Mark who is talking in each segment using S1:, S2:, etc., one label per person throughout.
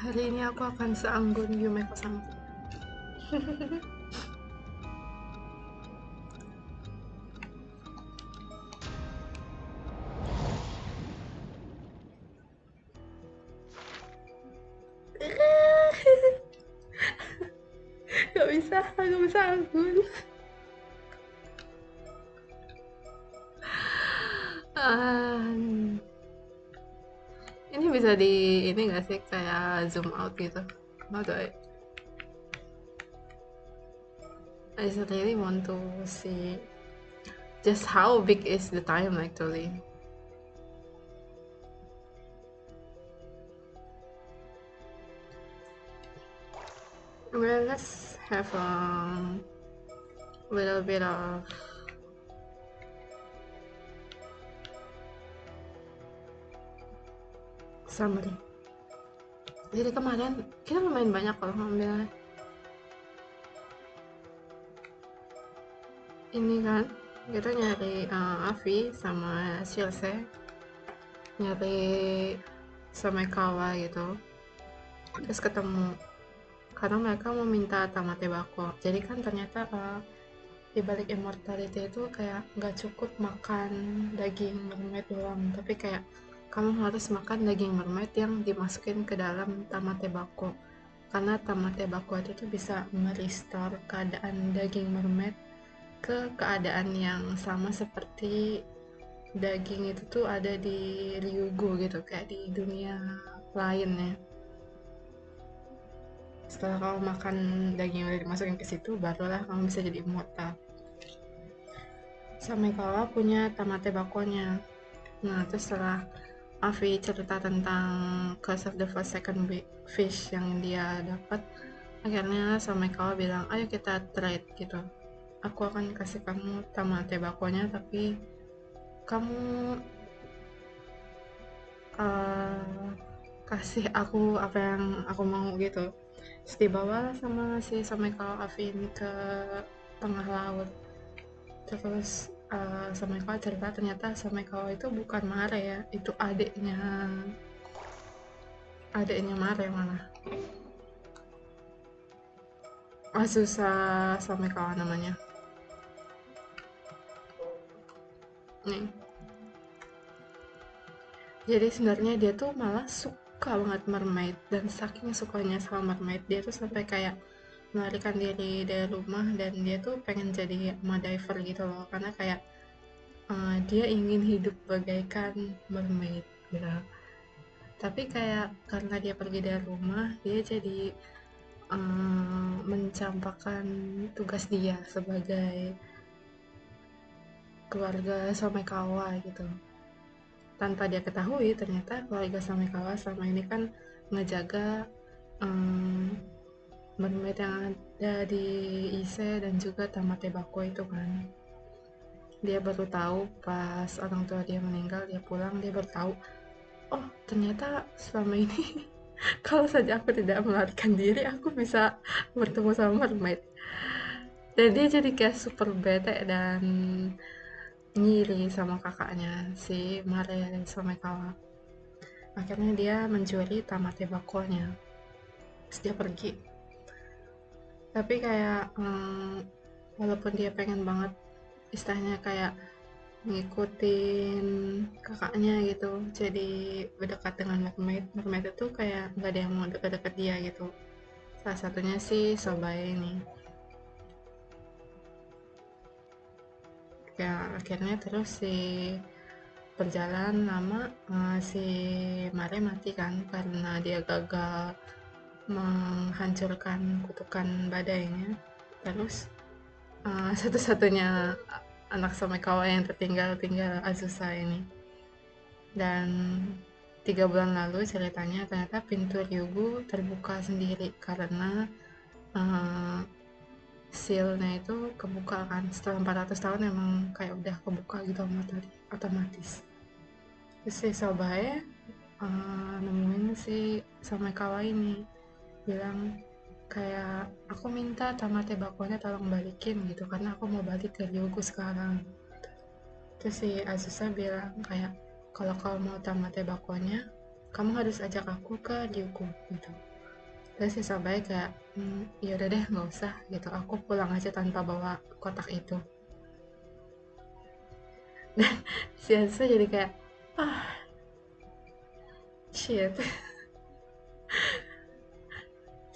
S1: Hari ini aku akan seanggun Yume-sama. Gak bisa anggun. Ah, ini bisa ini gak sih kayak zoom out gitu? How do I just really want to see just how big is the time actually. Well, let's have a little bit of summary. Jadi kemarin kita lumayan banyak kalau ngambil ini kan, kita nyari Avi sama Shilse, nyari Samekawa gitu, terus ketemu karena mereka mau minta tamate bako. Jadi kan ternyata di balik immortality itu kayak nggak cukup makan daging mermaid doang, tapi kayak kamu harus makan daging mermaid yang dimasukin ke dalam tamate bako, karena tamate bako itu tuh bisa merestore keadaan daging mermaid ke keadaan yang sama seperti daging itu tuh ada di Ryugu gitu, kayak di dunia lain ya. Setelah kamu makan daging yang udah dimasukin ke situ, barulah kamu bisa jadi immortal. Samekawa punya tamate bakonya. Nah, terus setelah Avi cerita tentang Curse of the First Second Fish yang dia dapat, akhirnya Samekawa bilang, ayo kita trade gitu. Aku akan kasih kamu tamate bakonya, tapi kamu kasih aku apa yang aku mau gitu. Terus dibawa sama si Samekawa Avi ini ke tengah laut. Terus Samekawa cerita ternyata Samekawa itu bukan Mare ya, itu adiknya Mare malah. Azusa Samekawa namanya. Nih. Jadi sebenarnya dia tuh malah suka banget mermaid, dan saking sukanya sama mermaid dia tuh sampai kayak melarikan diri dari rumah, dan dia tuh pengen jadi diver gitu loh, karena kayak dia ingin hidup bagaikan mermaid gitu. Tapi kayak karena dia pergi dari rumah, dia jadi mencampakkan tugas dia sebagai keluarga Samekawa gitu. Tanpa dia ketahui, ternyata keluarga Samekawa selama ini kan ngejaga mermaid yang ada di Ise dan juga Tamate Bako itu kan. Dia baru tahu pas orang tua dia meninggal, dia pulang, dia baru tahu, oh ternyata selama ini kalau saja aku tidak melarikan diri, aku bisa bertemu sama mermaid. Dan dia jadi kayak super bete dan ngiri sama kakaknya si Mare Somekawa. Akhirnya dia mencuri tamate bakonya, terus dia pergi. Tapi kayak walaupun dia pengen banget istilahnya kayak ngikutin kakaknya gitu, jadi berdekat dengan mermaid itu kayak nggak ada yang mau deket-deket dia gitu. Salah satunya si Sobae ini. Ya akhirnya terus si berjalan lama, si Mare mati kan karena dia gagal menghancurkan kutukan badainya. Terus satu-satunya anak Somekawa yang tertinggal tinggal Azusa ini. Dan 3 bulan lalu ceritanya ternyata pintu Ryugu terbuka sendiri karena uh, sealnya itu kebuka kan, setelah 400 tahun emang kayak udah kebuka gitu otomatis. Terus si Sobae nemuin si Samekawa ini, bilang kayak aku minta tamate bakonya tolong balikin gitu karena aku mau balik ke Ryugu sekarang. Terus si Azusa bilang kayak kalau kamu mau tamate bakonya kamu harus ajak aku ke Ryugu gitu. Terus si Sabai kayak, ya udah deh nggak usah gitu, aku pulang aja tanpa bawa kotak itu. Dan si Asa jadi kayak, ah shit,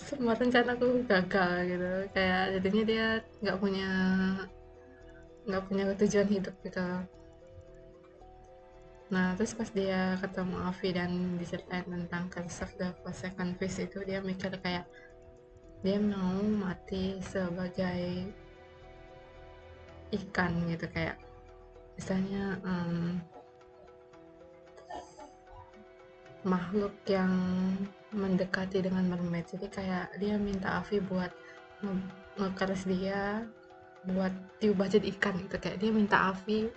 S1: semua rencanaku gagal gitu. Kayak jadinya dia nggak punya nggak punya tujuan hidup gitu. Nah, terus pas dia ketemu Avi dan diceritain tentang konsep the second phase itu, dia mikir kayak dia mau mati sebagai ikan gitu, kayak misalnya makhluk yang mendekati dengan mermaid. Jadi kayak dia minta Avi buat ngekeres dia buat diubah jadi ikan gitu, kayak dia minta Avi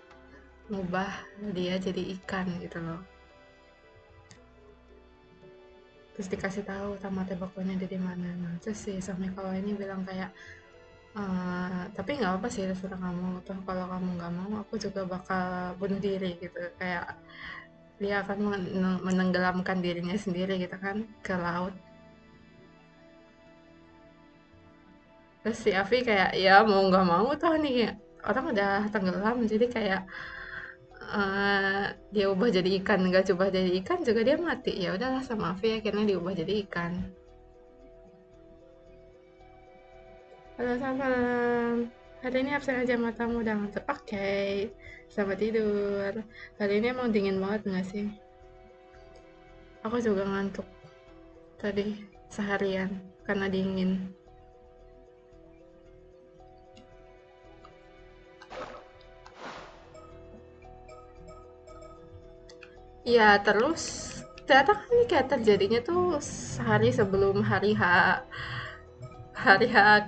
S1: ngubah dia jadi ikan gitu loh. Terus dikasih tahu tamatnya bakunya ada di mana. Nah, terus si Sami kalau ini bilang kayak, tapi nggak apa sih, terserah kamu, toh kalau kamu nggak mau aku juga bakal bunuh diri gitu, kayak dia akan menenggelamkan dirinya sendiri gitu kan ke laut. Terus si Avi kayak ya mau nggak mau toh nih orang udah tenggelam, jadi kayak dia ubah jadi ikan, nggak coba jadi ikan juga dia mati, ya udahlah sama Avi akhirnya diubah jadi ikan. Halo, selamat malam. Hari ini absen aja matamu udah ngantuk. Oke, selamat tidur. Hari ini emang dingin banget nggak sih? Aku juga ngantuk tadi seharian karena dingin. Iya, terus ternyata kan ini kayak terjadinya tuh sehari sebelum hari H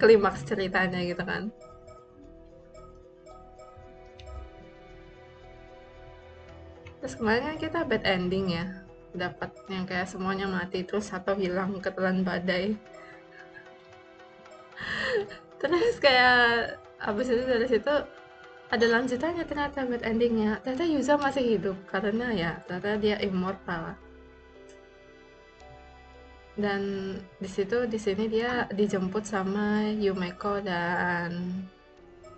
S1: klimaks ceritanya gitu kan. Terus kemarin kan kita bad ending ya, dapat yang kayak semuanya mati terus atau hilang ketelan badai. Terus kayak abis itu dari situ ada lanjutannya, ternyata bad endingnya ternyata Yuza masih hidup karena ya ternyata dia immortal. Dan di sini dia dijemput sama Yumeko dan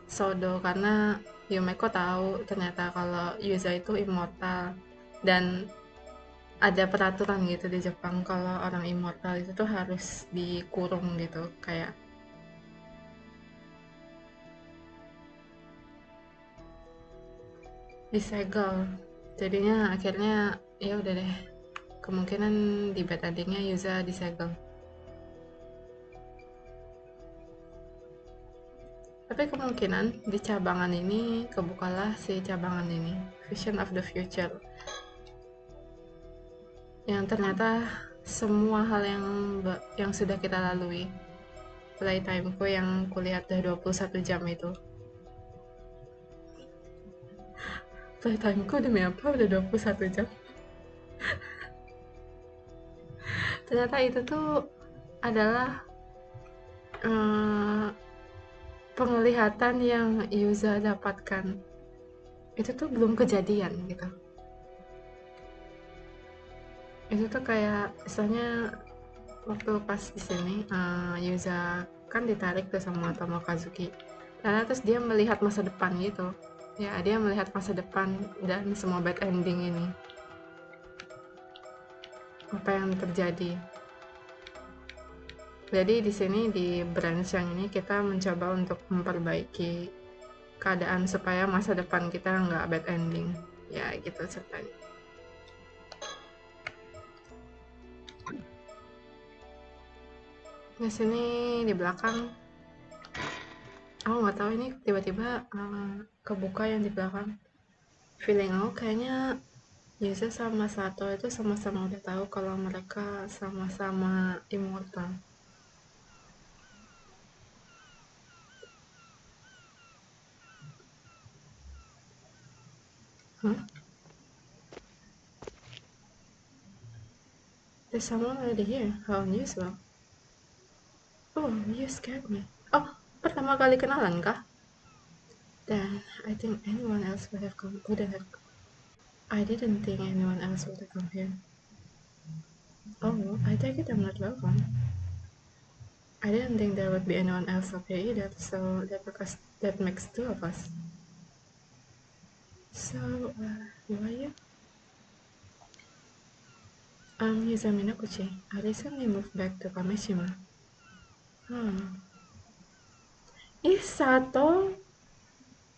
S1: Sodo karena Yumeko tahu ternyata kalau Yuza itu immortal, dan ada peraturan gitu di Jepang kalau orang immortal itu tuh harus dikurung gitu, kayak disegel. Jadinya akhirnya ya udah deh, kemungkinan di bad endingnya Yuza disegel. Tapi kemungkinan di cabangan ini kebukalah si cabangan ini, Vision of the Future, yang ternyata semua hal yang sudah kita lalui, playtimeku yang kulihat udah 21 jam itu, playtimeku demi apa udah 21 jam, ternyata itu tuh adalah eh, penglihatan yang Yuza dapatkan. Itu tuh belum kejadian gitu. Itu tuh kayak misalnya waktu pas di sini Yuza kan ditarik tuh sama Tomo Kazuki, karena terus dia melihat masa depan gitu ya, dia melihat masa depan dan semua bad ending ini apa yang terjadi. Jadi di sini di branch yang ini kita mencoba untuk memperbaiki keadaan supaya masa depan kita nggak bad ending ya gitu ceritanya. Di sini di belakang aku nggak tahu ini tiba-tiba kebuka yang di belakang. Feeling aku kayaknya Yusa sama Sato itu sama-sama udah tahu kalau mereka sama-sama immortal. Huh? There's someone already here. How unusual. Oh, you scared me. Oh, pertama kali kenalan kah? Then I think anyone else wouldn't have. I didn't think anyone else would have come here. Oh, I take it I'm not welcome. I didn't think there would be anyone else okay either, so that makes two of us. So, who are you? I'm Yuza Minakuchi. I recently moved back to Kameshima. Is Sato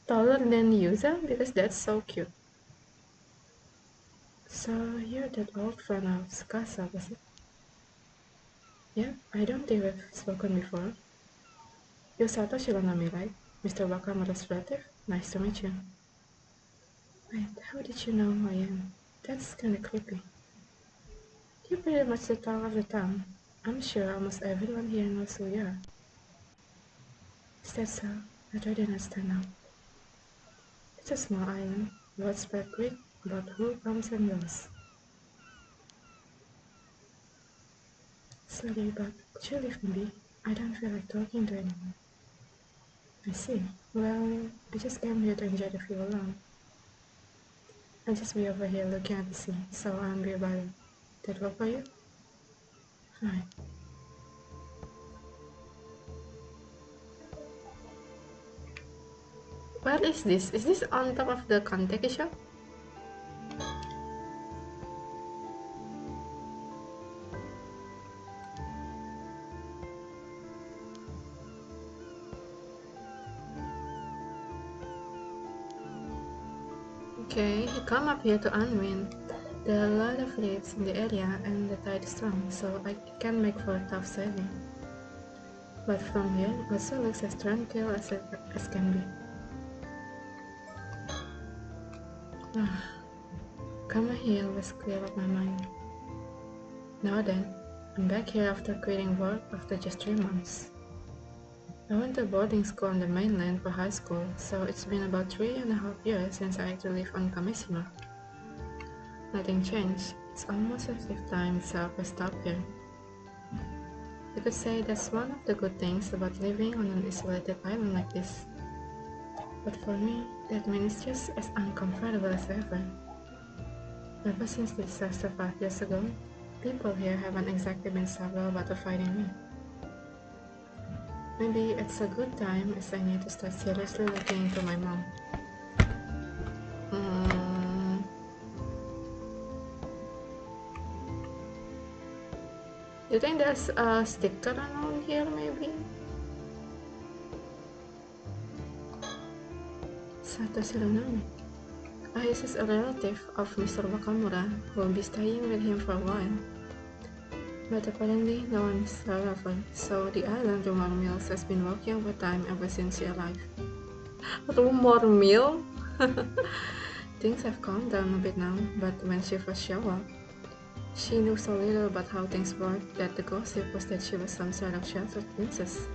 S1: taller than Yuza? Because that's so cute. So, you're that old friend of Tsukasa, was it? Yeah, I don't think we've spoken before. You're Sato Shiranami, right? Mr. Wakamura's relative? Nice to meet you. Wait, how did you know who I am? That's kinda creepy. You're pretty much the talk of the town. I'm sure almost everyone here knows who you are. Is that so? I'd rather not stand out. It's a small island, widespread greed, but who comes and goes? Sorry, but could you leave me be? I don't feel like talking to anyone. I see. Well, we just came here to enjoy the view alone. I'll just be over here looking at the sea, so I'll be about it. That work for you? Fine. What is this? Is this on top of the Kanteki shop? Okay, you come up here to unwind. There are a lot of reefs in the area and the tide is strong, so it can make for tough sailing. But from here, it also looks as tranquil as can be. Coming here was clear up my mind. Now then, I'm back here after quitting work after just 3 months. I went to boarding school on the mainland for high school, so it's been about 3.5 years since I had to live on Kameshima. Nothing changed. It's almost as if time itself has stopped here. You could say that's one of the good things about living on an isolated island like this. But for me, that means it's just as uncomfortable as ever. Ever since the disaster 5 years ago, people here haven't exactly been subtle about avoiding me. Maybe it's a good time as I need to start seriously looking into my mom. You think there's a sticker around here maybe? Sato Shiranami. Ise is a relative of Mr. Wakamura who will be staying with him for a while. But apparently no one is relevant, so the island rumor mills has been working overtime ever since she arrived. Rumor mill? Things have calmed down a bit now, but when she first showed up, she knew so little about how things worked that the gossip was that she was some sort of sheltered princess.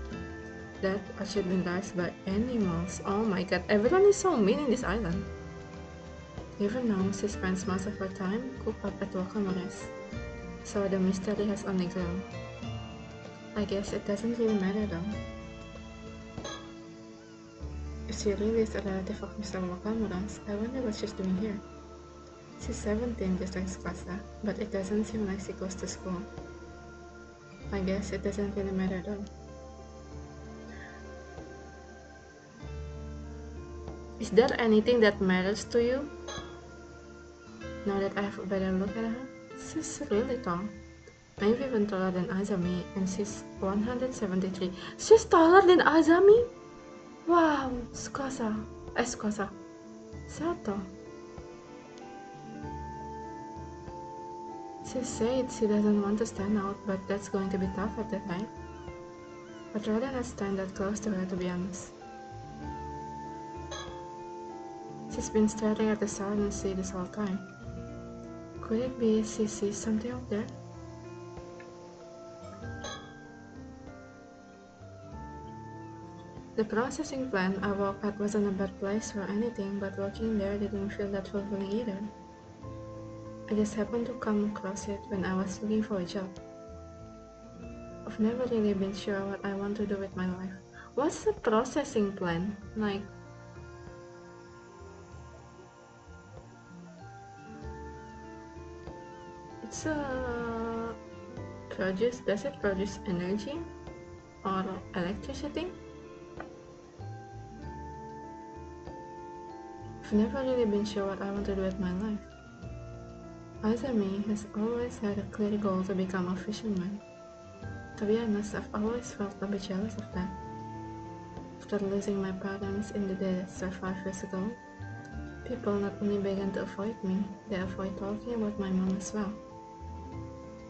S1: That she'd been raised by animals. Oh my god, everyone is so mean in this island. Even now, she spends most of her time cooped up at Wakamura's, so the mystery has only grown. I guess it doesn't really matter though. If she really is a relative of Mr. Wakamura's, I wonder what she's doing here. She's 17 just like Tsukasa, but it doesn't seem like she goes to school. I guess it doesn't really matter though. Is there anything that matters to you? Now that I have a better look at her, she's really tall. Maybe even taller than Azami, and she's 173. She's taller than Azami? Wow, Tsukasa. Tsukasa. Sato. She said she doesn't want to stand out, but that's going to be tough at the time. I'd rather not stand that close to her, to be honest. She's been staring at the silent sea this whole time. Could it be she sees something up there? The processing plant I worked at wasn't a bad place for anything, but working there didn't feel that fulfilling either. I just happened to come across it when I was looking for a job. I've never really been sure what I want to do with my life. What's the processing plant? Like, it's a does it produce energy? or electricity? I've never really been sure what I want to do with my life. Azami has always had a clear goal to become a fisherman. To be honest, I've always felt a bit jealous of that. After losing my parents in the desert 5 years ago, people not only began to avoid me, they avoid talking about my mom as well.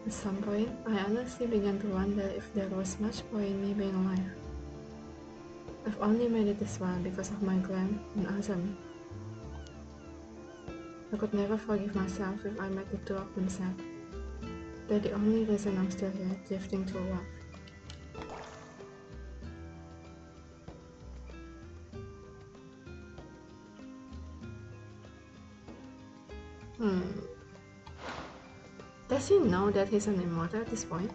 S1: At some point, I honestly began to wonder if there was much point in me being alive. I've only made it this far because of my grand and Azami. I could never forgive myself if I met the two of them sad. They're the only reason I'm still here, drifting through life. Does he know that he's an immortal at this point?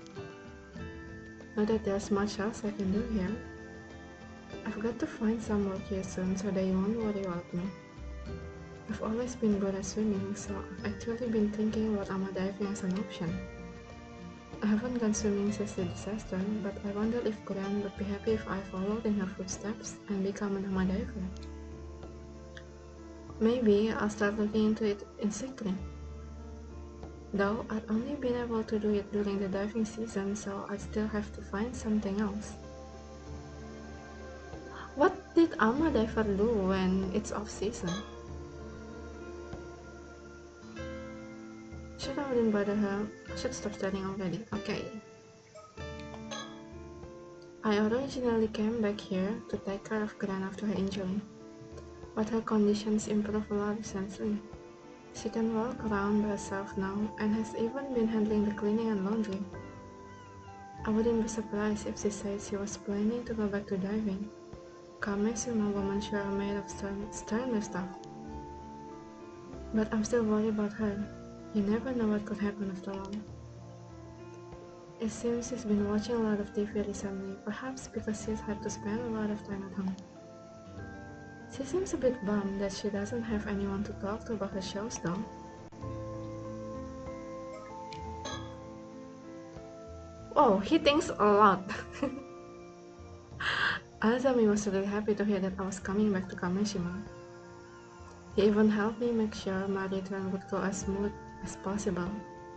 S1: Not that there's much else I can do here. I've got to find some work here soon so they won't worry about me. I've always been good at swimming, so I've actually been thinking about ama diving as an option. I haven't gone swimming since the disaster, but I wonder if Gran would be happy if I followed in her footsteps and become an ama diver. Maybe I'll start looking into it in secret. Though I'd only been able to do it during the diving season, so I'd still have to find something else. What did ama diver do when it's off season? Should I wouldn't bother her? I should stop studying already. Okay. I originally came back here to take care of Gran after her injury, but her conditions improved a lot recently. She can walk around by herself now and has even been handling the cleaning and laundry. I wouldn't be surprised if she said she was planning to go back to diving. Kameshima women sure are made of sterner stuff. But I'm still worried about her. You never know what could happen after all. It seems she's been watching a lot of TV recently, perhaps because she's had to spend a lot of time at home. She seems a bit bummed that she doesn't have anyone to talk to about her shows though. Oh, he thinks a lot. Azami was really happy to hear that I was coming back to Kameshima. He even helped me make sure my return would go as smooth as possible.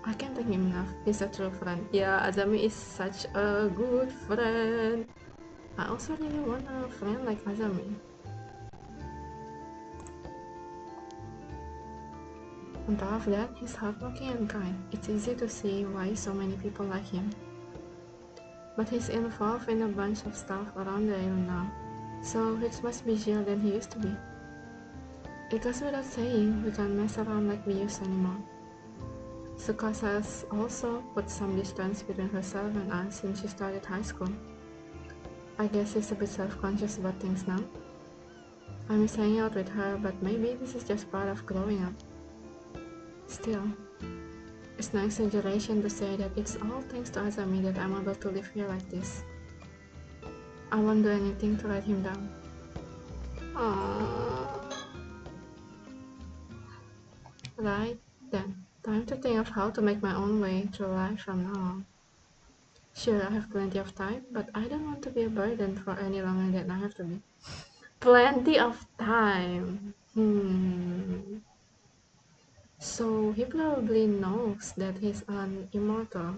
S1: I can't thank him enough. He's a true friend. Yeah, Azami is such a good friend. I also really want a friend like Azami. On top of that, he's hardworking and kind. It's easy to see why so many people like him. But he's involved in a bunch of stuff around the island now, so it must be easier than he used to be. It goes without saying, we can't mess around like we used anymore. Tsukasa has also put some distance between herself and us since she started high school. I guess she's a bit self-conscious about things now. I miss hanging out with her, but maybe this is just part of growing up. Still, it's no exaggeration to say that it's all thanks to Azami that I'm able to live here like this. I won't do anything to let him down. Aww. Right then, time to think of how to make my own way through life from now on. Sure, I have plenty of time, but I don't want to be a burden for any longer than I have to be. Plenty of time. So he probably knows that he's an immortal.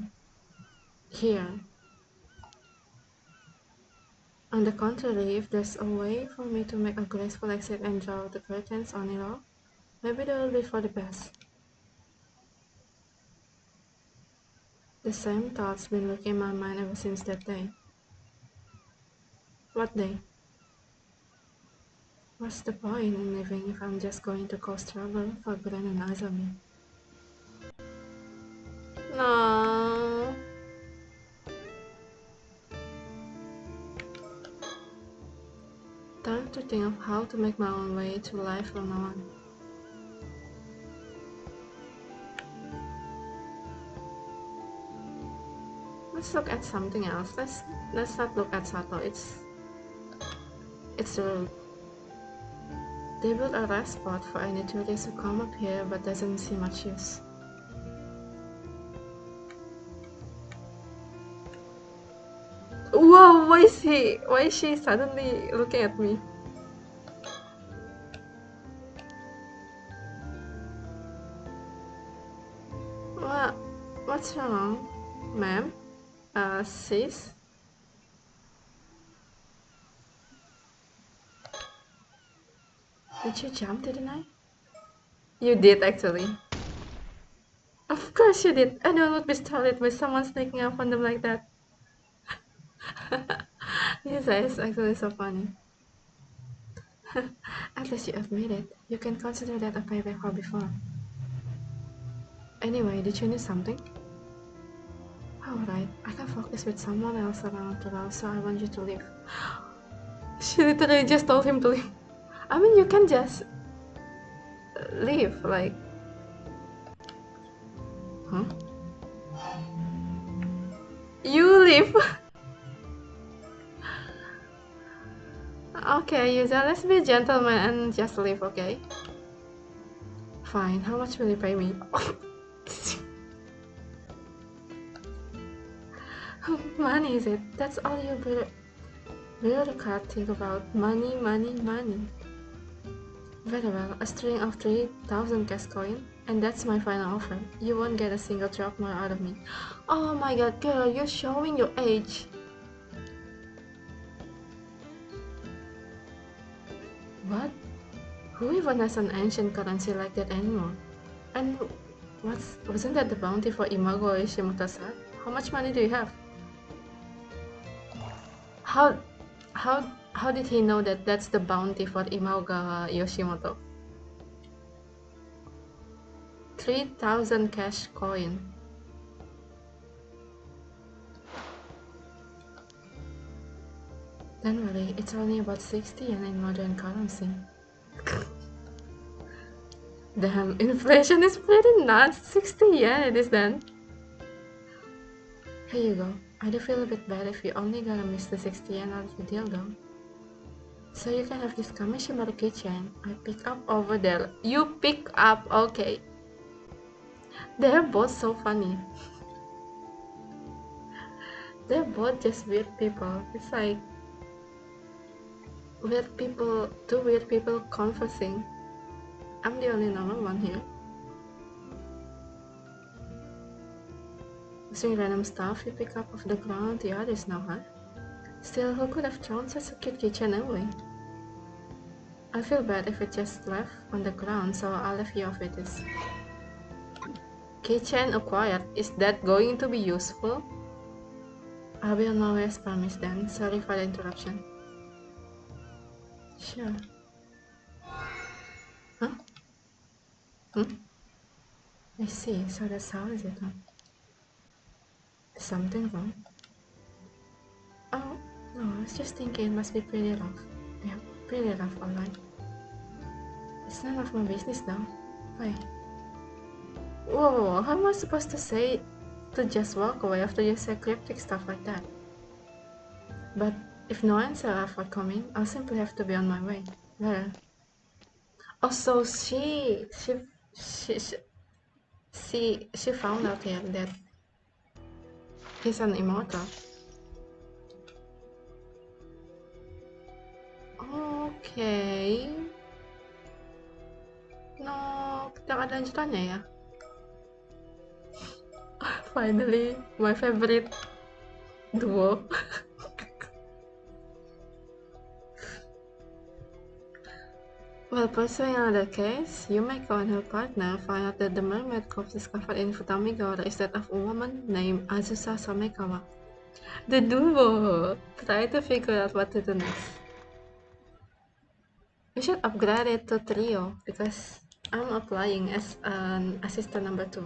S1: Here. On the contrary, if there's a way for me to make a graceful exit and draw the curtains on it all, maybe that will be for the best. The same thoughts been lurking in my mind ever since that day. What day? What's the point in living if I'm just going to cause trouble for Glenn and Azami? No. Time to think of how to make my own way through life from now on. Let's look at something else. Let's not look at Sato. It's rude. They built a rest spot for any tourists who come up here, but doesn't see much use. Whoa! Why is she suddenly looking at me? What? What's wrong, ma'am? Sis? Did you jump, didn't I? You did, actually. Of course you did. Anyone would be startled by someone sneaking up on them like that. Yuza is actually so funny. At least you admit it. You can consider that a payback for before. Anyway, did you need something? Alright, I can focus with someone else around the house, so I want you to leave. She literally just told him to leave. I mean, you can just leave, like... Huh? You leave! Okay, Yuza, let's be gentlemen and just leave, okay? Fine, how much will you pay me? Money, is it? That's all you really can't think about. Money, money, money. Very well, a string of 3,000 cash coin, and that's my final offer. You won't get a single drop more out of me. Oh my god, girl, you're showing your age. What? Who even has an ancient currency like that anymore? And wasn't that the bounty for Imago Yoshimoto-san? How much money do you have? How how did he know that that's the bounty for Imago Yoshimoto? 3,000 cash coin. Don't worry, it's only about 60 yen in modern currency. Damn, inflation is pretty nuts. 60 yen it is then. Here you go. I do feel a bit bad if you only gonna miss the 60 yen out of the deal though. So you can have this Kameshima keychain I pick up over there. You pick up, okay. They're both so funny. They're both just weird people. It's like two weird people conversing. I'm the only normal one here. Using random stuff you pick up off the ground, the others know, huh? Still, who could have thrown such a cute keychain away? I feel bad if it just left on the ground, so I'll leave you off with this. Keychain acquired. Is that going to be useful? I'll be on my way as promised then. Sorry for the interruption. Sure. Huh? I see, so that's how is it, huh? Is something wrong? Oh, no, I was just thinking it must be pretty rough. Yeah, pretty rough, alright. It's none of my business though. Why? Whoa, how am I supposed to say to just walk away after you say cryptic stuff like that? But if no answer are forthcoming, I'll simply have to be on my way. Where? Oh, so she found out here that he's an immortal. Okay. No, kita ada lanjutannya ya. Finally, my favorite duo. While pursuing another case, Yumeko and her partner find out that the mermaid corpse discovered in Futamigawara is that of a woman named Azusa Samekawa. The duo try to figure out what to do next. We should upgrade it to trio because I'm applying as an assistant number 2.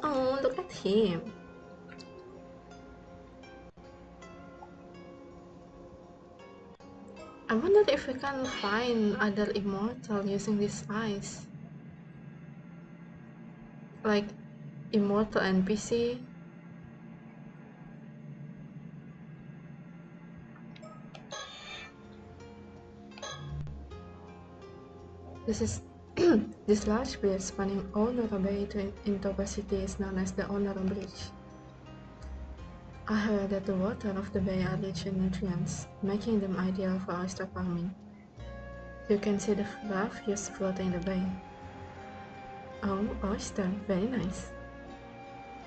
S1: Oh, look at him. I wonder if we can find other immortal using these eyes. Like immortal NPC. This is This large bridge spanning Onora Bay into the city is known as the Onora Bridge. I heard that the water of the bay are rich in nutrients, making them ideal for oyster farming. You can see the refuse floating in the bay. Oh, oyster, very nice.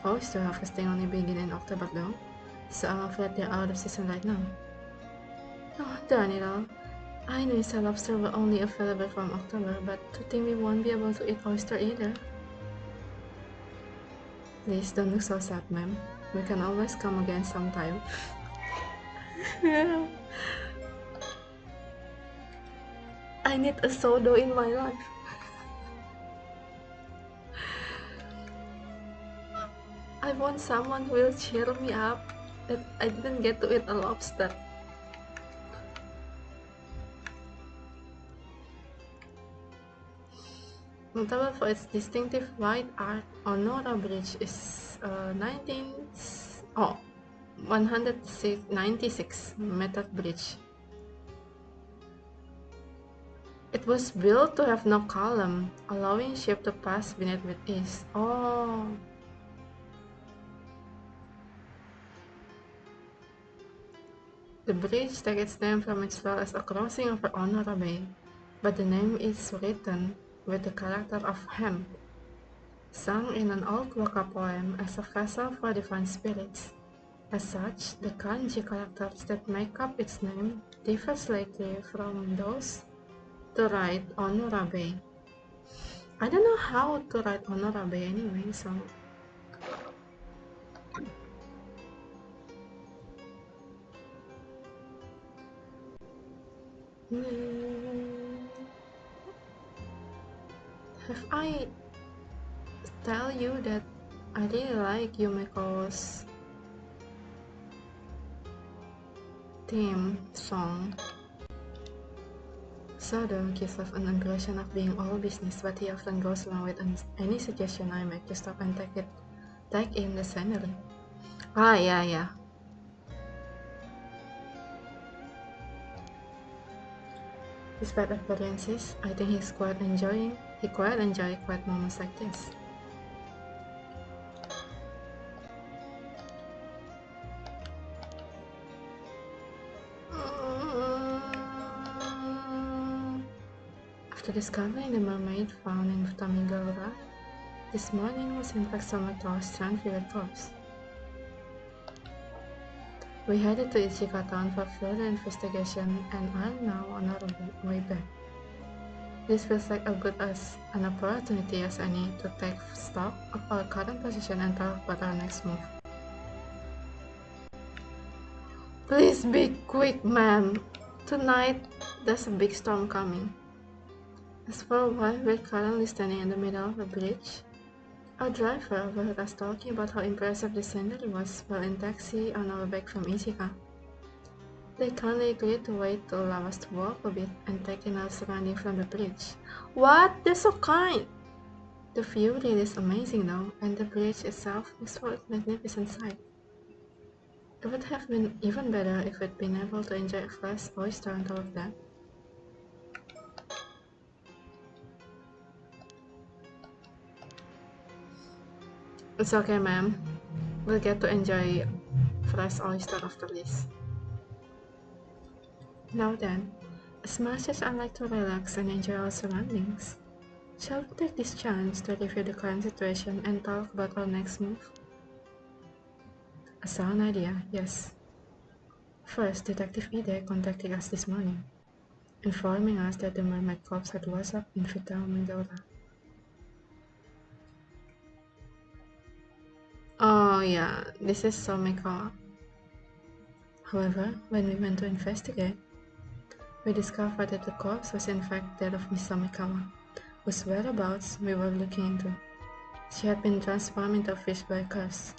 S1: Oyster harvesting only begin in October though, so I'm afraid they're out of season right now. Oh, darn it all. I knew sea lobster were only available from October, but to think we won't be able to eat oyster either. Please don't look so sad, ma'am. We can always come again sometime. I need a sodo in my life. I want someone who will cheer me up that I didn't get to eat a lobster. Notable for its distinctive white art, Onora Bridge is 196 meter bridge. It was built to have no column, allowing ship to pass beneath with ease. Oh. The bridge takes its name from its role as a crossing over Onora Bay, but the name is written with the character of Hem, sung in an old waka poem as a vessel for divine spirits. As such, the kanji characters that make up its name differ slightly from those to write Onora Bay. I don't know how to write Onora Bay anyway, so... Have I tell you that I really like Yumiko's theme song? Sodo gives off an impression of being all business, but he often goes along with any suggestion I make to stop and take in the scenery. Ah, yeah. Despite appearances, I think he quite enjoy quiet moments like this. After discovering the mermaid found in Tamigara, this morning was in fact summoned to our strand-filled corpse. We headed to Ichika town for further investigation and are now on our way back. This feels like as good as an opportunity as any to take stock of our current position and talk about our next move. Please be quick, ma'am. Tonight, there's a big storm coming. As for why we're currently standing in the middle of a bridge, our driver overheard us talking about how impressive the scenery was while in taxi on our way back from Ichika. They kindly agreed to wait to allow us to walk a bit and take in our surroundings from the bridge. What? They're so kind! The view really is amazing though, and the bridge itself makes for a magnificent sight. It would have been even better if we'd been able to enjoy a fresh oyster on top of that. It's okay, ma'am. We'll get to enjoy fresh oyster after this. Now then, as much as I like to relax and enjoy our surroundings, shall we take this chance to review the current situation and talk about our next move? A sound idea, yes. First, Detective Ide contacted us this morning, informing us that the Mermaid Corps had WhatsApp in Vital Mindora. Oh yeah, this is Somiko. However, when we went to investigate, we discovered that the corpse was in fact that of Miss Samikawa, whose whereabouts we were looking into. She had been transformed into a fish by a curse.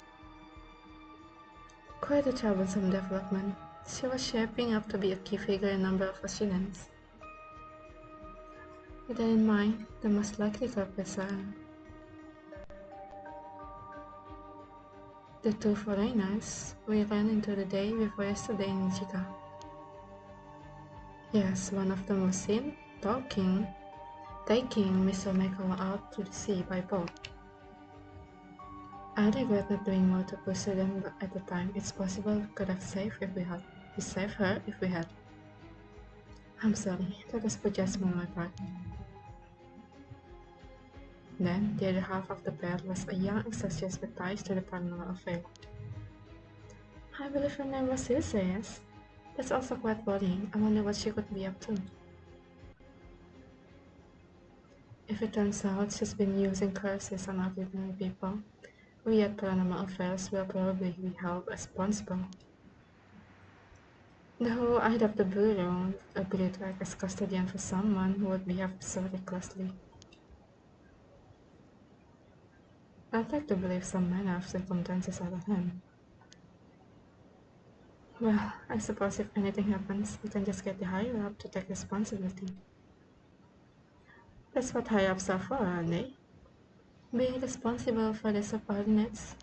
S1: Quite a troublesome development. She was shaping up to be a key figure in a number of accidents. With that in mind, the most likely culprits are the two foreigners we ran into the day before yesterday in Ichika. Yes, one of them was seen talking taking Miss Omekawa out to the sea by boat. I regret not doing more to pursue them, but at the time it's possible we could have saved her if we had. I'm sorry, that was poor judgment on my part. Then, the other half of the pair was a young enthusiast with ties to the paranormal affair. I believe her name was Ise, yes? That's also quite worrying. I wonder what she could be up to. If it turns out she's been using curses on ordinary people, we at Paranormal Affairs will probably be held responsible. Though I'd have the bureau agree to act as custodian for someone who would behave so recklessly. I'd like to believe some manner of circumstances out of hand. Well, I suppose if anything happens, we can just get the higher up to take responsibility. That's what higher ups are for, aren't they? Being responsible for the subordinates.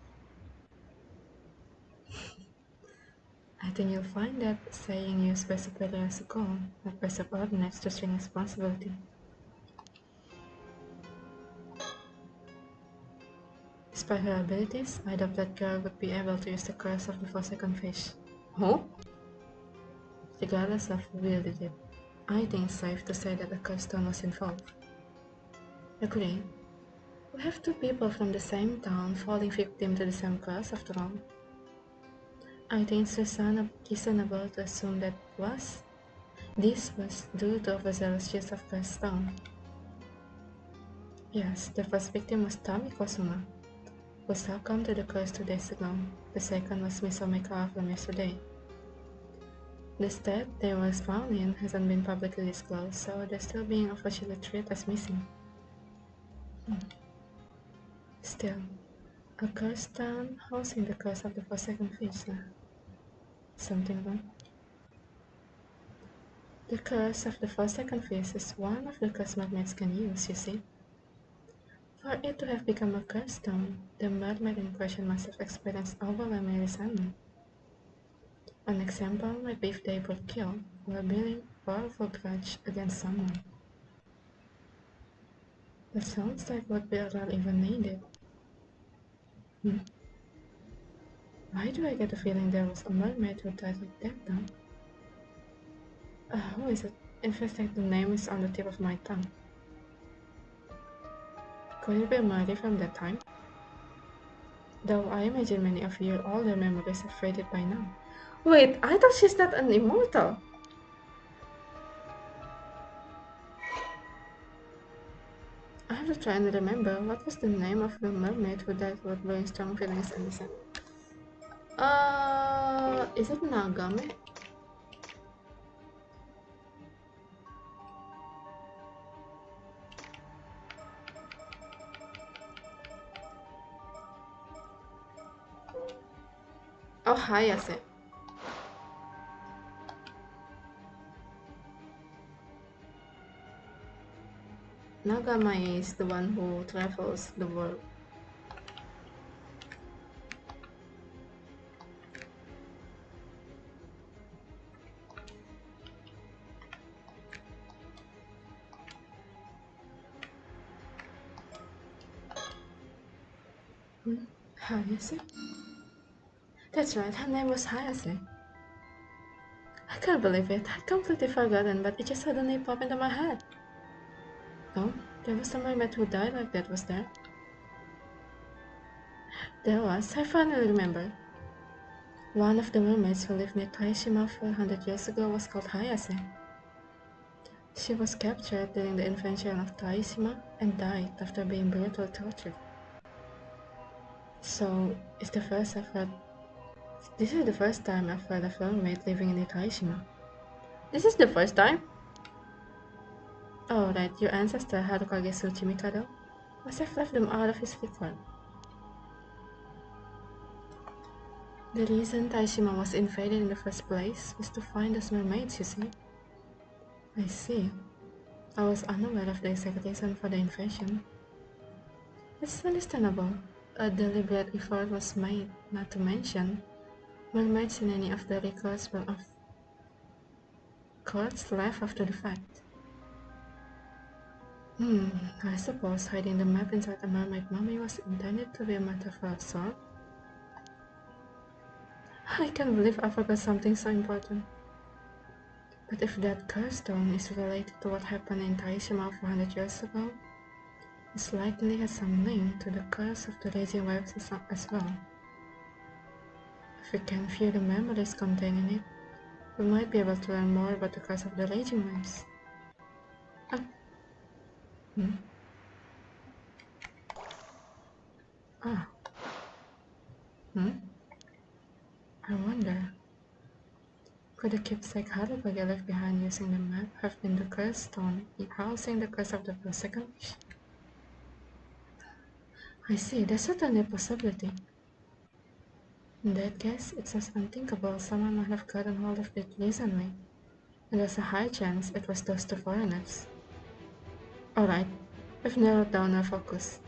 S1: I think you'll find that saying used by superior as a goal, not by subordinates to string responsibility. Despite her abilities, I doubt that girl would be able to use the curse of the Forsaken Fish. Who? Regardless of who wielded it, I think it's safe to say that a curse stone was involved. Agree. We have two people from the same town falling victim to the same curse after all. I think it's reasonable to assume that this was due to overzealous use of curse stone. Yes, the first victim was Tami Kosuma, who succumbed to the curse 2 days ago. The second was Miss Omekawa from yesterday. The state they was found in hasn't been publicly disclosed, so they're still being officially treated as missing. Still, a cursed town housing the curse of the Forsaken Fish. Something wrong? The curse of the Forsaken Fish is one of the curse mermaids can use, you see. For it to have become a cursed stone, the mermaid in question must have experienced overwhelming resentment. An example might be if they were killed or bearing powerful grudge against someone. That sounds like what we are even needed. Why do I get the feeling there was a mermaid who died like that though? Who is it? In fact, the name is on the tip of my tongue. Could it be Mary from that time? Though I imagine many of your older memories have faded by now. Wait, I thought she's not an immortal. I have to try and remember what was the name of the mermaid who died with very strong feelings and descent. Is it Nagame? Oh, Hayase. Nagame is the one who travels the world. Hayase? That's right, her name was Hayase. I can't believe it. I'd completely forgotten, but it just suddenly popped into my head. Oh, there was a mermaid who died like that, was there? There was. I finally remember. One of the mermaids who lived near Kameshima 400 years ago was called Hayase. She was captured during the invasion of Taishima and died after being brutally tortured. So, this is the first time I've heard of a mermaid living in Taishima. This is the first time? Oh right, your ancestor Harukage Tsuchimikado must have left them out of his record. The reason Taishima was invaded in the first place was to find those mermaids, you see. I see. I was unaware of the exact reason for the invasion. It's understandable. A deliberate effort was made, not to mention, mermaids in any of the records were of course left after the fact. I suppose hiding the map inside the mermaid mummy was intended to be a metaphor of sort. I can't believe I forgot something so important. But if that curse stone is related to what happened in Taishima 400 years ago, it likely has some link to the curse of the raging waves as well. If we can view the memories contained in it, we might be able to learn more about the curse of the raging waves. Ah. I wonder, could the keepsake Haribagi left behind using the map have been the curse stone housing the curse of the second wish? I see, that's certainly a possibility. In that case, it's just unthinkable someone might have gotten hold of it recently, and there's a high chance it was those two foreigners. Alright, we've narrowed down our focus.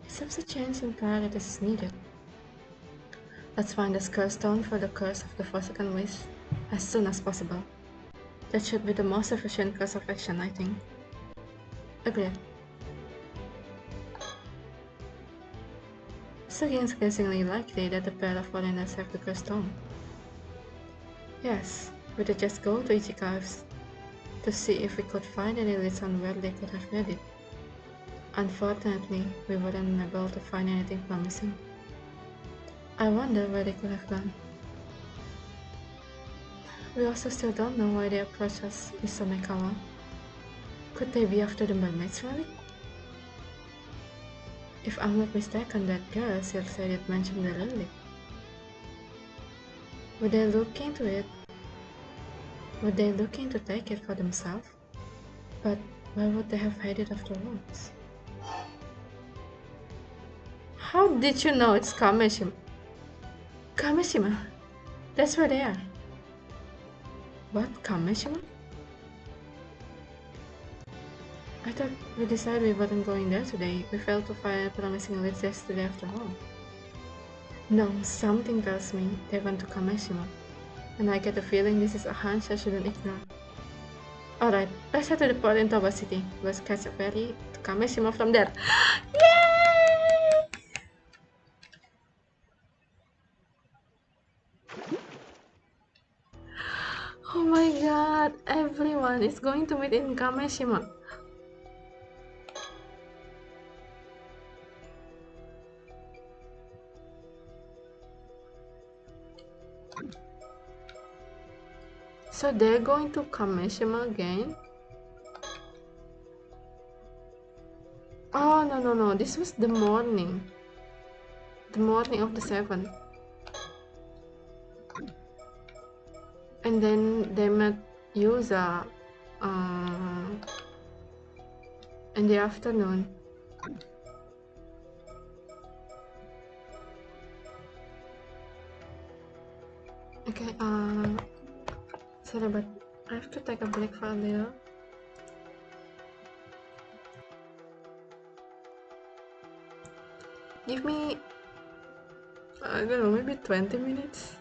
S1: It seems a change in priorities is needed. Let's find the curse stone for the curse of the Forsaken Wish as soon as possible. That should be the most efficient course of action, I think. Agreed. It's increasingly likely that the pair of foreigners have the curse stone. Yes, we could just go to Ichicaves to see if we could find any leads on where they could have made it. Unfortunately, we weren't able to find anything promising. I wonder where they could have gone. We also still don't know why they approached us with Somekawa. Could they be after the Mermaids rally? If I'm not mistaken, that girl still said it mentioned the relic. Would they look into it? Would they looking to take it for themselves? But why would they have hid it afterwards? How did you know it's Kameshima? Kameshima? That's where they are. What? Kameshima? I thought we decided we weren't going there today. We failed to find promising leads yesterday after all. No, something tells me they went to Kameshima. And I get the feeling this is a hunch I shouldn't ignore. Alright, let's head to the port in Toba City. Let's catch a ferry to Kameshima from there. Yay! Oh my god, everyone is going to meet in Kameshima. So they're going to Kameshima again? Oh, no, this was the morning. The morning of the 7th. And then they met Yuza in the afternoon. Okay, sorry, but I have to take a break for a little. Give me, I don't know, maybe 20 minutes?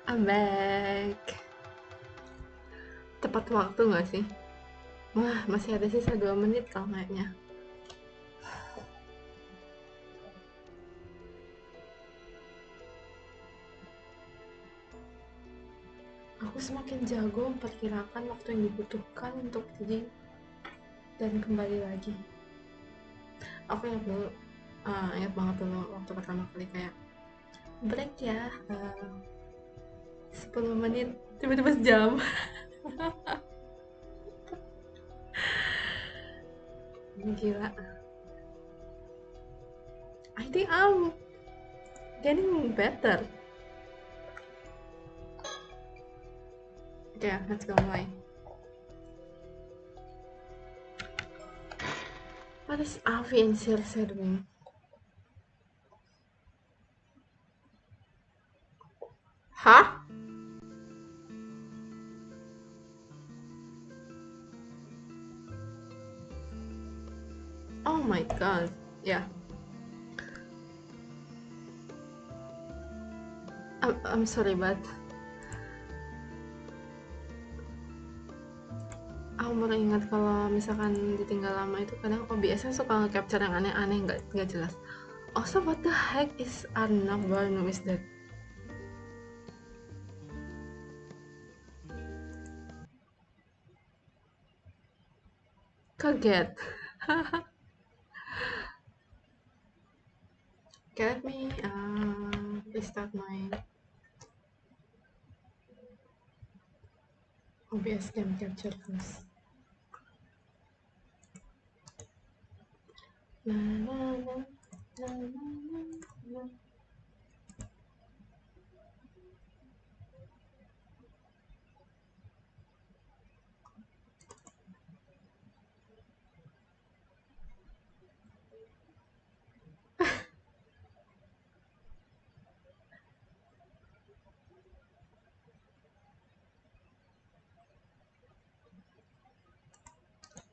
S1: I'm back. Tepat waktu nggak sih? Wah, masih ada sisa 2 menit kalau kayaknya. Aku semakin jago memperkirakan waktu yang dibutuhkan untuk pergi dan kembali lagi. Aku ingat banget dulu waktu pertama kali kayak break ya, 10 menit, tiba-tiba sejam. Gila. I think I'm getting better. Okay, let's go mulai. What is Avi and Circe doing? Huh? Oh my god. Yeah. I'm sorry, but aku baru ingat kalau misalkan ditinggal lama itu kadang OBS-nya suka nge-capture yang aneh-aneh, nggak jelas. Also, what the heck is another is that? Kaget. Okay, let me restart my OBS game capture first. La, la, la, la, la, la.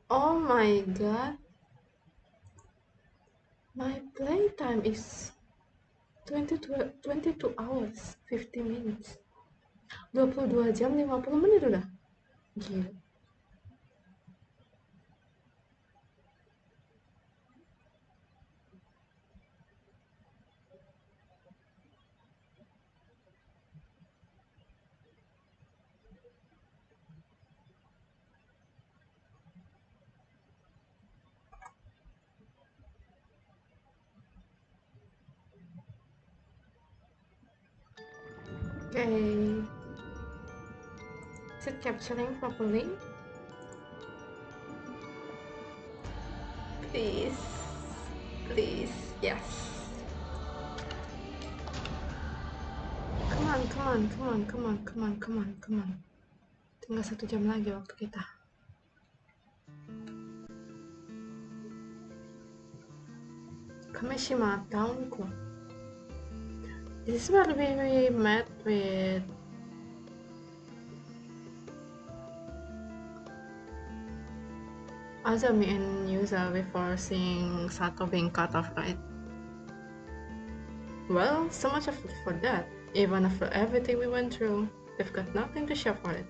S1: Oh my god, my playtime is 22 hours 50 minutes, 22 jam 50 menit udah. Gila. Okay, is it capturing properly? Please, please, yes. Come on, come on, come on, come on, come on, come on, come on. Tinggal 1 jam lagi waktu kita. Kameshima townku. This is where we met with Azami and Yuza before seeing Sato being cut off, right? Well, so much for that. Even after everything we went through, we've got nothing to show for it.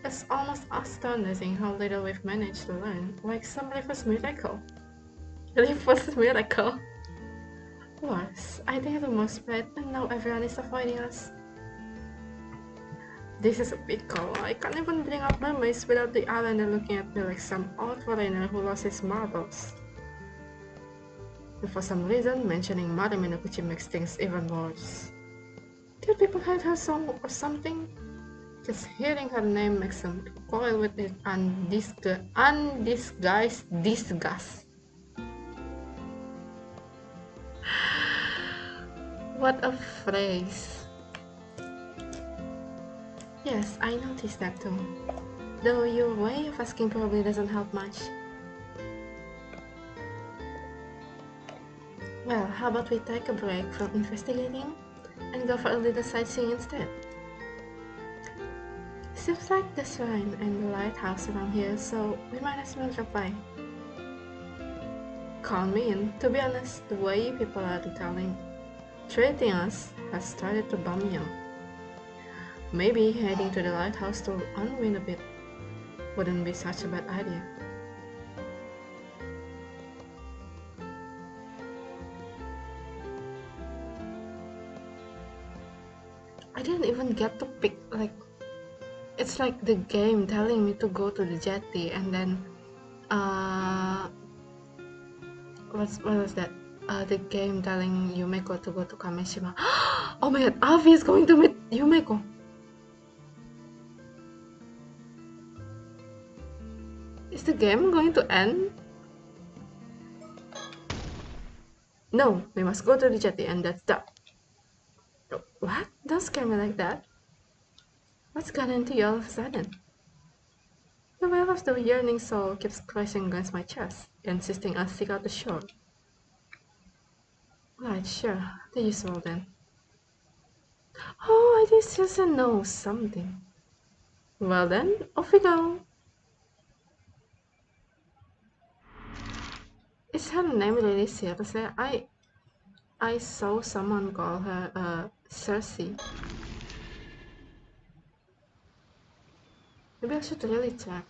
S1: It's almost astonishing how little we've managed to learn, like some Liver's miracle. Liver's miracle? Worse, I think the most spread and now everyone is avoiding us. This is a big call. I can't even bring up mermaids without the islander looking at me like some old foreigner who lost his marbles. And for some reason, mentioning Mother Minakuchi makes things even worse. Did people hate her song or something? Just hearing her name makes them recoil with it undisguised disgust. What a phrase. Yes, I noticed that too. Though your way of asking probably doesn't help much. Well, how about we take a break from investigating and go for a little sightseeing instead? Seems like the shrine and the lighthouse around here, so we might as well drop by. Count me in. To be honest, the way people are treating us has started to bum me out. Maybe heading to the lighthouse to unwind a bit wouldn't be such a bad idea. I didn't even get to pick, like, it's like the game telling me to go to the jetty and then, what was that? The game telling Yumeko to go to Kameshima. Oh my god, Avi is going to meet Yumeko! Is the game going to end? No, we must go to the jetty and that's that. What? Don't scare me like that. What's gotten into you all of a sudden? The wave of the yearning soul keeps crashing against my chest, insisting I seek out the shore. Right, sure, the usual then. Oh, I just know something. Well then, off we go. Is her name really Siapa? I saw someone call her Cersei. Maybe I should really check.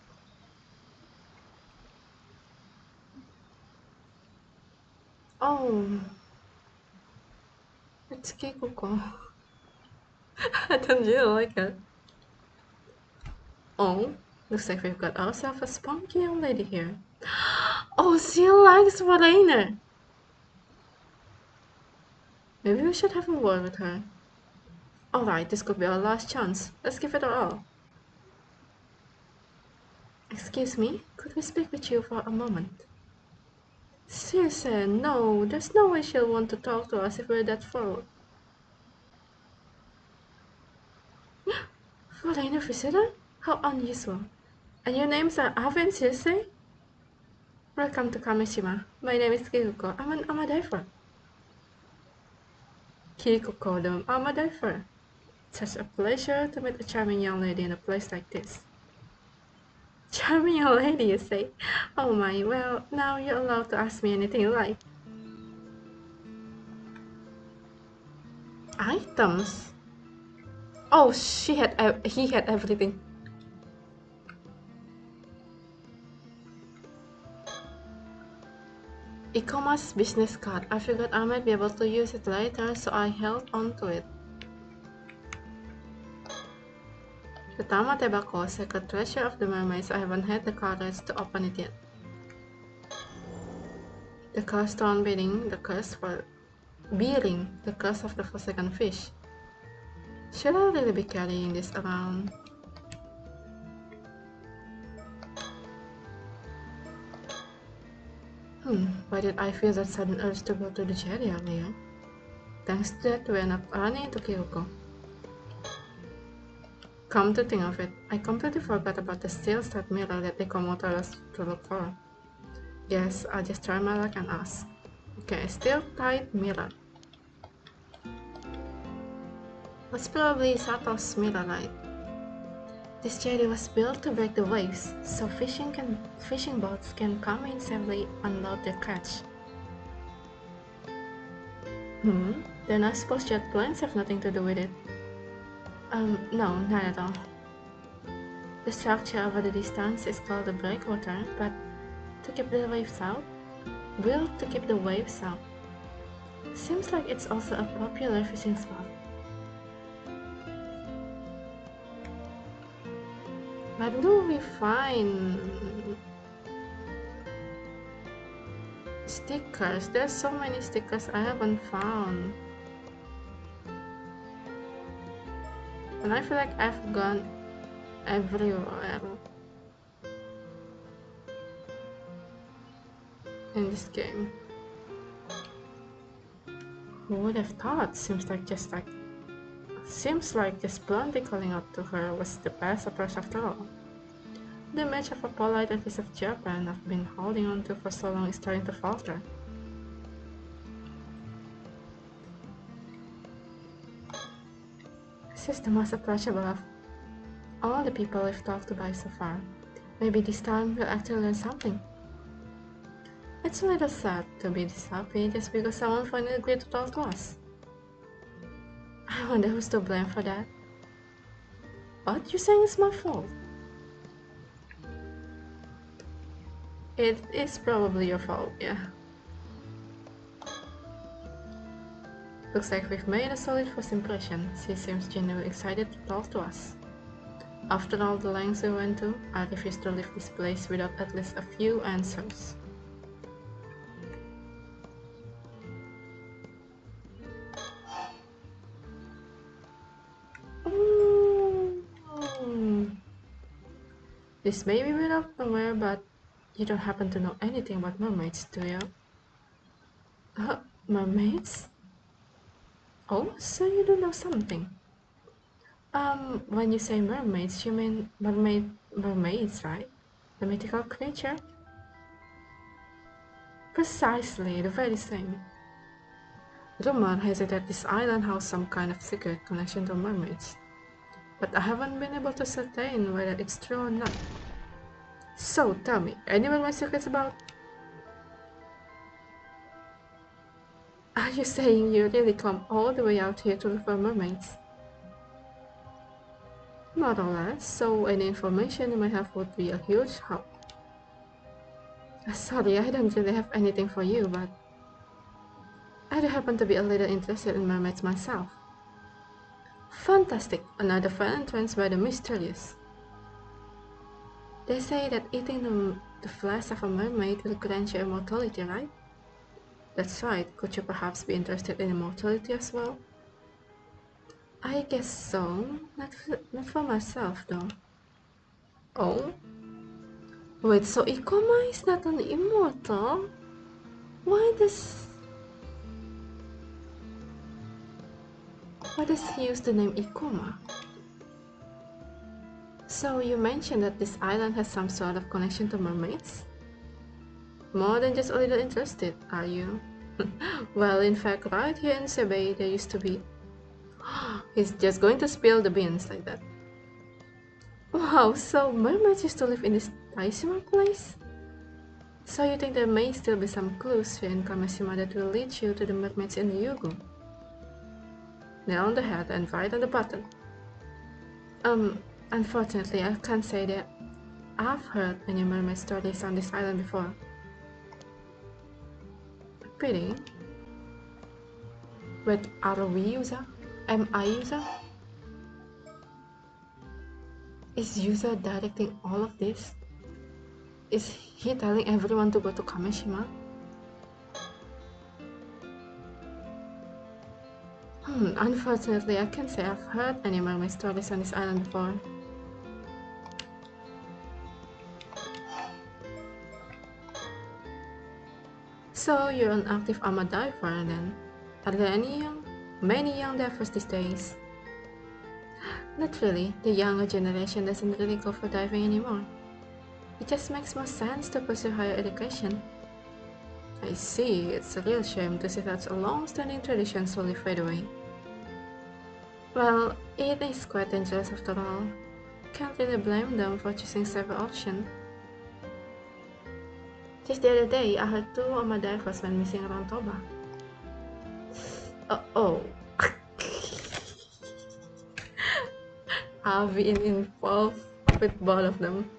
S1: Oh, it's Kikuko. I don't really like it. Oh, looks like we've got ourselves a spunky young lady here. Oh, she likes foreigner. Maybe we should have a word with her. Alright, this could be our last chance. Let's give it our all. Excuse me, could we speak with you for a moment? Seriously, no, there's no way she'll want to talk to us if we're that forward. Foreigner visitor? How unusual. And your names are Aven Sensei? Welcome to Kameshima. My name is Kikuko. I'm a diver. Kikuko, I'm a diver. Such a pleasure to meet a charming young lady in a place like this. Charming young lady, you say? Oh my, well, now you're allowed to ask me anything you like. Items? Oh, he had everything. E-commerce business card. I figured I might be able to use it later, so I held on to it. The Tama Tobacco, Sacred Treasure of the Mermaids. I haven't had the courage to open it yet. The curse stone bearing the curse of the forsaken fish. Should I really be carrying this around? Why did I feel that sudden urge to go to the jetty earlier? Thanks to that, we ended up running into Kyoko. Come to think of it, I completely forgot about the steel-stud mirror that Ikomo told us to look for. Guess I'll just try my luck and ask. Okay, steel-tied mirror. That's probably Sato's mirror, right? This jetty was built to break the waves, so fishing boats can come in safely unload their catch. Then I suppose jet planes have nothing to do with it. No, not at all. The structure over the distance is called a breakwater, but to keep the waves out? Built to keep the waves out. Seems like it's also a popular fishing spot. But do we find stickers? There's so many stickers I haven't found. And I feel like I've gone everywhere in this game. Who would have thought? Seems like just bluntly calling out to her was the best approach after all. The image of a polite and piece of Japan I've been holding on to for so long is starting to falter. This is the most approachable of all the people we've talked to by so far. Maybe this time we'll actually learn something. It's a little sad to be this happy just because someone finally agreed to talk to us. I wonder who's to blame for that. What? You're saying it's my fault? It is probably your fault, yeah. Looks like we've made a solid first impression. She seems genuinely excited to talk to us. After all the lengths we went to, I refuse to leave this place without at least a few answers. This may be a bit of nowhere, but you don't happen to know anything about mermaids, do you? Mermaids? Oh, so you do know something. When you say mermaids, you mean mermaids, right? The mythical creature? Precisely, the very same. Rumor has it that this island has some kind of secret connection to mermaids, but I haven't been able to ascertain whether it's true or not. So, tell me, any mermaid secrets about? Are you saying you really come all the way out here to look for mermaids? More or less, so any information you might have would be a huge help. Sorry, I don't really have anything for you, but I do happen to be a little interested in mermaids myself. Fantastic! Another fun entrance by the mysterious. They say that eating the flesh of a mermaid will grant you immortality, right? That's right. Could you perhaps be interested in immortality as well? I guess so. Not for myself, though. Oh? Wait, so Ikoma is not an immortal? Why does he use the name Ikoma? So you mentioned that this island has some sort of connection to mermaids? More than just a little interested, are you? Well, in fact, right here in Sebei, there used to be... He's just going to spill the beans like that. Wow, so mermaids used to live in this Taishima place? So you think there may still be some clues here in Kameshima that will lead you to the mermaids in the Yugu? Nail on the head and right on the button. Unfortunately, I can't say that I've heard any mermaid stories on this island before. Pity. Wait, are we Yuza? Am I Yuza? Is Yuza directing all of this? Is he telling everyone to go to Kameshima? Unfortunately, I can't say I've heard any mermaid stories on this island before. So you're an active ama diver then? Are there many young divers these days? Not really. The younger generation doesn't really go for diving anymore. It just makes more sense to pursue higher education. I see. It's a real shame to see such a long-standing tradition slowly fade away. Well, it is quite dangerous after all. Can't really blame them for choosing safer option. Just the other day, I heard 2 ama divers went missing around Toba. Oh. I've been involved with both of them.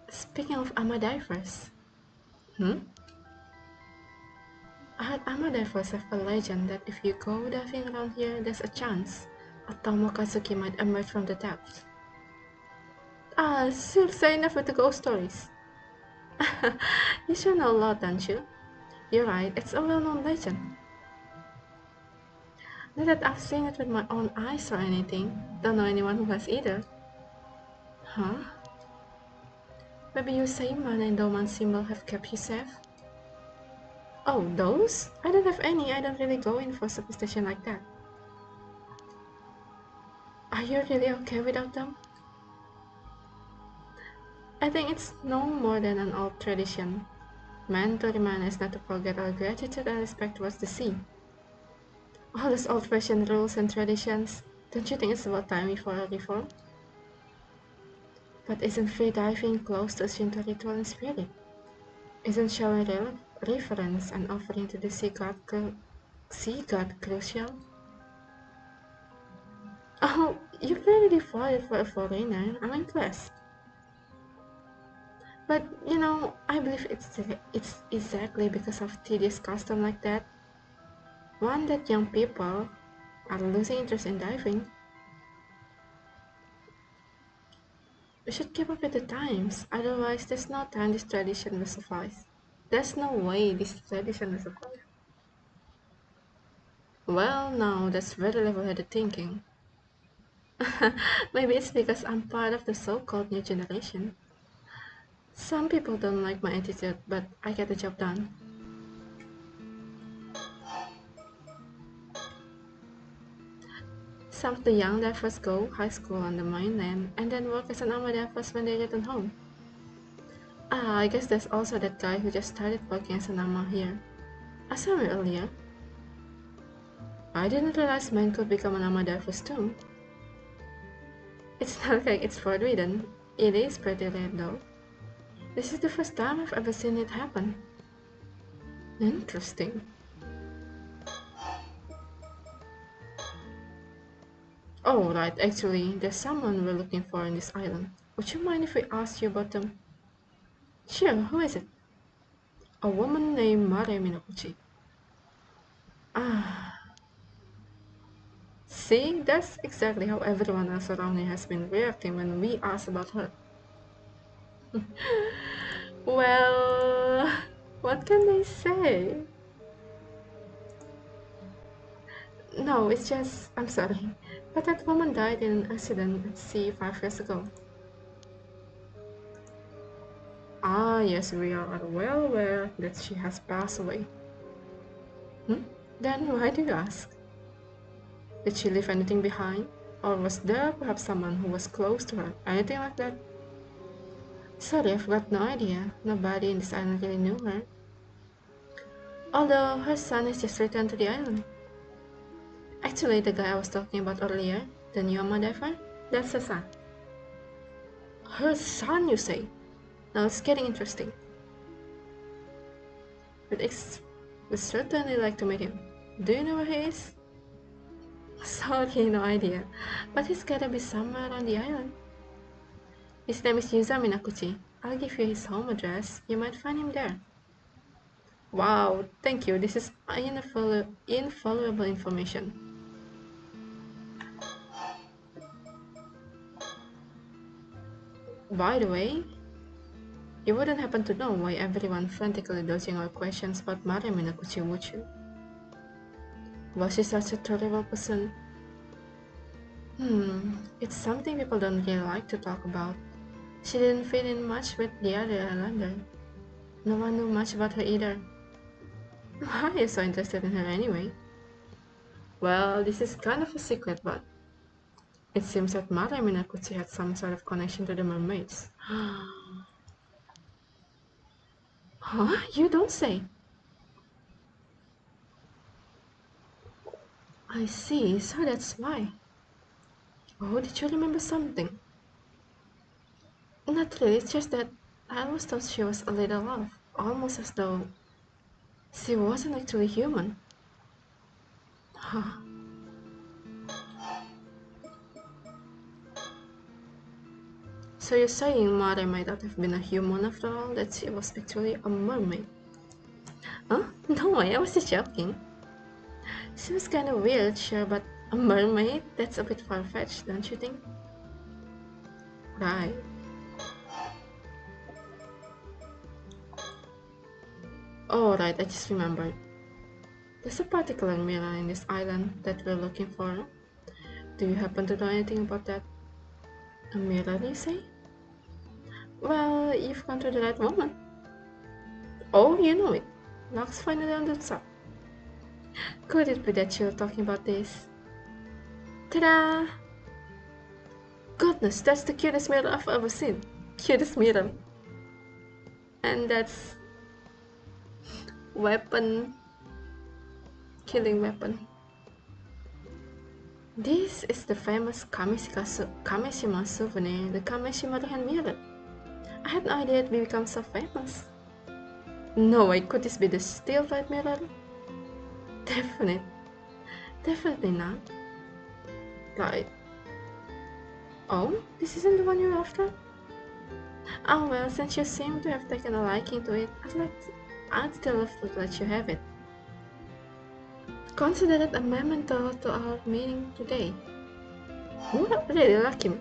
S1: Speaking of ama divers, I heard ama divers have a legend that if you go diving around here, there's a chance a Tomokazuki might emerge from the depths. Still say enough with the ghost stories. You sure know a lot, don't you? You're right, it's a well-known legend. Not that I've seen it with my own eyes or anything. Don't know anyone who has either. Huh? Maybe your Seiman and Doman symbol have kept you safe? Oh, those? I don't have any. I don't really go in for superstition like that. Are you really okay without them? I think it's no more than an old tradition, meant to remind us not to forget our gratitude and respect towards the sea. All those old-fashioned rules and traditions, don't you think it's about time for a reform? But isn't free diving close to a Shinto ritual and spirit? Isn't showering reference and offering to the sea god crucial? Oh, you clearly fall for a foreigner. I'm impressed. But I believe it's exactly because of tedious custom like that. One that young people are losing interest in diving. We should keep up with the times, otherwise there's no time this tradition will suffice. There's no way this tradition will suffice. Well, now that's very level-headed thinking. Maybe it's because I'm part of the so-called new generation. Some people don't like my attitude, but I get the job done. Some of the young divers go high school on the mainland and then work as an armor divers when they return home. Ah, I guess there's also that guy who just started working as an armor here. I saw him earlier. I didn't realize men could become an armor divers too. It's not like it's forbidden. It is pretty rare though. This is the first time I've ever seen it happen. Interesting. Oh, right, actually, there's someone we're looking for in this island. Would you mind if we ask you about them? Sure, who is it? A woman named Mare Minakuchi. Ah, see, that's exactly how everyone else around here has been reacting when we asked about her. Well, what can they say? No, it's just, I'm sorry, but that woman died in an accident at sea 5 years ago. Ah, yes, we are well aware that she has passed away. Hmm? Then why do you ask? Did she leave anything behind? Or was there perhaps someone who was close to her? Anything like that? Sorry, I've got no idea. Nobody in this island really knew her. Although her son has just returned to the island. Actually, the guy I was talking about earlier, the new diver, that's her son. Her son, you say? Now it's getting interesting. We'd certainly like to meet him. Do you know where he is? Sorry, no idea. But he's gotta be somewhere on the island. His name is Yuza Minakuchi. I'll give you his home address. You might find him there. Wow, thank you. This is invaluable information. By the way, you wouldn't happen to know why everyone frantically dodging our questions about Mare Minakuchi, would you? Was she such a terrible person? It's something people don't really like to talk about. She didn't fit in much with the other islander. No one knew much about her either. Why are you so interested in her anyway? Well, this is kind of a secret, but it seems that Mare Minakuchi had some sort of connection to the mermaids. Huh? You don't say. I see, so that's why. Oh, did you remember something? Not really, it's just that I always thought she was a little off, almost as though she wasn't actually human. Huh. So you're saying Mare might not have been a human after all, that she was actually a mermaid? Huh? No way, I was just joking. Seems kinda weird, sure, but a mermaid? That's a bit far-fetched, don't you think? Right. Oh, right, I just remembered. There's a particular mirror in this island that we're looking for. Do you happen to know anything about that? A mirror, you say? Well, you've come to the right moment. Oh, you know it. Locks finally on the top. Could it be that you're talking about this? Ta-da! Goodness, that's the cutest mirror I've ever seen. Cutest mirror. And that's weapon, killing weapon. This is the famous Kameshima souvenir, the Kameshima hand mirror. I had no idea it would become so famous. No way, could this be the still right mirror? Definite. Definitely not. Right. Oh, this isn't the one you're after? Oh well, since you seem to have taken a liking to it, I'd still love to let you have it. Consider it a memento to our meeting today. You are really lucky.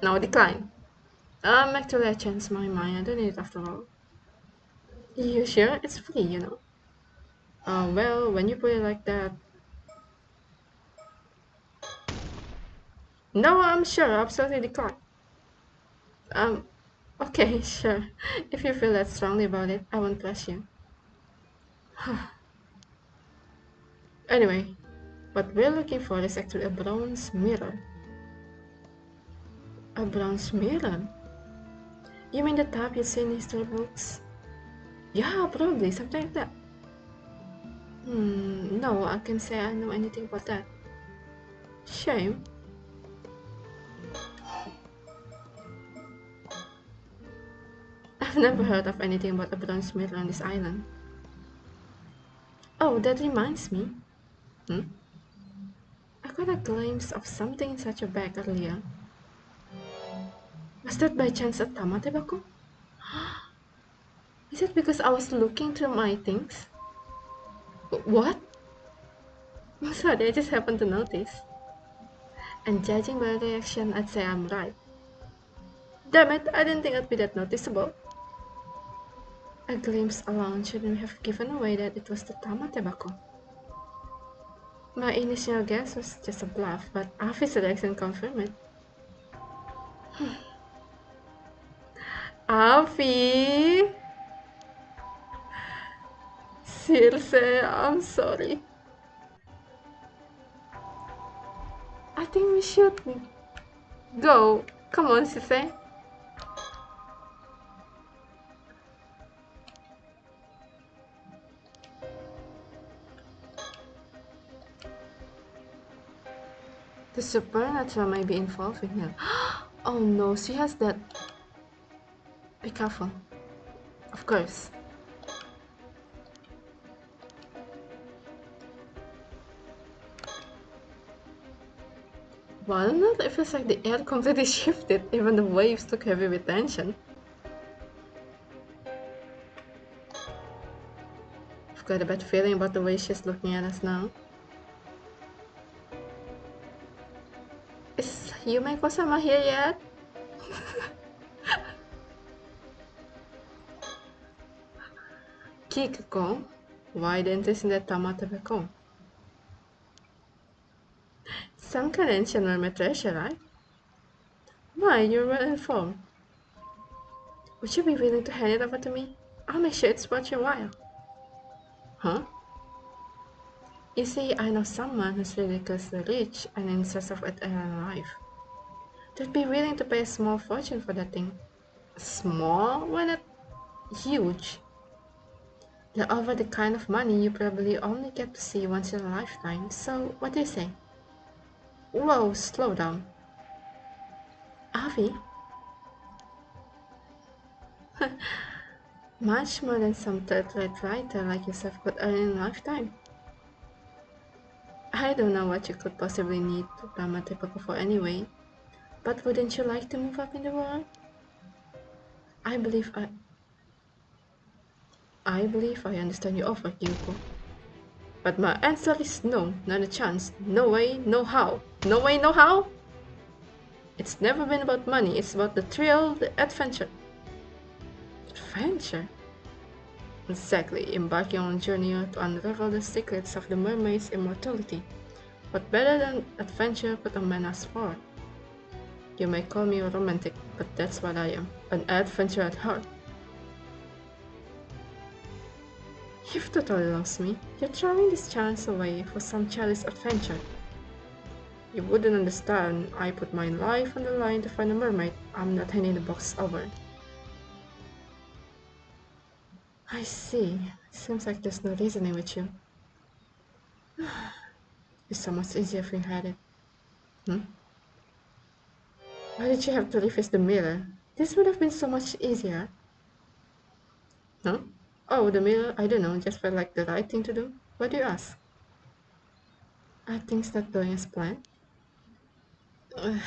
S1: No, decline. Actually, I changed my mind. I don't need it after all. You sure? It's free, you know. Well, when you put it like that. No, I'm sure. Absolutely decline. Um, okay, sure. If you feel that strongly about it, I won't press you. Anyway, what we're looking for is actually a bronze mirror. A bronze mirror? You mean the type you see in history books? Yeah, probably, something like that. No, I can't say I know anything about that. Shame. I've never heard of anything about a bronze mirror on this island. Oh, that reminds me. Hmm? I got a glimpse of something in such a bag earlier. Was that by chance a tamatebako? Is it because I was looking through my things? What? I'm sorry, I just happened to notice. And judging by the reaction, I'd say I'm right. Damn it, I didn't think it'd be that noticeable. A glimpse alone shouldn't have given away that it was the tamatebako. My initial guess was just a bluff, but Avi's reaction confirmed it. Avi! Seriously, I'm sorry. I think we should go. Come on, Sise. The supernatural may be involved in here. Oh no, she has that. Be careful. Of course. Well, not it feels like the air completely shifted, even the waves took heavy with tension. I've got a bad feeling about the way she's looking at us now. Is Yumeiko-sama here yet? Kikuko? Why didn't listen to Tamatebeko? Sangka mentioned mermaid treasure, right? Why, you're well informed. Would you be willing to hand it over to me? I'll make sure it's worth your while. Huh? You see, I know someone who's ridiculously rich and in search of an life. They'd be willing to pay a small fortune for that thing. Small? Why not huge? They're over the kind of money you probably only get to see once in a lifetime, so what do you say? Whoa, slow down. Avi? Much more than some third-rate writer like yourself could earn in a lifetime. I don't know what you could possibly need to Tamatepako for anyway, but wouldn't you like to move up in the world? I believe I understand your offer, Kyuko. But my answer is no, not a chance. No way, no how. No way, no how? It's never been about money, it's about the thrill, the adventure. Adventure? Exactly, embarking on a journey to unravel the secrets of the mermaid's immortality. What better than adventure could a man ask for? You may call me a romantic, but that's what I am, an adventurer at heart. You've totally lost me. You're throwing this chance away for some childish adventure. You wouldn't understand. I put my life on the line to find a mermaid. I'm not handing the box over. I see. Seems like there's no reasoning with you. It's so much easier if you had it. Why did you have to reface the mirror? This would have been so much easier. Huh? Oh, the mirror, I don't know, just felt like the right thing to do. What do you ask? Are things not going as planned? Ugh.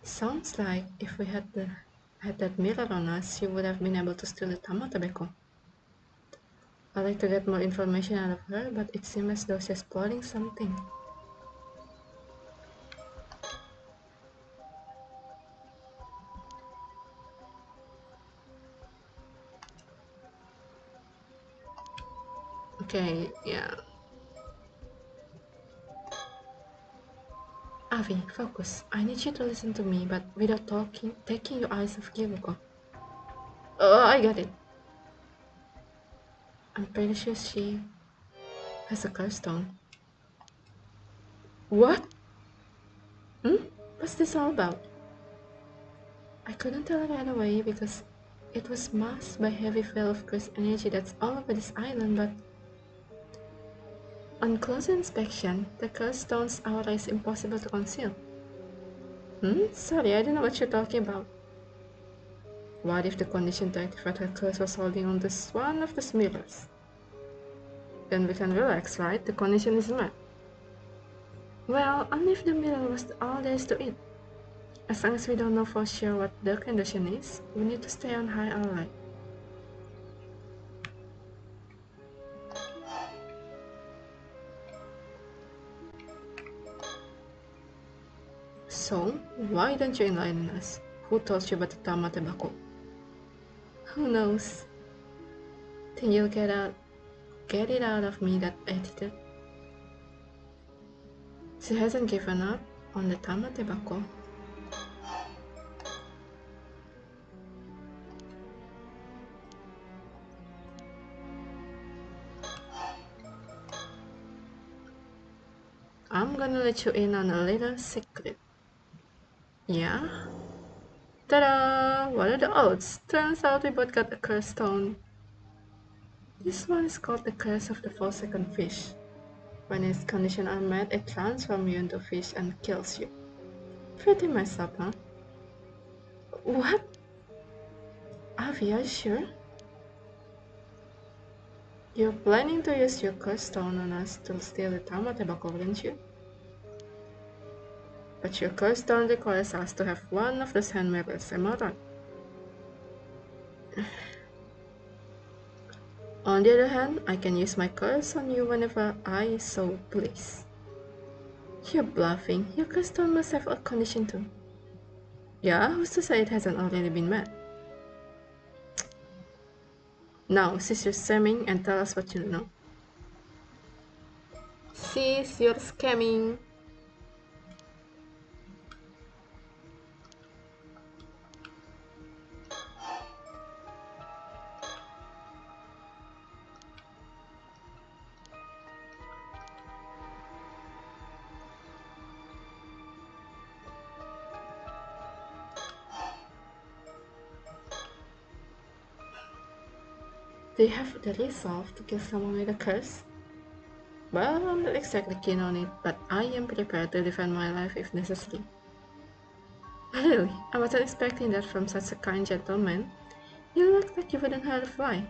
S1: Sounds like if we had that mirror on us, you would have been able to steal the tobacco. I'd like to get more information out of her, but it seems as though she's plotting something. Okay, yeah. Avi, focus. I need you to listen to me, but without taking your eyes off Kyoko. Oh, I got it. I'm pretty sure she has a curse stone. What? Hmm? What's this all about? I couldn't tell right away because it was masked by heavy veil of cursed energy that's all over this island, but on closer inspection, the cursed stone's aura is impossible to conceal. Sorry, I don't know what you're talking about. What if the condition to activate her curse was holding on to one of the mirrors? Then we can relax, right? The condition is met. Well, only if the mirror was all there is to it. As long as we don't know for sure what the condition is, we need to stay on high alert. So, why don't you enlighten us? Who told you about the tobacco? Who knows? Think you'll get it out of me, that attitude? She hasn't given up on the tobacco. I'm gonna let you in on a little secret. Yeah? Ta-da! What are the odds? Turns out we both got a curse stone. This one is called the Curse of the 4-second fish. When its conditions are met, it transforms you into a fish and kills you. Pretty messed up, huh? What? Avi, are you sure? You're planning to use your curse stone on us to steal the tobacco, weren't you? But your curse stone requires us to have one of those hand mirrors, am I right? On the other hand, I can use my curse on you whenever I so please. You're bluffing. Your curse stone must have a condition too. Yeah, who's to say it hasn't already been met? Now, cease your scamming and tell us what you know. Cease your scamming. Do you have the resolve to kill someone with a curse? Well, I'm not exactly keen on it, but I am prepared to defend my life if necessary. Really, I wasn't expecting that from such a kind gentleman. You look like you wouldn't hurt a fly.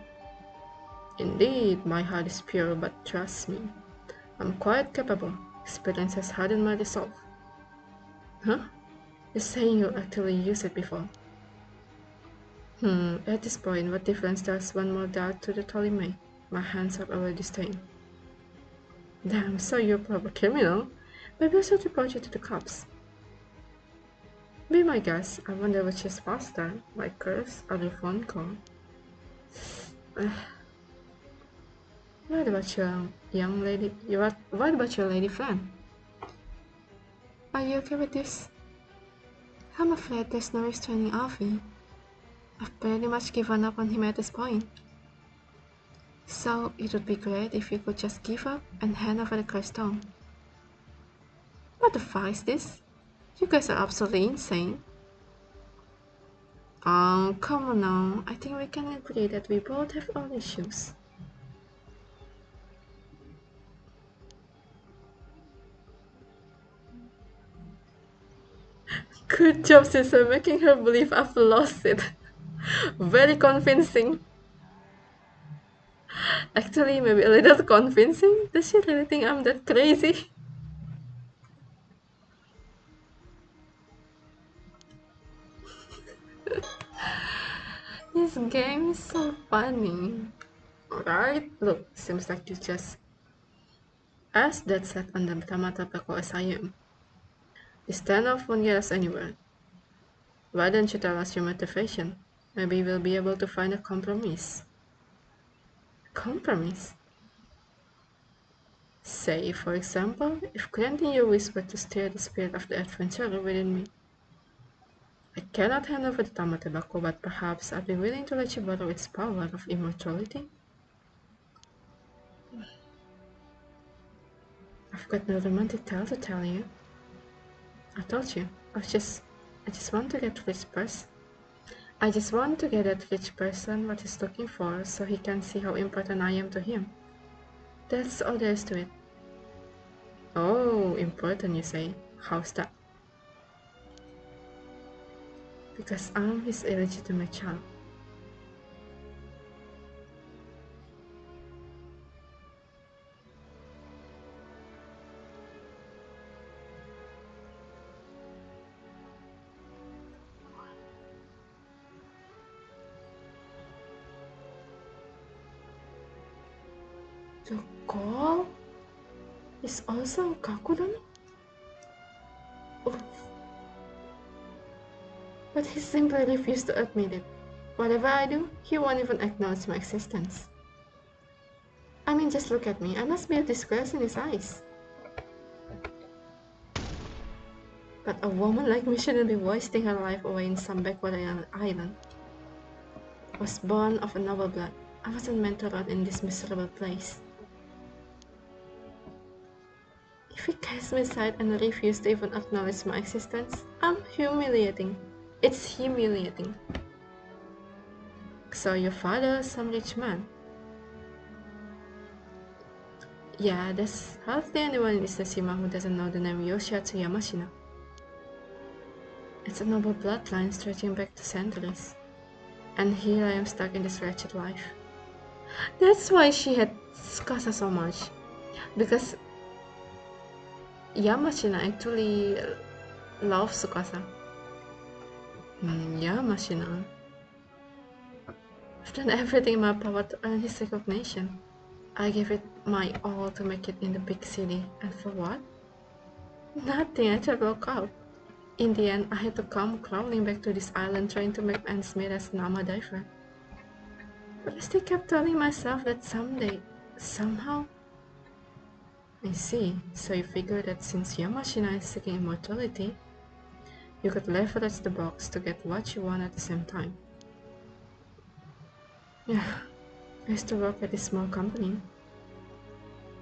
S1: Indeed, my heart is pure, but trust me, I'm quite capable. Experience has hardened my resolve. Huh? You're saying you actually used it before? At this point, what difference does one more dart to the tally make? My hands are already stained. Damn, so you're a proper criminal. Maybe I should report you to the cops. Be my guest. I wonder which is faster, my curse or the phone call. What about your young lady? What about your lady friend? Are you okay with this? I'm afraid there's no restraining Alfie. I've pretty much given up on him at this point. So it would be great if you could just give up and hand over the curse stone. What the fuck is this? You guys are absolutely insane. Oh, come on now. I think we can agree that we both have our issues. Good job, sister, making her believe I've lost it. Very convincing. Actually, maybe a little convincing. Does she really think I'm that crazy? This game is so funny. Right? Look, seems like you just asked that set on the Tamata Peko as I am. Stand off won't get us anywhere. Why don't you tell us your motivation? Maybe we'll be able to find a compromise. Compromise? Say, for example, if granting your wish were to stir the spirit of the adventurer within me. I cannot hand over the Tamatebako, but perhaps I'd be willing to let you borrow its power of immortality. I've got no romantic tale to tell you. I told you, I just want to get rich person. I just want to get that rich person what he's looking for so he can see how important I am to him. That's all there is to it. Oh, important you say. How's that? Because I'm his illegitimate child. The call is also Kakudan? Oh, but he simply refused to admit it. Whatever I do, he won't even acknowledge my existence. I mean, just look at me. I must be a disgrace in his eyes. But a woman like me shouldn't be wasting her life away in some backward island. I was born of a noble blood. I wasn't meant to rot in this miserable place. If he cast me aside and refused to even acknowledge my existence, I'm humiliating. It's humiliating. So your father is some rich man? Yeah, there's hardly anyone in Iseshima who doesn't know the name Yoshiatsu Yamashina. It's a noble bloodline stretching back to centuries. And here I am stuck in this wretched life. That's why she had Tsukasa so much. Because Yamashina actually loves Tsukasa. Yamashina. I've done everything in my power to earn his recognition. I gave it my all to make it in the big city. And for what? Nothing, I just woke up. In the end, I had to come crawling back to this island trying to make ends meet as an Nama diver. But I still kept telling myself that someday, somehow... I see, so you figure that since Yamashina is seeking immortality, you could leverage the box to get what you want at the same time. Yeah, I used to work at this small company.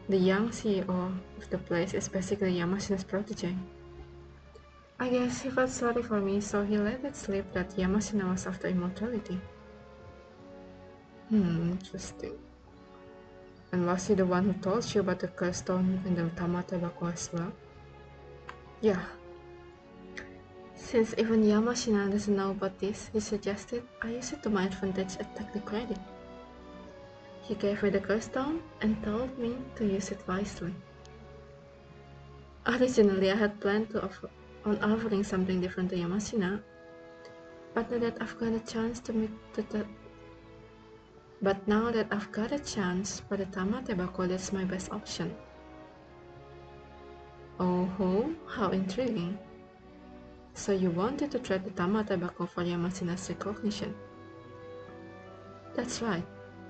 S1: The young CEO of the place is basically Yamashina's protege. I guess he felt sorry for me, so he let it slip that Yamashina was after immortality. Interesting. And was he the one who told you about the curse stone and the Tamata Bako as well? Yeah. Since even Yamashina doesn't know about this, he suggested I use it to my advantage at take the credit. He gave me the curse stone and told me to use it wisely. Originally, I had planned on offering something different to Yamashina, but now that I've got a chance to meet But now that I've got a chance for the Tamate Bako, that's my best option. Oh, how intriguing. So you wanted to trade the Tamate Bako for Yamashina's recognition? That's right.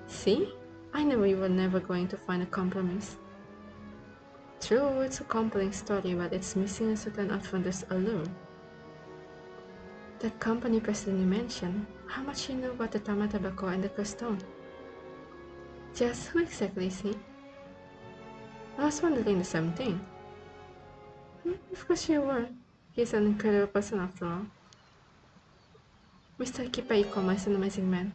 S1: See? I knew we were never going to find a compromise. True, it's a compelling story, but it's missing a certain advantage allure. That company president you mentioned, how much you know about the Tamate Bako and the curse stone? Just who exactly is he? I was wondering the same thing. Of course you were. He's an incredible person after all. Mr. Kipei Ikoma is an amazing man.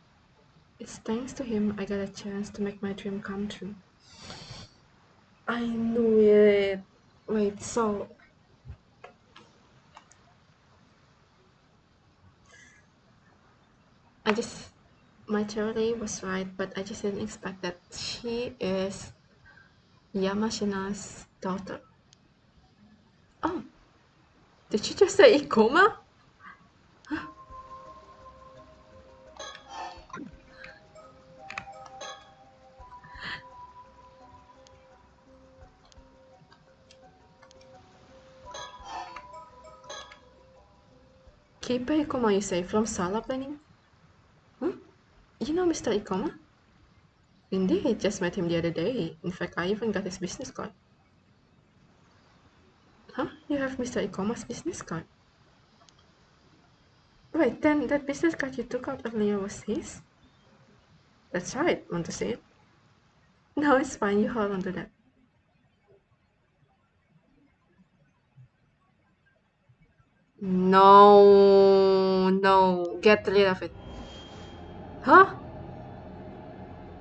S1: It's thanks to him I got a chance to make my dream come true. I knew it. Wait, so My theory was right, but I just didn't expect that she is Yamashina's daughter. Oh, did you just say Ikoma? Keep Ikoma, you say, from Sala planning? Huh? You know Mr. Ikoma? Indeed, just met him the other day. In fact, I even got his business card. Huh? You have Mr. Ikoma's business card? Wait, then that business card you took out earlier was his? That's right. Want to see it? No, it's fine. You hold on to that. No, no. Get rid of it. Huh?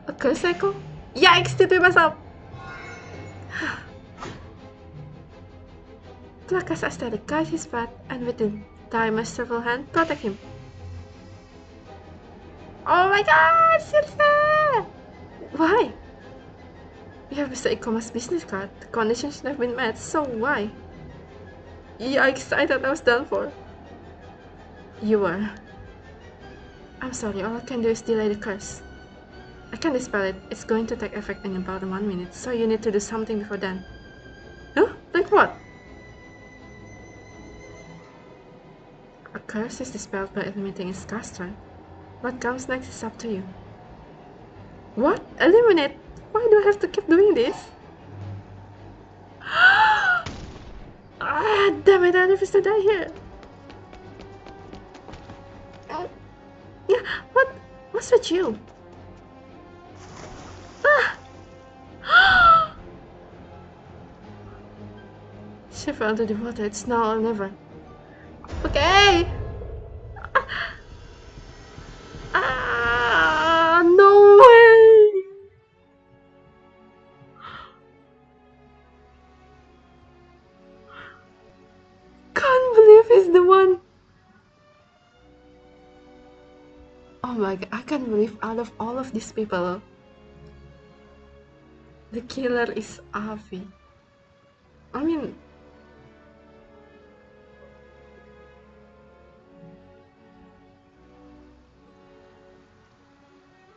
S1: A curse cycle? Yikes, did we mess up? Plakas aesthetic guide his path and with the thy masterful hand protect him. Oh my god, seriously? Why? You have Mr. Ikoma's business card. The conditions have been met, so why? Yikes, I thought I was done for. You were. I'm sorry, all I can do is delay the curse. I can dispel it. It's going to take effect in about 1 minute, so you need to do something before then. Huh? Like what? A curse is dispelled by eliminating its caster. What comes next is up to you. What? Eliminate? Why do I have to keep doing this? Ah, damn it, I refuse to die here. Yeah, what? What's with you? Ah! She fell into the water. It's now or never. Okay. Ah, no way. Can't believe he's the one. Oh my god, I can't believe out of all of these people, the killer is Avi. I mean,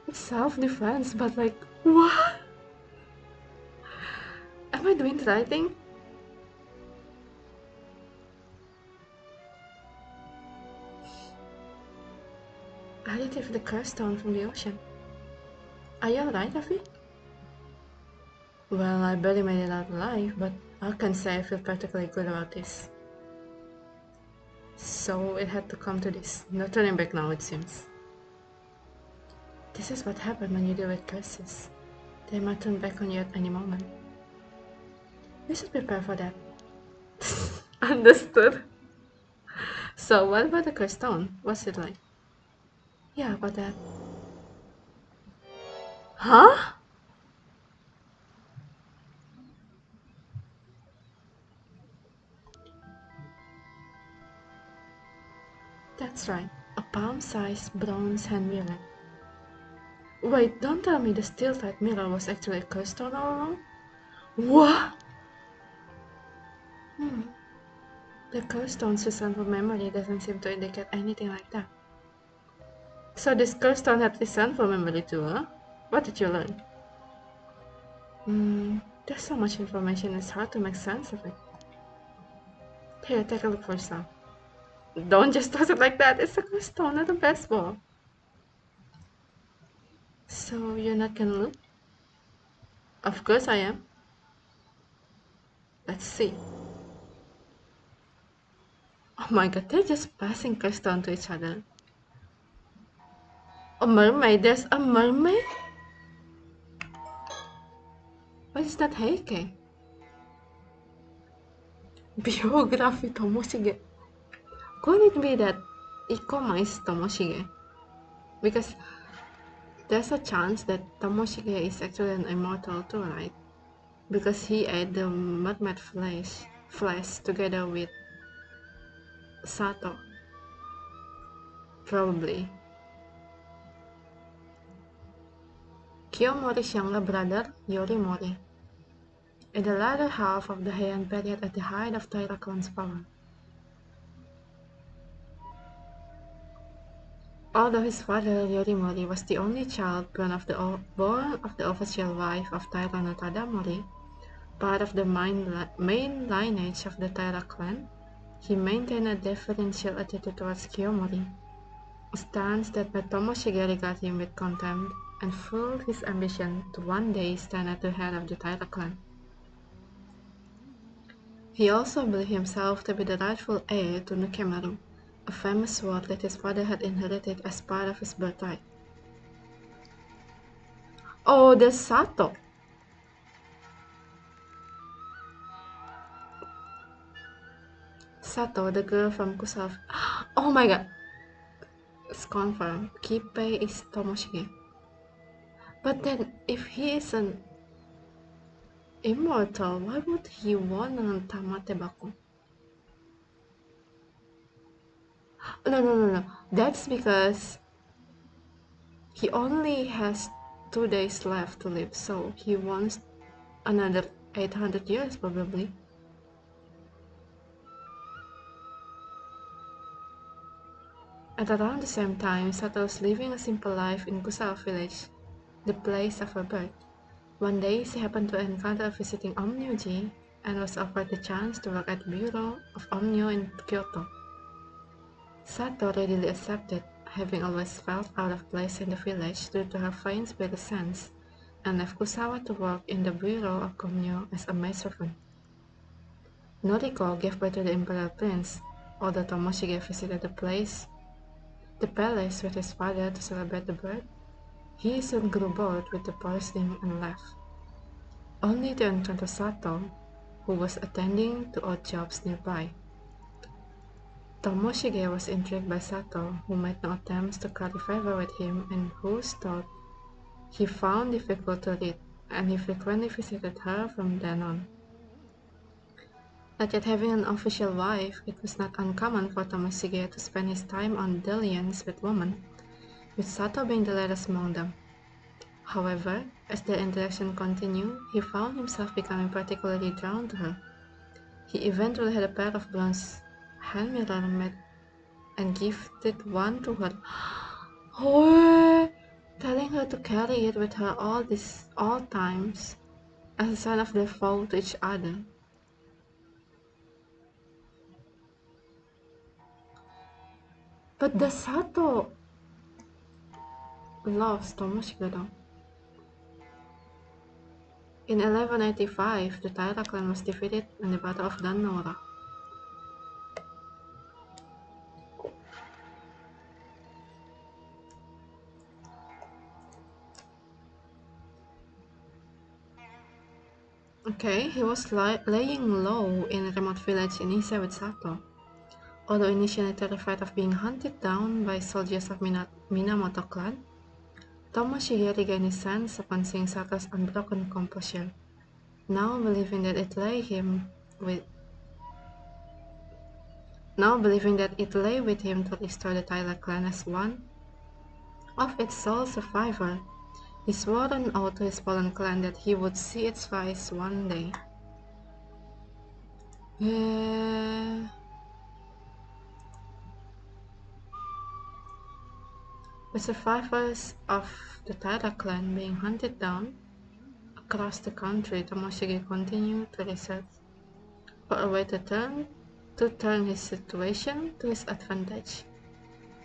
S1: it's self-defense, but like, what? Am I doing the right thing? I retrieved the curse stone from the ocean. Are you alright, Avi? Well, I barely made it out alive, but I can say I feel particularly good about this. So it had to come to this. No turning back now, it seems. This is what happens when you deal with curses. They might turn back on you at any moment. We should prepare for that. Understood. So what about the curse stone? What's it like? Yeah, about that. Huh? That's right. A palm-sized bronze hand mirror. Wait, don't tell me the steel-type mirror was actually a curse stone all along? What? Hmm. The curse stone's resemble memory doesn't seem to indicate anything like that. So this curse stone had resentful memory too, huh? What did you learn? There's so much information, it's hard to make sense of it. Here, take a look for yourself. Don't just toss it like that, it's a curse stone, not a baseball. So you're not gonna look? Of course I am. Let's see. Oh my god, they're just passing curse stone to each other. A mermaid? There's a mermaid? What is that Heike? Biography Tomoshige. Could it be that Ikoma is Tomoshige? Because there's a chance that Tomoshige is actually an immortal too, right? Because he ate the mermaid flesh together with Sato. Probably. Kiyomori's younger brother, Yorimori, in the latter half of the Heian period at the height of Taira clan's power. Although his father, Yorimori, was the only child born of the official wife of Taira no Tadamori, part of the main lineage of the Taira clan, he maintained a deferential attitude towards Kiyomori, a stance that made Tomoshige regard him with contempt and fueled his ambition to one day stand at the head of the Taira clan. He also believed himself to be the rightful heir to Nukemaru, a famous sword that his father had inherited as part of his birthright. Oh, there's Sato! Sato, the girl from Kusav. Oh my god! It's confirmed. Kippei is Tomoshige. But then, if he is an immortal, why would he want an Tamatebaku? No. That's because he only has 2 days left to live, so he wants another 800 years probably. At around the same time, Sato was living a simple life in Kusawa village, the place of her birth. One day, she happened to encounter a visiting Omnyoji and was offered the chance to work at the Bureau of Omnyo in Kyoto. Sato readily accepted, having always felt out of place in the village due to her faint spirit sense, and left Kusawa to work in the Bureau of Omnyo as a maidservant. Noriko gave birth to the Imperial Prince, although Tomoshige visited the palace with his father to celebrate the birth. He soon grew bored with the posting and left, only to encounter Sato, who was attending to odd jobs nearby. Tomoshige was intrigued by Sato, who made no attempts to curry favor with him and whose thought he found difficult to read, and he frequently visited her from then on. Not yet having an official wife, it was not uncommon for Tomoshige to spend his time on dalliance with women, with Sato being the latest among them. However, as their interaction continued, he found himself becoming particularly drawn to her. He eventually had a pair of bronze hand mirrors made and gifted one to her, telling her to carry it with her all times as a sign of their vow to each other. But the Sato loves Tomoshige though. In 1185, the Taira clan was defeated in the Battle of Dan-no-ura. Okay, he was laying low in a remote village in Ise with Sato. Although initially terrified of being hunted down by soldiers of Minamoto clan, Tomoshige regained his sense upon seeing Sato's unbroken composure, now believing that it lay with him to restore the Taira clan as one of its sole survivor. He swore an oath to his fallen clan that he would see its rise one day. With survivors of the Taira clan being hunted down across the country, Tomoshige continued to research for a way to turn his situation to his advantage.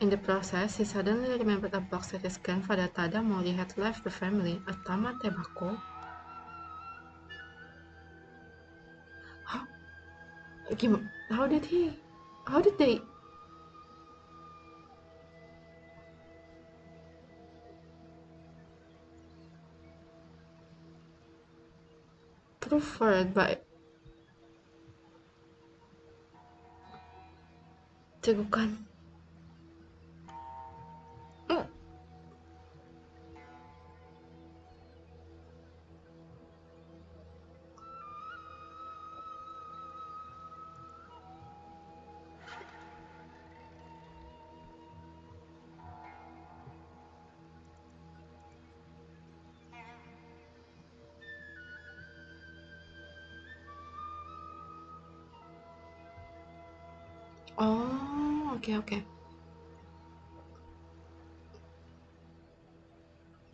S1: In the process, he suddenly remembered a box that his grandfather Tadamori had left the family, a tamatebako. How did they preferred by cegukan? Oh, oke oke.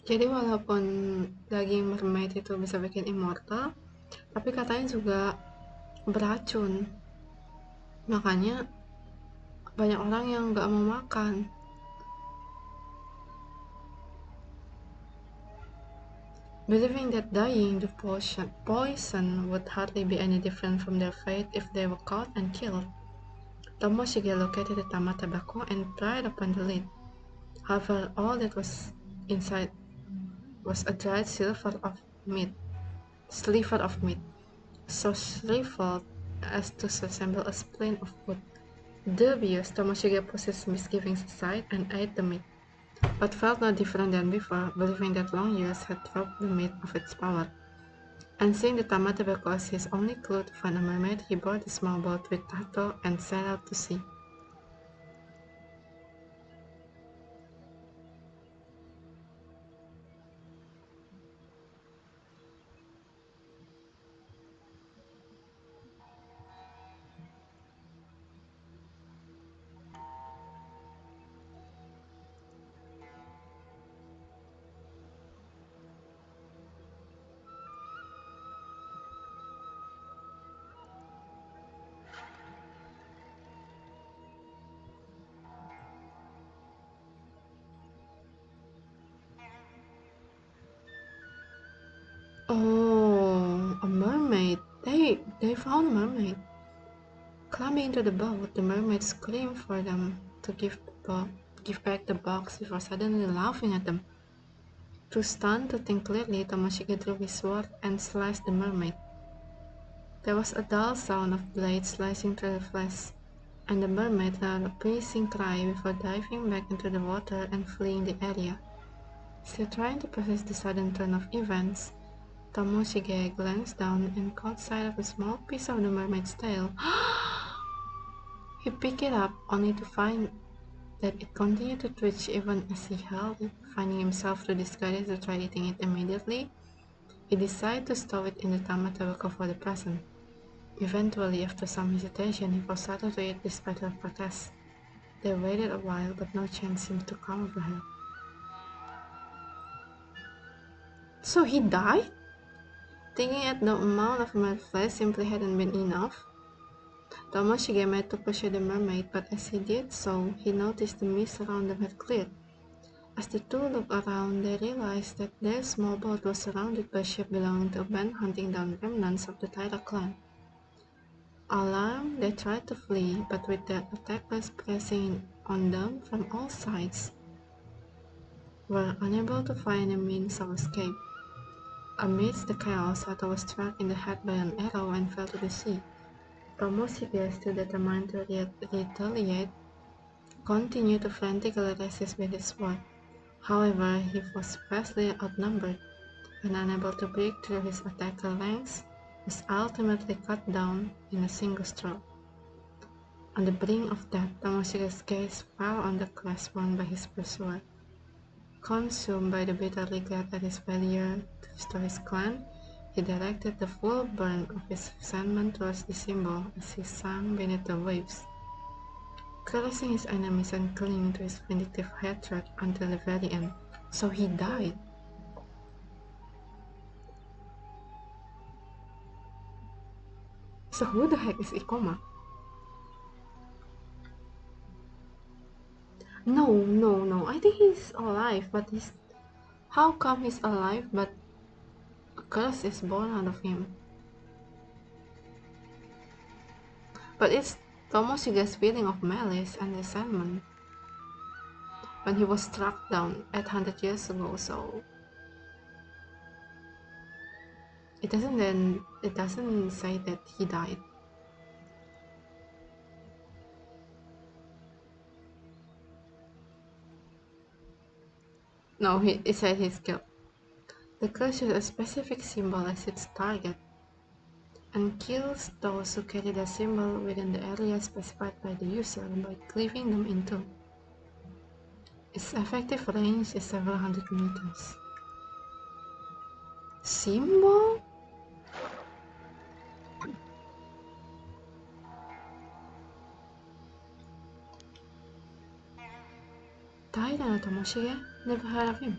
S1: Jadi walaupun daging mermaid itu bisa bikin immortal, tapi katanya juga beracun. Makanya banyak orang yang nggak mau makan. Believing that dying to poison would hardly be any different from their fate if they were caught and killed, Tomoshige located the tama tobacco and pried upon the lid. However, all that was inside was a dried sliver of meat, so shriveled as to resemble a splint of wood. Dubious, Tomoshige put his misgivings aside and ate the meat, but felt no different than before, believing that long years had robbed the meat of its power. And seeing the tama tobacco as his only clue to find a mermaid, he boarded a small boat with Tato and set out to sea. Oh, a mermaid! They found a mermaid. Climbing into the boat, the mermaid screamed for them to give back the box before suddenly laughing at them. Too stunned to think clearly, Tomoshige drew his sword and sliced the mermaid. There was a dull sound of blades slicing through the flesh, and the mermaid let out a piercing cry before diving back into the water and fleeing the area. Still trying to process the sudden turn of events, Tomoshige glanced down and caught sight of a small piece of the mermaid's tail. He picked it up only to find that it continued to twitch even as he held it. Finding himself too discouraged to try eating it immediately, he decided to stow it in the tama tobacco for the present. Eventually, after some hesitation, he was started to eat despite her protests. They waited a while, but no chance seemed to come over her. So he died? Thinking that the amount of mermaid flesh simply hadn't been enough, Tomoshige made to pursue the mermaid, but as he did so, he noticed the mist around them had cleared. As the two looked around, they realized that their small boat was surrounded by ships belonging to a band hunting down remnants of the Taira clan. Alarmed, they tried to flee, but with their attackers pressing on them from all sides, were unable to find a means of escape. Amidst the chaos, Sato was struck in the head by an arrow and fell to the sea. Tomoshige, still determined to retaliate, continued to frantically resist with his sword. However, he was vastly outnumbered, and unable to break through his attacker ranks, was ultimately cut down in a single stroke. On the brink of death, Tomoshige's gaze fell on the crest worn by his pursuer. Consumed by the bitter regret at his failure to restore his clan, he directed the full burn of his resentment towards the symbol as he sank beneath the waves, cursing his enemies and clinging to his vindictive hatred until the very end. So he died. So who the heck is Ikoma? No. I think he's alive, but he's... How come he's alive, but a curse is born out of him? But it's Tomoshige's feeling of malice and resentment when he was struck down 800 years ago, so it doesn't say that he died. No, it said he's killed. The curse uses a specific symbol as its target and kills those who carry the symbol within the area specified by the user by cleaving them in two. Its effective range is several hundred meters. Symbol? Kaiden Tomoshige? Never heard of him.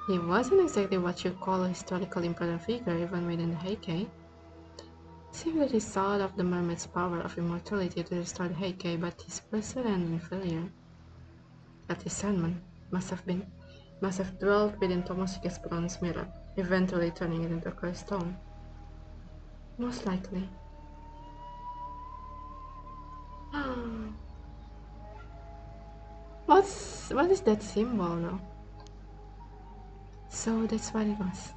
S1: He wasn't exactly what you call a historically important figure even within the Heikei. Seems that he sought of the mermaid's power of immortality to restore the Heikei, but his precedent failure. That discernment must have dwelt within Tomoshige's bronze mirror, eventually turning it into a cursed stone. Most likely. What is that symbol though? So that's what it was.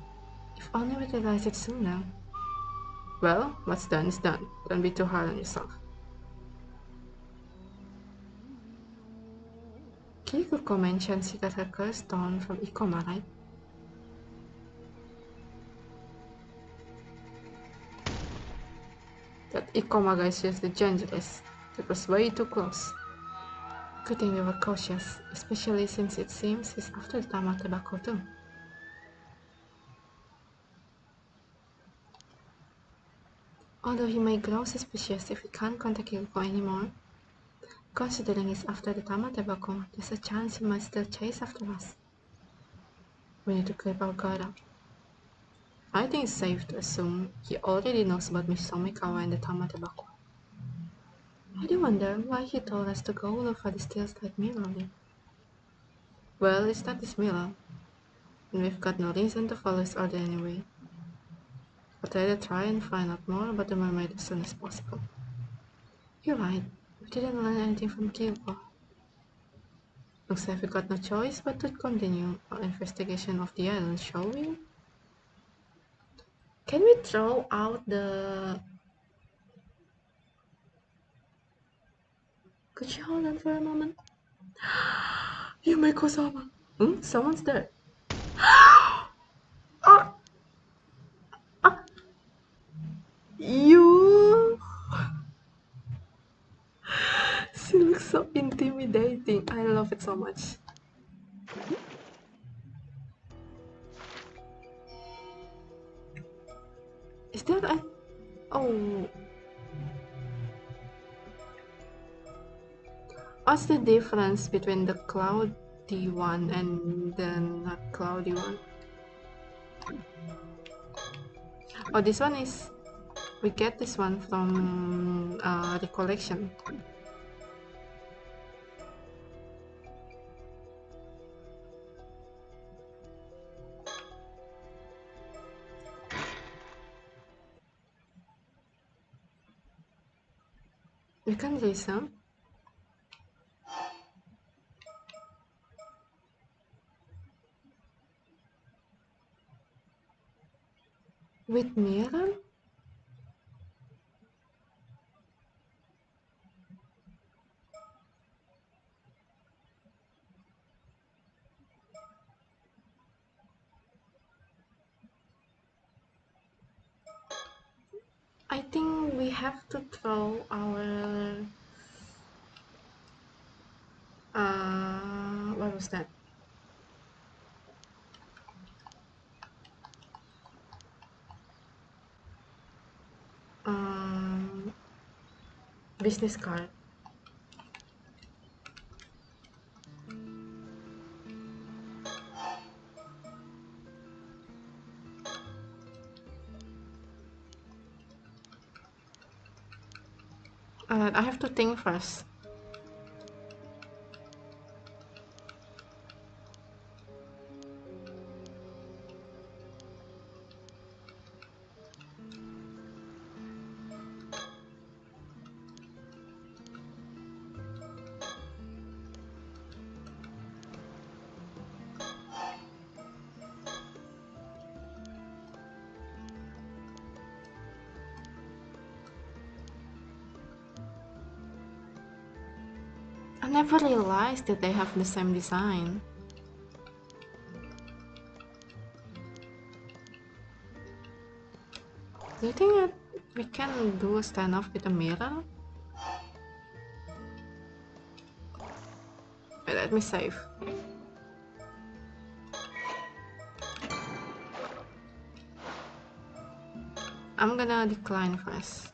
S1: If only we realized it sooner. Well, what's done is done. Don't be too hard on yourself. Kikuko mentioned she got her curse stone from Ikoma, right? That Ikoma guy is seriously dangerous. That was way too close. Good thing we were cautious, especially since it seems he's after the Tama tobacco too. Although he may grow suspicious if we can't contact Kikuko anymore, considering he's after the Tama tobacco, there's a chance he might still chase after us. We need to keep our guard up. I think it's safe to assume he already knows about Miss Somikawa and the Tama tobacco. I do wonder why he told us to go look for the steel-side mirror. Well, it's not his mirror, and we've got no reason to follow his order anyway. I'd rather try and find out more about the mermaid as soon as possible. You're right, we didn't learn anything from Kyoko. Looks like we got no choice but to continue our investigation of the island, shall we? Can we throw out the... Could you hold on for a moment? Yumeko-sama! Someone's there. Ah! Ah! You! She looks so intimidating. I love it so much. Is that a... Oh. What's the difference between the cloudy one and the not cloudy one? Oh, this one is... We get this one from the collection. We can listen. With mirror? I think we have to throw our... what was that? Business card. I have to think first. I never realized that they have the same design. Do you think that we can do a standoff with a mirror? Wait, let me save. I'm gonna decline first.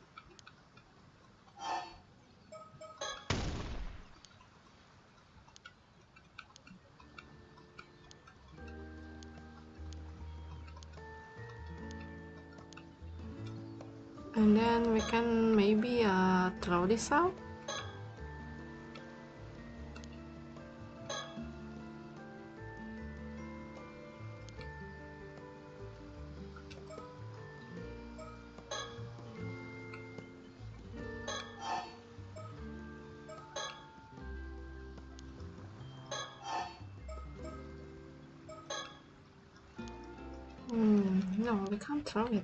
S1: And then we can maybe throw this out. No, we can't throw it.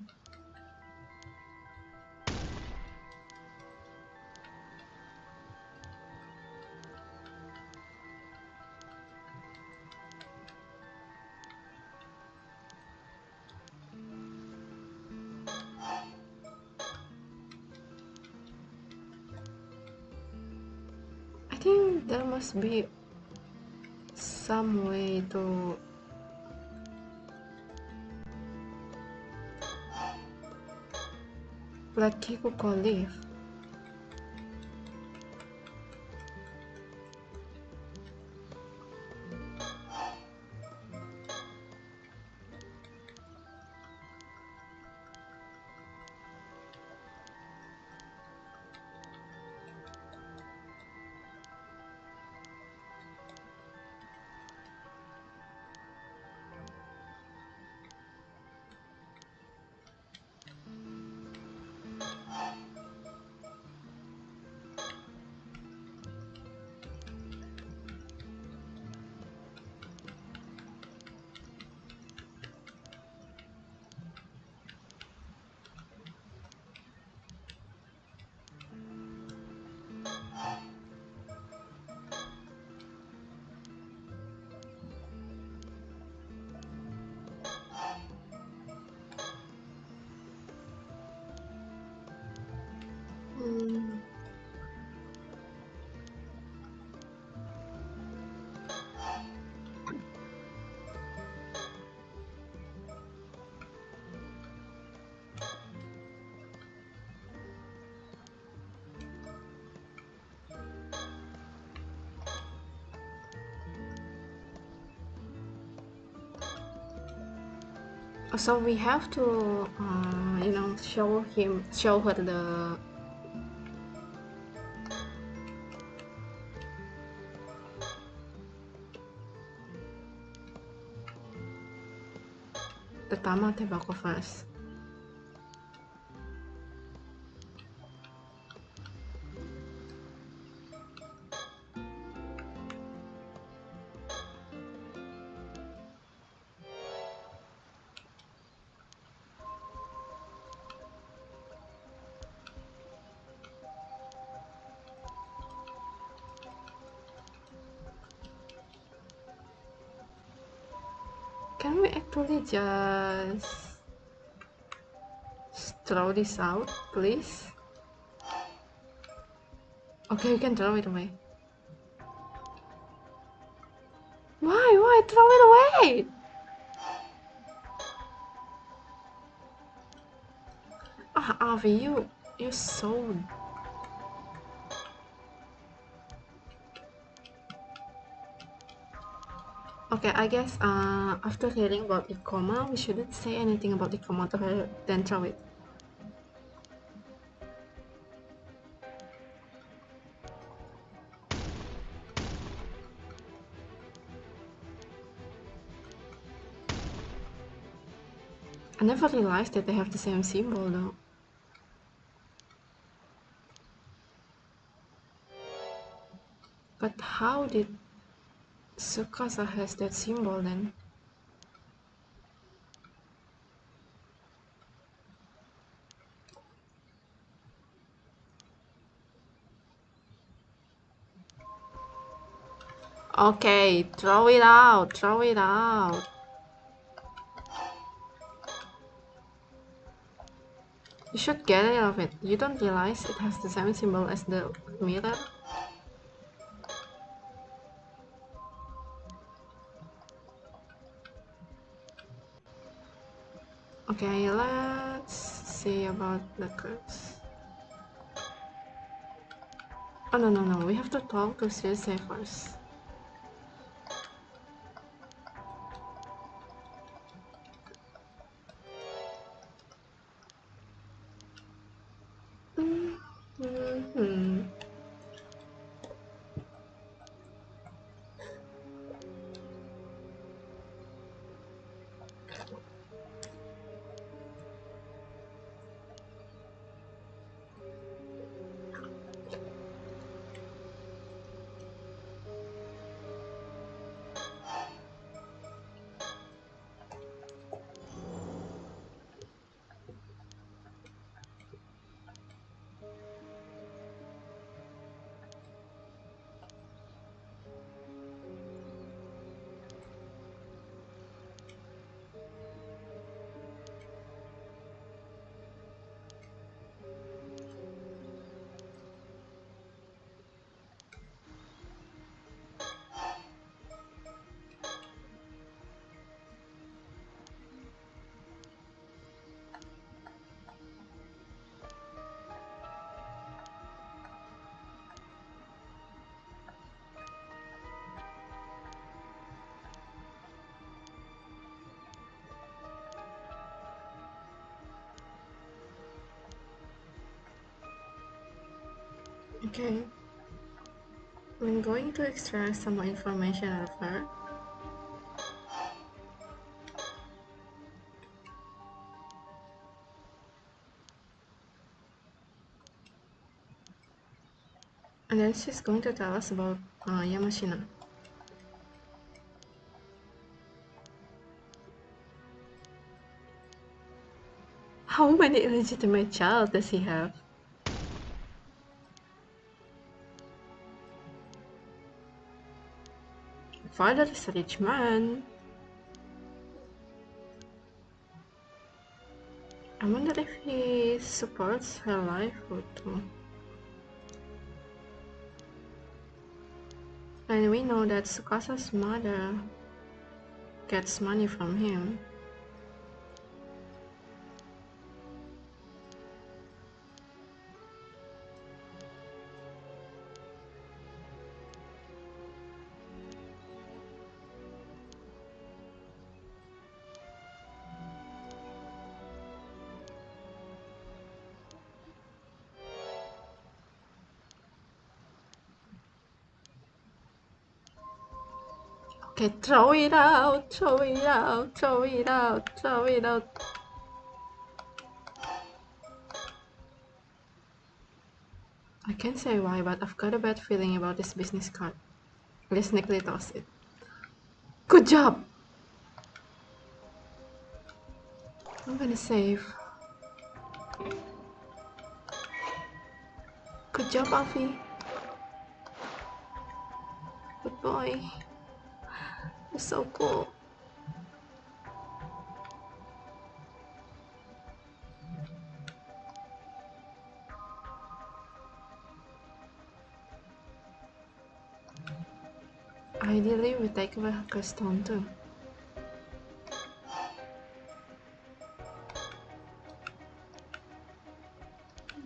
S1: I think there must be some way to let Kikuko leave. So we have to, show her the tama tobacco first. Can we actually just throw this out, please? Okay, we can throw it away. Why throw it away? Avi, you so... Okay, I guess after hearing about Ikoma, we shouldn't say anything about Ikoma to her, then throw it. I never realized that they have the same symbol though. But how did Tsukasa has that symbol then? Okay, throw it out, throw it out. You should get rid of it. You don't realize it has the same symbol as the mirror? Okay, let's see about the curse. Oh no, we have to talk to Circe first. Okay. I'm going to extract some more information out of her. And then she's going to tell us about Yamashina. How many illegitimate child does he have? Father is a rich man. I wonder if he supports her livelihood too. And we know that Tsukasa's mother gets money from him. Okay, throw it out, throw it out, throw it out, throw it out. I can't say why, but I've got a bad feeling about this business card. Let's sneakily toss it. Good job! I'm gonna save. Good job, Alfie. Good boy. You're so cool. Ideally, we take away her stone too.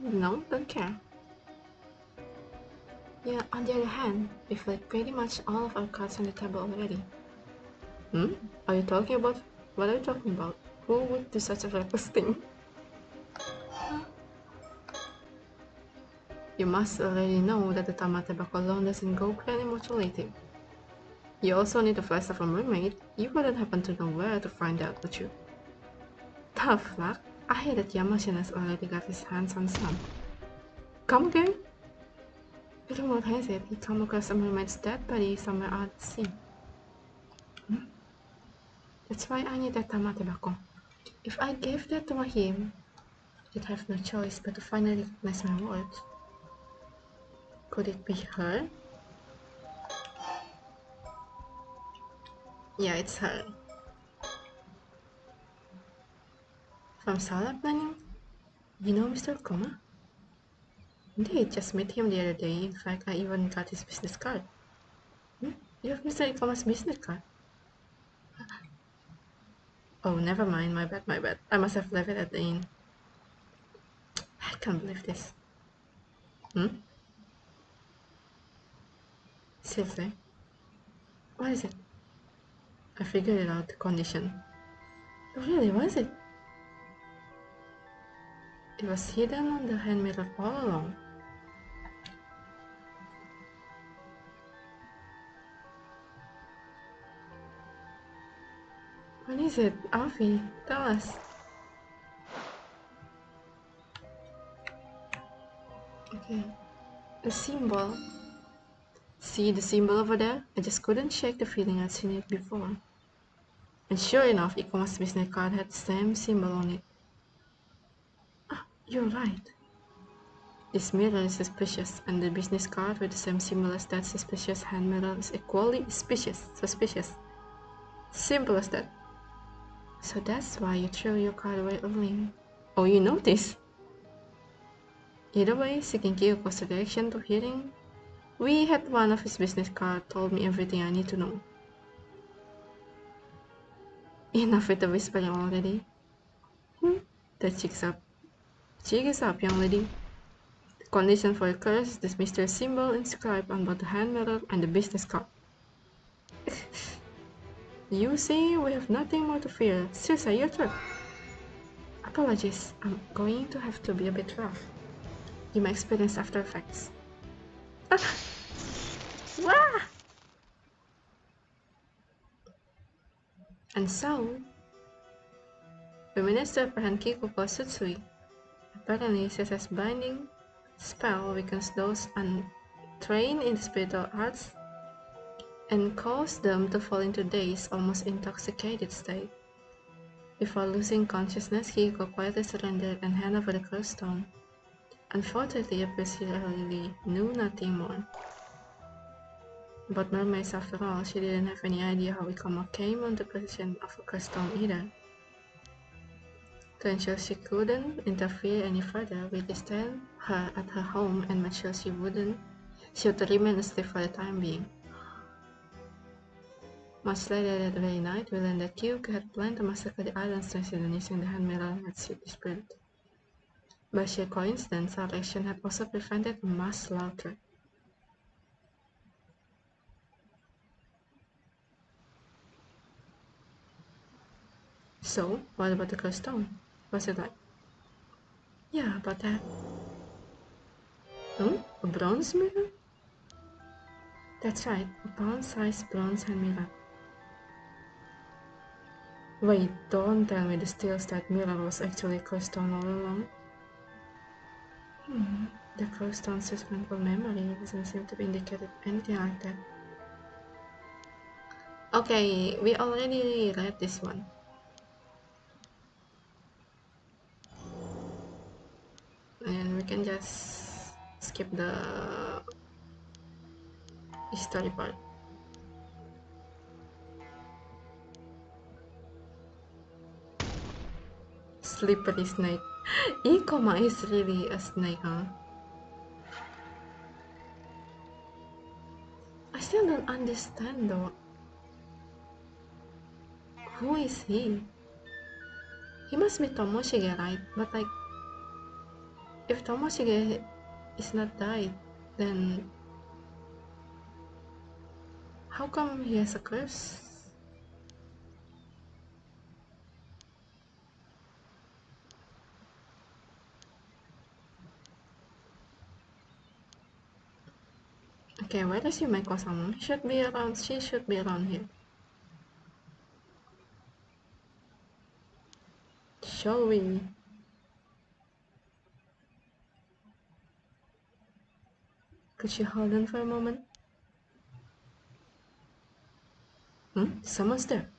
S1: No, don't care. Yeah, on the other hand, we've laid pretty much all of our cards on the table already. Are you talking about? What are you talking about? Who would do such a reckless thing? You must already know that the Tamatebako loan doesn't go plenty mutuative. You also need a flash of a mermaid. You wouldn't happen to know where to find that, would you? Tough luck. I hear that Yamashina's already got his hands on some. Come again? Rumor has it he come across a mermaid's dead body somewhere out at sea. That's why I need that Tamatebako. If I gave that to him, he'd have no choice but to finally recognize my words. Could it be her? Yeah, it's her. From Sala Planning? You know Mr. Kuma? Indeed, just met him the other day. In fact, I even got his business card. You have Mr. Ikuma's business card? Oh, never mind. My bad, my bad. I must have left it at the inn. I can't believe this. Seriously? What is it? I figured it out, the condition. Really, what is it? It was hidden on the hand mirror all along. What is it? Avi, tell us. Okay. The symbol. See the symbol over there? I just couldn't shake the feeling I'd seen it before. And sure enough, Ikoma's business card had the same symbol on it. Ah, you're right. This mirror is suspicious, and the business card with the same symbol as that suspicious hand mirror is equally suspicious. Simple as that. So that's why you threw your card away early. Oh, you noticed? Either way, seeking Kyoko's reaction to hearing we had one of his business cards told me everything I need to know. Enough with the whispering already. The cheek is up, young lady. The condition for your curse is this mysterious symbol inscribed on both the hand mirror and the business card. You see, we have nothing more to fear. Susa, your turn. Apologies, I'm going to have to be a bit rough. You may experience after effects. Ah! Wah! And so, we managed to apprehend Kikuko Sutsui. Apparently, Susa's binding spell weakens those untrained in the spiritual arts and cause them to fall into dazed, almost intoxicated state. Before losing consciousness, Kiko quietly surrendered and handed over the cursed stone. Unfortunately, I really knew nothing more. About mermaids after all, she didn't have any idea how Ikoma came on the possession of a cursed stone either. To ensure she couldn't interfere any further, we stayed her at her home and made sure she would remain asleep for the time being. Much later that very night, we learned that Kyuko had planned to massacre the island's resident using the hand mirror and its spirit. By sheer coincidence, our action had also prevented a mass slaughter. So, what about the cursed stone? What's it like? Yeah, about that. A bronze mirror? That's right, a palm-sized bronze hand mirror. Wait, don't tell me the steel-stud mirror was actually a cursed stone all along. The cursed stone's suspendable memory doesn't seem to be indicated anything like that. Okay, we already read this one. And we can just skip the history part. Slippery snake. Ikoma is really a snake, huh? I still don't understand though. Who is he? He must be Tomoshige, right? But like, if Tomoshige is not died, then how come he has a curse? Okay, where is Yumeiko-sama? She should be around here. Shall we? Could you hold on for a moment? Someone's there.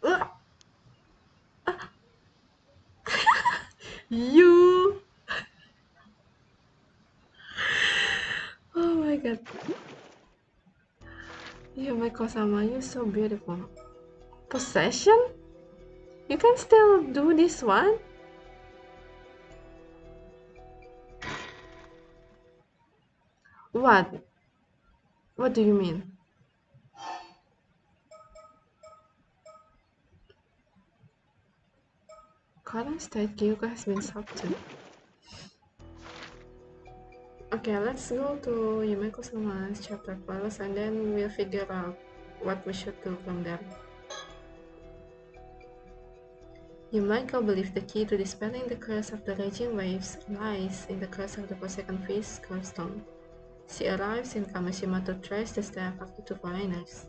S1: Ugh! Ah! You! Oh my god. Yumeiko-sama, you're so beautiful. Possession? You can still do this one? What? What do you mean? Current state Kyuko has been subdued. Okay, let's go to Yumeiko-sama's chapter first and then we'll figure out what we should do from there. Yumeiko believes the key to dispelling the curse of the raging waves lies in the curse of the Forsaken Feast cursed stone. She arrives in Kameshima to trace the staff of the two foreigners.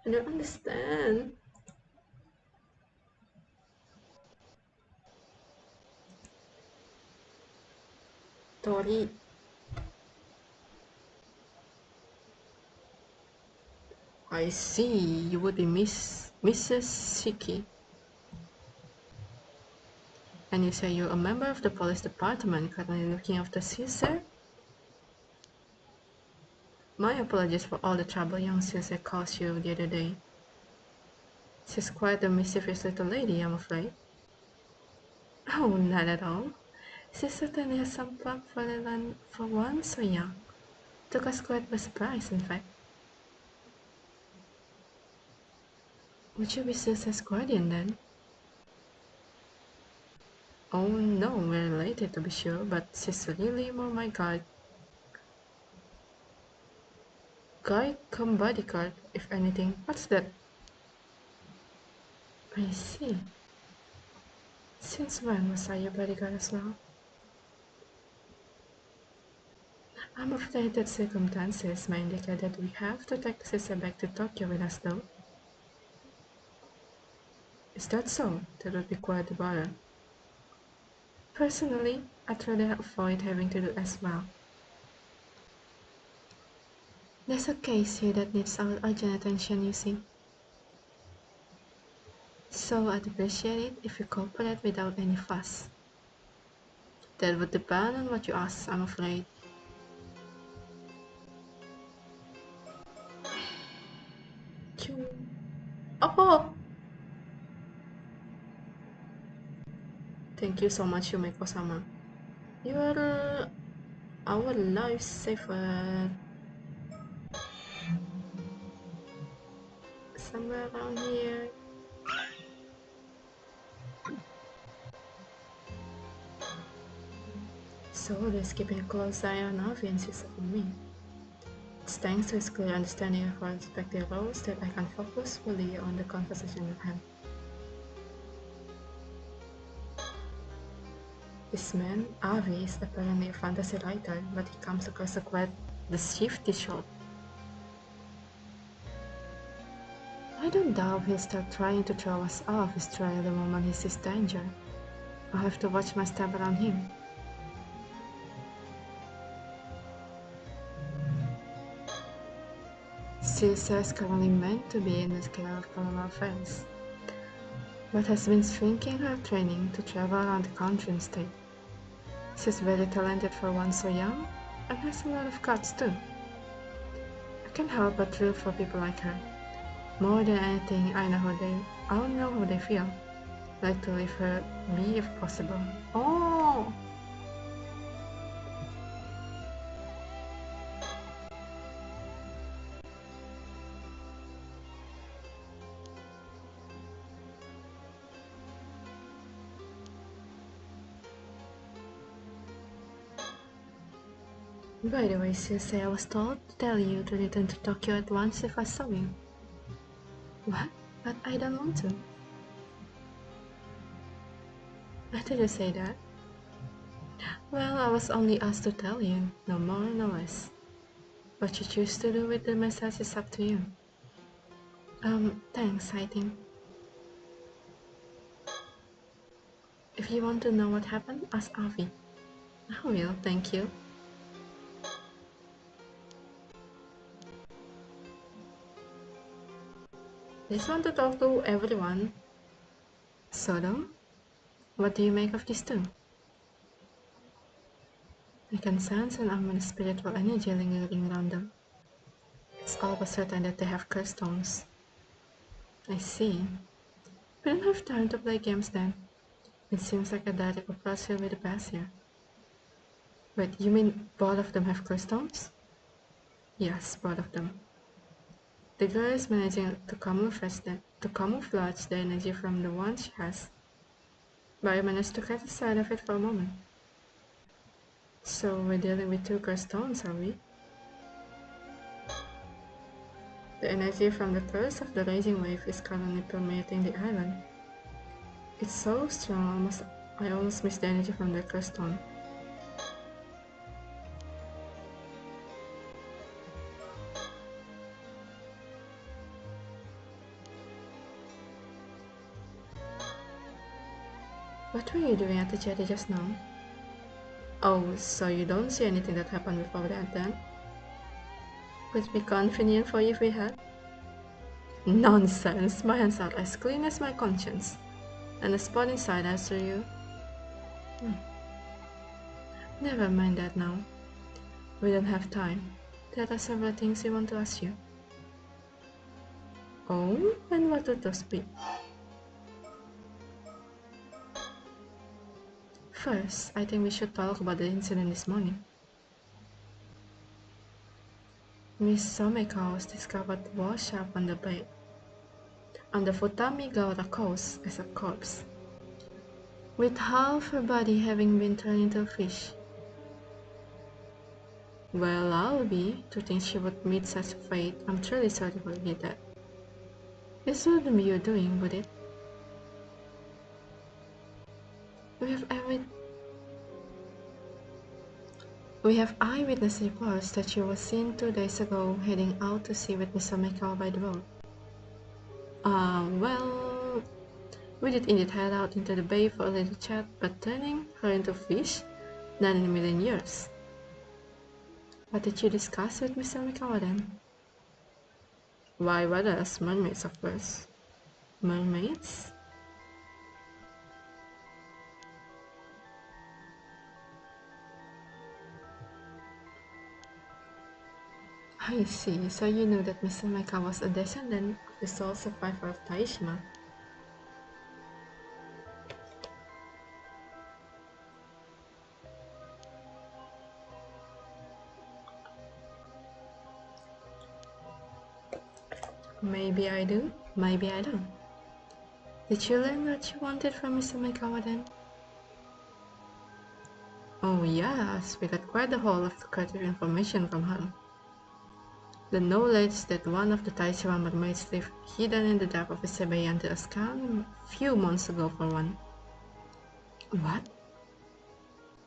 S1: I don't understand. Tori. I see. You would be Mrs. Shiki. And you say you're a member of the police department currently looking after Caesar? My apologies for all the trouble young Caesar caused you the other day. She's quite a mischievous little lady, I'm afraid. Oh, not at all. She certainly has some pluck for one so young. Took us quite by surprise, in fact. Would you be Caesar's guardian then? Oh no, we're related to be sure, but she's really more my guide come bodyguard, if anything. What's that? I see. Since when was I your bodyguard as well? I'm afraid that circumstances may indicate that we have to take Caesar back to Tokyo with us though. Is that so? That would be quite a bother. Personally, I'd rather avoid having to do as well. There's a case here that needs our urgent attention, you see. So I'd appreciate it if you cooperate without any fuss. That would depend on what you ask, I'm afraid. Oh! Thank you so much, Yumeko-sama. You are our lifesaver. Somewhere around here. So there's keeping a close eye on Avi and Sisa for me. It's thanks to his clear understanding of our respective roles that I can focus fully on the conversation at hand. This man, Avi, is apparently a fantasy writer, but he comes across as quite the shifty sort. I don't doubt he'll start trying to throw us off his trail the moment he sees danger. I'll have to watch my step around him. Caesar is currently meant to be in the care of Colonel Affairs, but has been shrinking her training to travel around the country instead. She's very talented for one so young, and has a lot of guts too. I can't help but root for people like her. More than anything, I know how they feel. Like to leave her be if possible. Oh! By the way, Susie, I was told to tell you to return to Tokyo at once if I saw you. What? But I don't want to. Why did you say that? Well, I was only asked to tell you, no more, no less. What you choose to do with the message is up to you. Thanks, I think. If you want to know what happened, ask Avi. I will, thank you. Just want to talk to everyone. Sodo, what do you make of these two? I can sense an ominous spiritual energy lingering around them. It's all but certain that they have curse stones. I see. We don't have time to play games then. It seems like a direct approach here with the best here. Wait, you mean both of them have curse stones? Yes, both of them. The girl is managing to camouflage the energy from the one she has, but I managed to catch sight of it for a moment. So we're dealing with two curse stones, are we? The energy from the curse of the raging wave is currently permeating the island. It's so strong, I almost miss the energy from the curse stone. What were you doing at the jetty just now? Oh, so you don't see anything that happened before that then? Would it be convenient for you if we had? Nonsense! My hands are as clean as my conscience. And the spot inside answer you? Never mind that now. We don't have time. There are several things we want to ask you. Oh, and what would those be? First, I think we should talk about the incident this morning. Miss Someka was discovered washed up on the bed, on the Futami-Gaora coast as a corpse, with half her body having been turned into a fish. Well, I'll be. To think she would meet such a fate. I'm truly sorry to hear that. This wouldn't be your doing, would it? We have eyewitness reports that she was seen 2 days ago heading out to sea with Mr. Mikao by the road. Well, we did indeed head out into the bay for a little chat, but turning her into fish? Not in a million years. What did you discuss with Mr. Mikao then? Why, what else? Mermaids, of course. Mermaids? I see, so you know that Mr. Mikao was a descendant of the sole survivor of Taishima. Maybe I do, maybe I don't. Did you learn what you wanted from Mr. Mikao then? Oh yes, we got quite a haul of secretive information from her. The knowledge that one of the Taishima mermaids lived hidden in the depth of Ise Bay until a scam few months ago for one. What?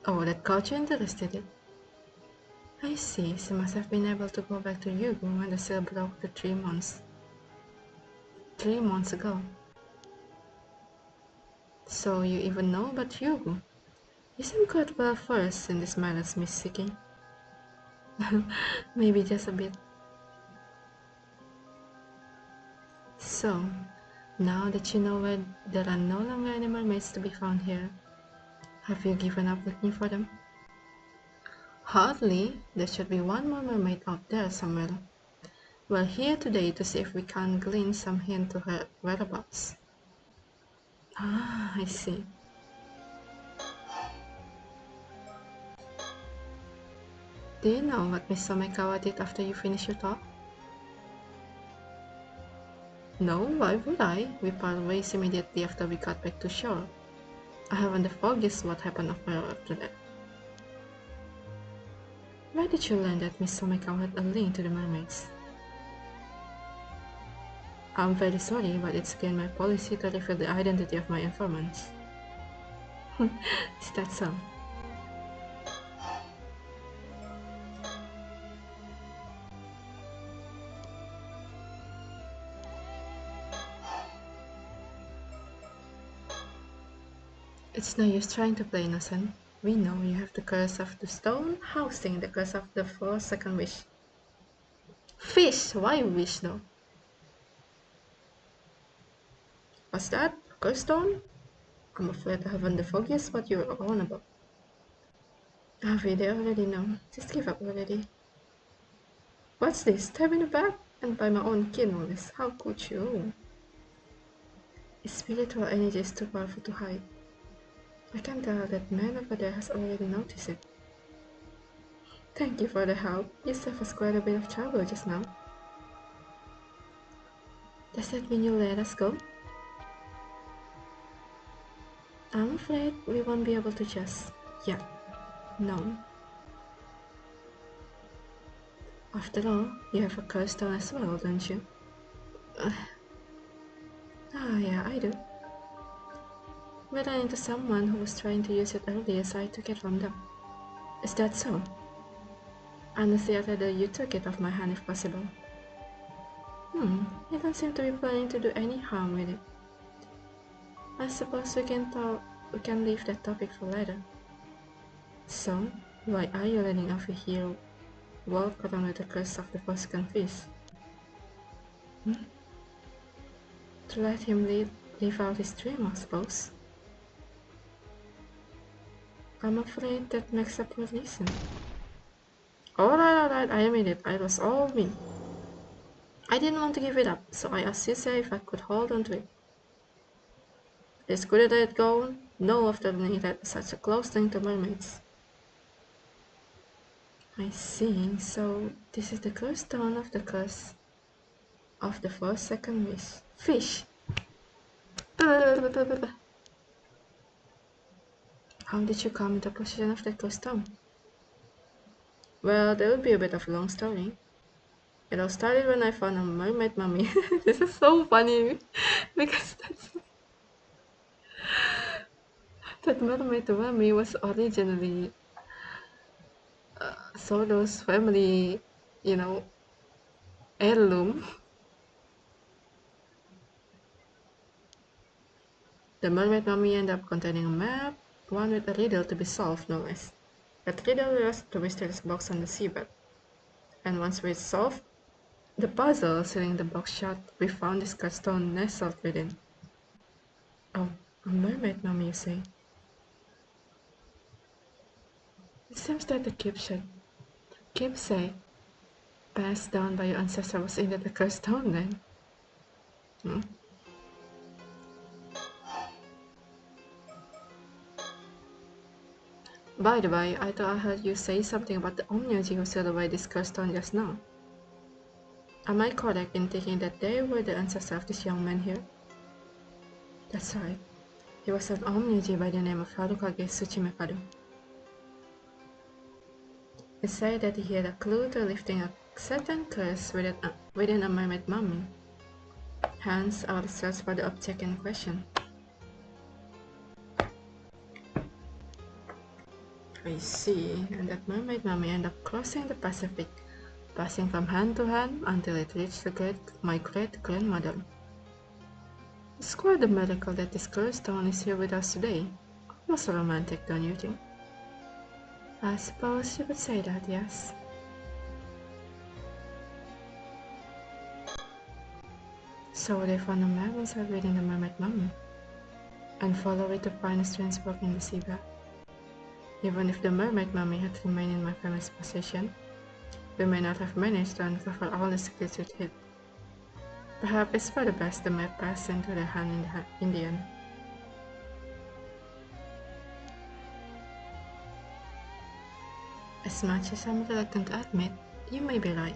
S1: Oh, that caught you interested. I see, she must have been able to go back to Yugo when the sale broke to 3 months. 3 months ago. So you even know about Yugo? You seem quite well versed in this matters, Miss Siki. Maybe just a bit. So, now that you know where there are no longer any mermaids to be found here, have you given up looking for them? Hardly. There should be one more mermaid out there somewhere. We're here today to see if we can glean some hint to her whereabouts. Ah, I see. Do you know what Miss Somekawa did after you finished your talk? No, why would I? We parted ways immediately after we got back to shore. I haven't the foggiest what happened after that. Where did you learn that Miss Somekawa had a link to the mermaids? I'm very sorry, but it's against my policy to reveal the identity of my informants. Is that so? It's no use trying to play innocent. We know you have the curse of the stone housing the curse of the 4th wish. Fish! Why wish though? What's that? A curse stone? I'm afraid I haven't the foggiest what you're on about. They already know. Just give up already. What's this? Stab in the back? And by my own kin, no less. How could you? Its spiritual energy is too powerful to hide. I can tell that man over there has already noticed it. Thank you for the help. You saved us quite a bit of trouble just now. Does that mean you'll let us go? I'm afraid we won't be able to just... yeah. No. After all, you have a curse stone as well, don't you? Yeah, I do. We ran into someone who was trying to use it earlier, so I took it from them. Is that so? Honestly, I'd rather you took it off my hand if possible. You don't seem to be planning to do any harm with it. I suppose we can talk we can leave that topic for later. So, why are you letting Afi here walk around with the curse of the Forsaken Fish? To let him live out his dream, I suppose. I'm afraid that makes a poor reason. Alright, I admit it, I was all me. I didn't want to give it up, so I asked Yuza if I could hold on to it. Is good at it go? No, after being at such a close thing to mermaids. I see, so this is the curse stone of the curse of the Forsaken Fish. How did you come into possession of that curse stone? Well, that would be a bit of a long story. It all started when I found a mermaid mummy. This is so funny because that mermaid mummy was originally Solo's family, you know, heirloom. The mermaid mummy ended up containing a map, one with a riddle to be solved, no less. That riddle was the mysterious box on the seabed. And once we solved the puzzle sealing the box shut, we found this cursed stone nestled within. Oh, a mermaid mummy, you say? It seems that the keepsake passed down by your ancestor was indeed the cursed stone then. By the way, I thought I heard you say something about the Omnyoji who sailed away this cursed stone just now. Am I correct in thinking that they were the ancestor of this young man here? That's right. He was an Omnyoji by the name of Harukage Tsuchimekado. It said that he had a clue to lifting a certain curse within a mermaid mummy. Hence, our search for the object in question. I see, and that mermaid mummy ended up crossing the Pacific, passing from hand to hand until it reached my great-grandmother. It's quite a miracle that this cursed stone is here with us today. Almost romantic, don't you think? I suppose you could say that, yes. So they found a map inside within the mermaid mummy, and follow it to find a strange book in the seabed. Even if the mermaid mummy had remained in my family's possession, we may not have managed to uncover all the secrets it hid. Perhaps it's for the best the map passed into their hand in the end. As much as I'm reluctant to admit, you may be right.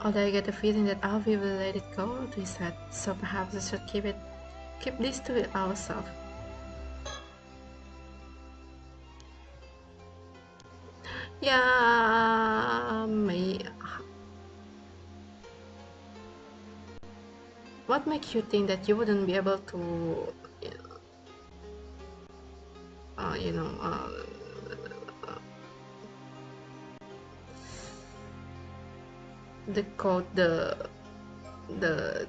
S1: Although I get the feeling that Avi will let it go to his head, so perhaps we should keep this to ourselves. Yeah, what makes you think that you wouldn't be able to, you know, decode the the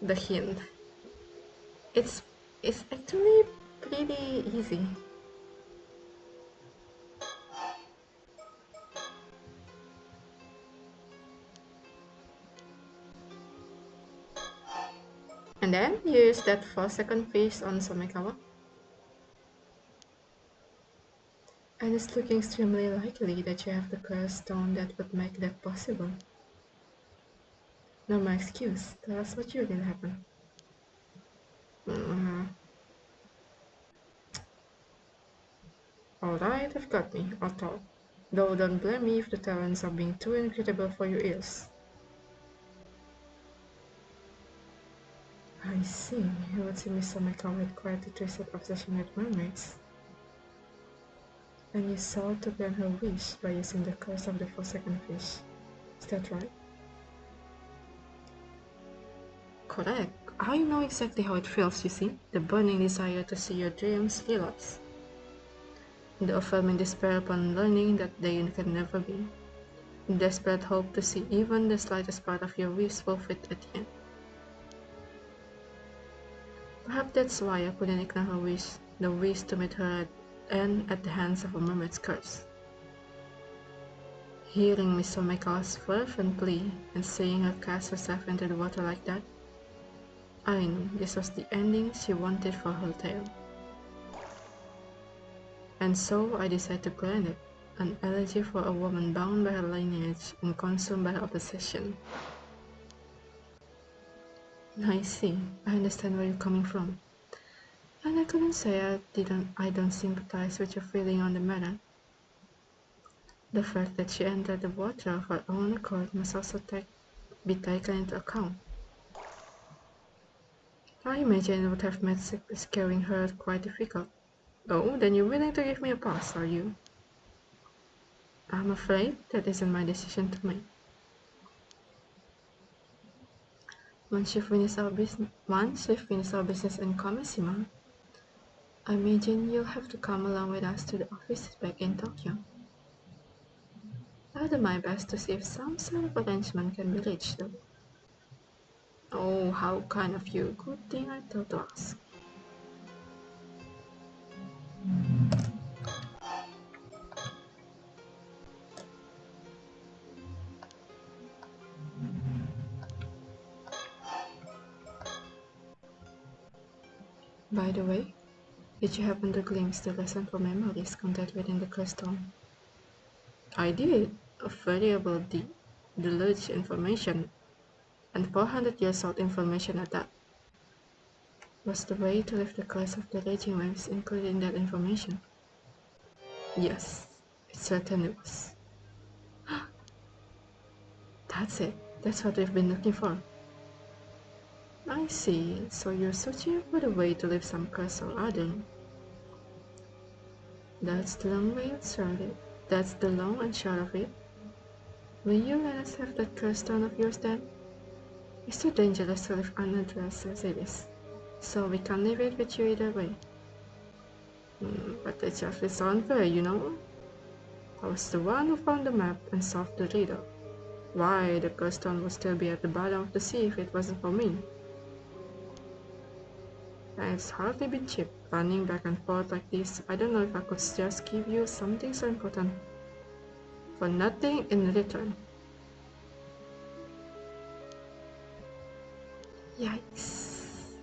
S1: the hint? It's actually pretty easy. And then you use that 4-second fish on Somekawa. And it's looking extremely likely that you have the cursed stone that would make that possible. No more excuse. Tell us what really happened. Alright, I've got me, I'll talk. Though don't blame me if the talents are being too incredible for your ears. I see. You would see Miss Somekawa had quite a twisted obsession with mermaids. And you sought to grant her wish by using the curse of the 4-second fish. Is that right? Correct. I know exactly how it feels, you see. The burning desire to see your dreams realized. The overwhelming despair upon learning that they can never be. The desperate hope to see even the slightest part of your wish fulfilled at the end. Perhaps that's why I couldn't ignore her wish, the wish to meet her and at the hands of a mermaid's curse. Hearing Miss Omeka's fervent plea and seeing her cast herself into the water like that, I knew this was the ending she wanted for her tale. And so I decided to grant it, an elegy for a woman bound by her lineage and consumed by her obsession. I see, I understand where you're coming from. And I couldn't say I don't sympathize with your feeling on the matter. The fact that she entered the water of her own accord must also be taken into account. I imagine it would have made scaring her quite difficult. Oh, then you're willing to give me a pass, are you? I'm afraid that isn't my decision to make. Once we finish our business in Kameshima, I imagine you'll have to come along with us to the office back in Tokyo. I'll do my best to see if some sort of arrangement can be reached though. Oh, how kind of you. Good thing I thought to ask. By the way, did you happen to glimpse the lesson for memories contained within the crystal? I did. A variable deluge information, and 400 years old information at that. Was the way to lift the curse of the raging waves included in that information? Yes, it certainly was. That's it. That's what we've been looking for. I see. So you're searching for the way to lift some curse or other. That's the long and short of it. Will you let us have that curse stone of yours then? It's too dangerous to leave unaddressed as it is, so we can't leave it with you either way. But it just is unfair, you know? I was the one who found the map and solved the riddle. Why the curse stone would still be at the bottom of the sea if it wasn't for me? And it's hardly been cheap, running back and forth like this. I don't know if I could just give you something so important for nothing in return. Yikes.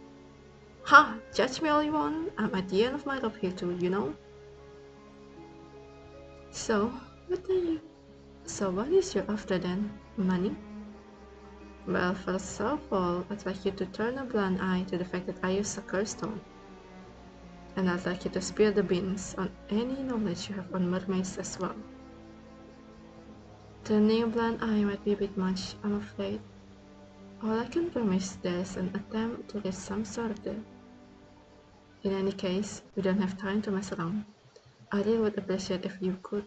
S1: Ha! Judge me all you want, I'm at the end of my rope here too, you know? So, what is your after then? Money? Well, first of all, I'd like you to turn a blind eye to the fact that I use a curse stone. And I'd like you to spill the beans on any knowledge you have on mermaids as well. Turning a blind eye might be a bit much, I'm afraid. All I can promise is there's an attempt to reach some sort of deal. In any case, we don't have time to mess around. I really would appreciate if you could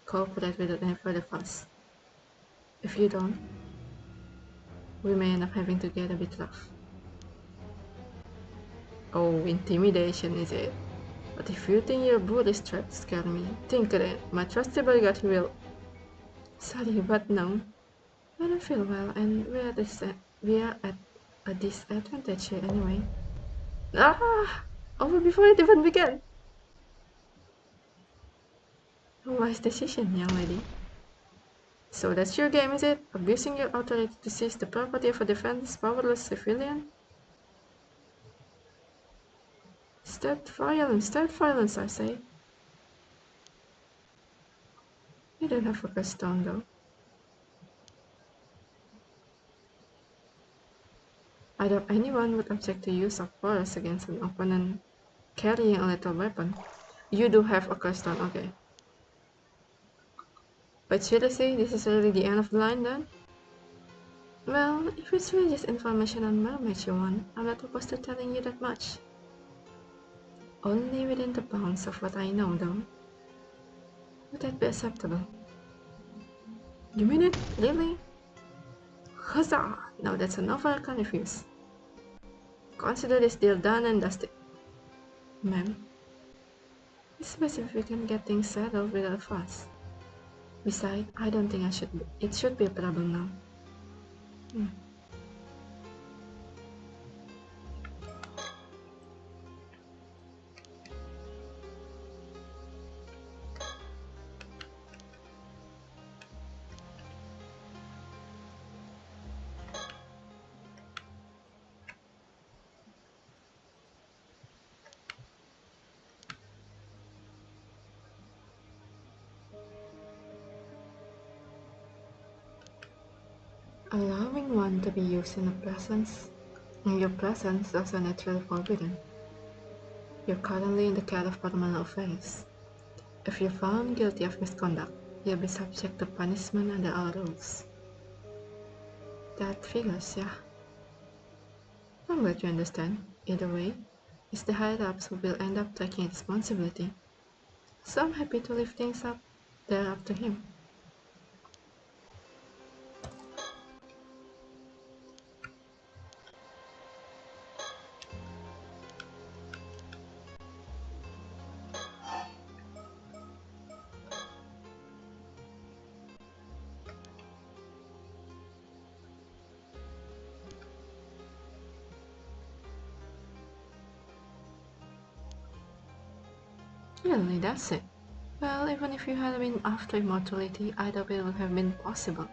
S1: cooperate without any further fuss. If you don't, we may end up having to get a bit rough. Oh, intimidation is it? But if you think your bullies tried to scare me, think of it. My trusty bodyguard will. Sorry, but no. I don't feel well, and we are at a disadvantage here anyway. Ah! Over before it even began! Wise decision, young lady. So that's your game, is it? Abusing your authority to seize the property of a defenseless, powerless civilian? Start violence, I say. You don't have a stone, though. I doubt anyone would object to use of force against an opponent carrying a lethal weapon. You do have a curse stone, okay. But seriously, this is really the end of the line then? Well, if it's really just information on mermaids you want, I'm not opposed to telling you that much. Only within the bounds of what I know, though. Would that be acceptable? You mean it? Really? Huzzah! Now that's an offer I can refuse. Consider this deal done and dusted. Ma'am, it's best if we can get things settled without fuss. Besides, I don't think it should be a problem now. Allowing one to be used in your presence is naturally forbidden. You're currently in the care of permanent affairs. If you're found guilty of misconduct, you'll be subject to punishment under our rules. That figures, yeah. I'm glad you understand. Either way, it's the higher-ups who will end up taking responsibility. So I'm happy to leave things up there up to him. Really, that's it. Well, even if you had been after immortality, either way would have been possible.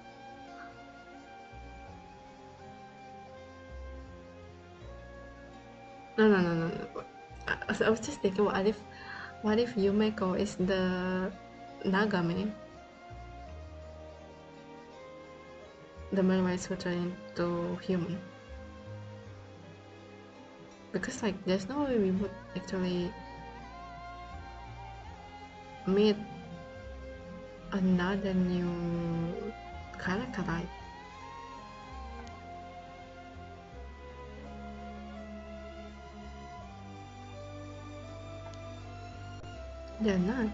S1: No. I was just thinking, what if Yumeko is the Nagame? The mermaids who turn into human. Because like, there's no way we would actually meet another new character, right? They're not.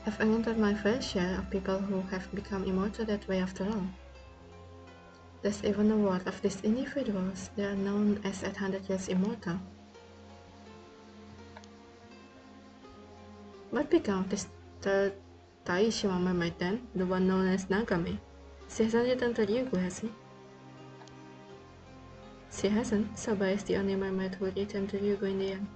S1: I've encountered my fair share of people who have become immortal that way after all. There's even a word of these individuals. They are known as 800 years immortal. What became of this third Taishima mermaid then, the one known as Nagame? She hasn't returned to Ryugu, has she? She hasn't. Soba is the only mermaid who returned to Ryugu in the end.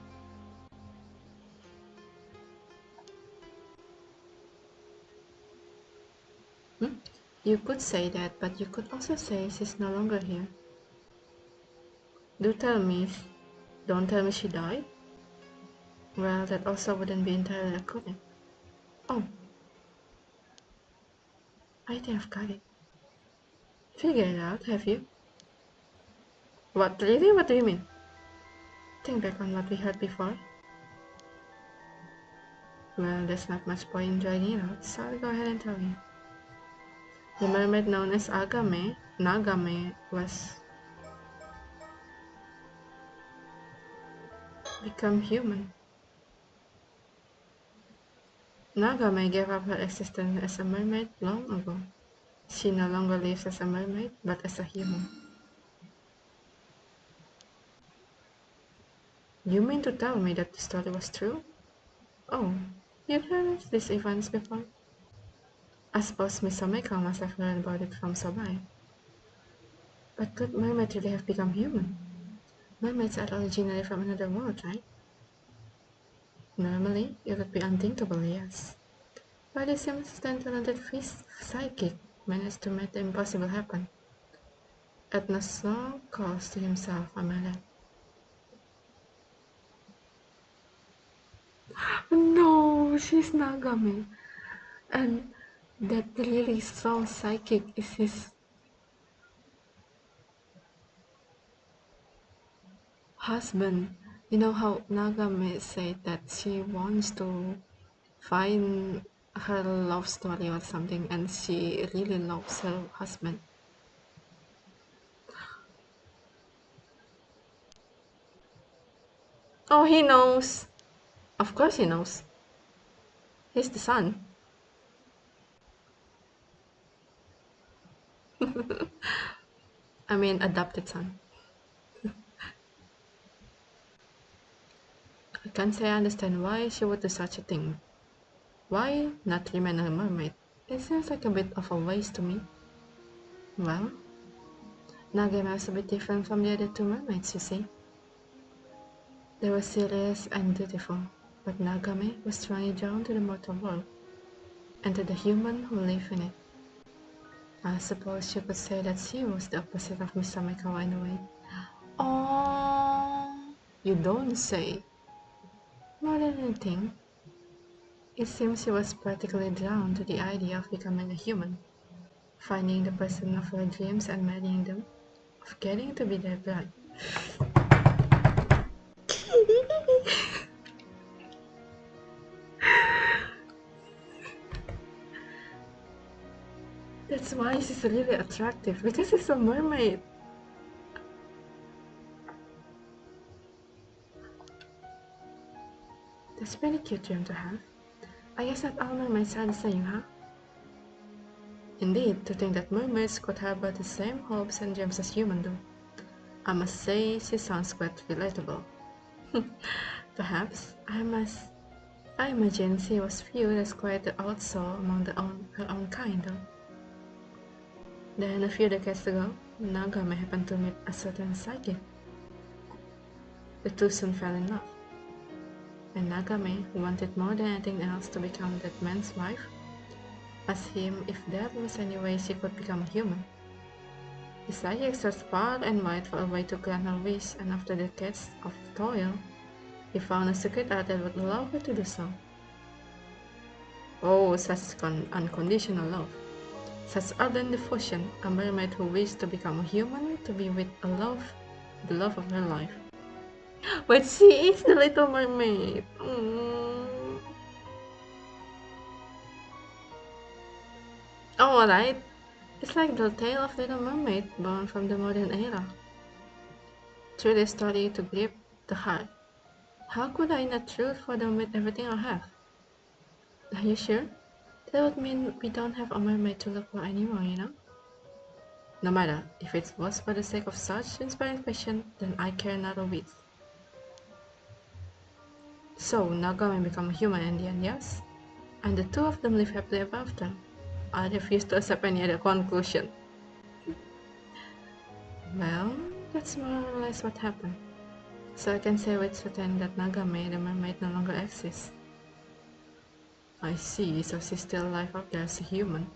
S1: You could say that, but you could also say she's no longer here. Don't tell me she died? Well, that also wouldn't be entirely accurate. Oh, I think I've got it. Figure it out, have you? What, really? What do you mean? Think back on what we heard before. Well, there's not much point in dragging it out, so I'll go ahead and tell you. The mermaid known as Nagame, was become human. Nagame gave up her existence as a mermaid long ago. She no longer lives as a mermaid, but as a human. You mean to tell me that the story was true? Oh, you've heard of these events before? I suppose Miss Omeka must have learned about it from Sabai. But could mermaids really have become human? Mermaids are originally from another world, right? Normally, it would be unthinkable, yes. But it seems then talented psychic managed to make the impossible happen. At no small cost to himself, I might add. No, she's Nagame. And that really strong psychic is his husband. You know how Nagame said that she wants to find her love story or something, and she really loves her husband. Oh, he knows. Of course he knows. He's the son. I mean, adopted son. I can't say I understand why she would do such a thing. Why not remain a mermaid? It seems like a bit of a waste to me. Well, Nagame was a bit different from the other two mermaids, you see. They were serious and dutiful, but Nagame was strongly drawn to the mortal world, and to the human who live in it. I suppose you could say that she was the opposite of Miss Samekawa in a way. Oh, you don't say. More than anything, it seems she was practically drawn to the idea of becoming a human. finding the person of her dreams and marrying them, of getting to be their bride. That's why she's really attractive, because she's a mermaid. That's pretty cute dream to have. I guess not all mermaids are the same, huh? Indeed, to think that mermaids could harbor the same hopes and dreams as humans do. I must say, she sounds quite relatable. Perhaps, I imagine she was viewed as quite the outlaw among her own kind, though. Then, a few decades ago, Nagame happened to meet a certain psychic. The two soon fell in love. And Nagame, who wanted more than anything else to become that man's wife, asked him if there was any way she could become a human. The psychic searched far and wide for a way to grant her wish, and after decades of toil, he found a secret art that would allow her to do so. Oh, such unconditional love. Such ardent devotion, a mermaid who wished to become a human to be with the love of her life. But she is the little mermaid. Oh, alright. It's like the tale of Little Mermaid born from the modern era. Truly a story to grip the heart. How could I not root for them with everything I have? Are you sure? That would mean we don't have a mermaid to look for anymore, you know? No matter, if it was for the sake of such inspiring passion, then I care not a whit. So, Nagame become a human in the end, yes? And the two of them live happily ever after. I refuse to accept any other conclusion. Well, that's more or less what happened. So I can say with certainty that Nagame, the mermaid, no longer exists. I see, so she's still alive out there as a human.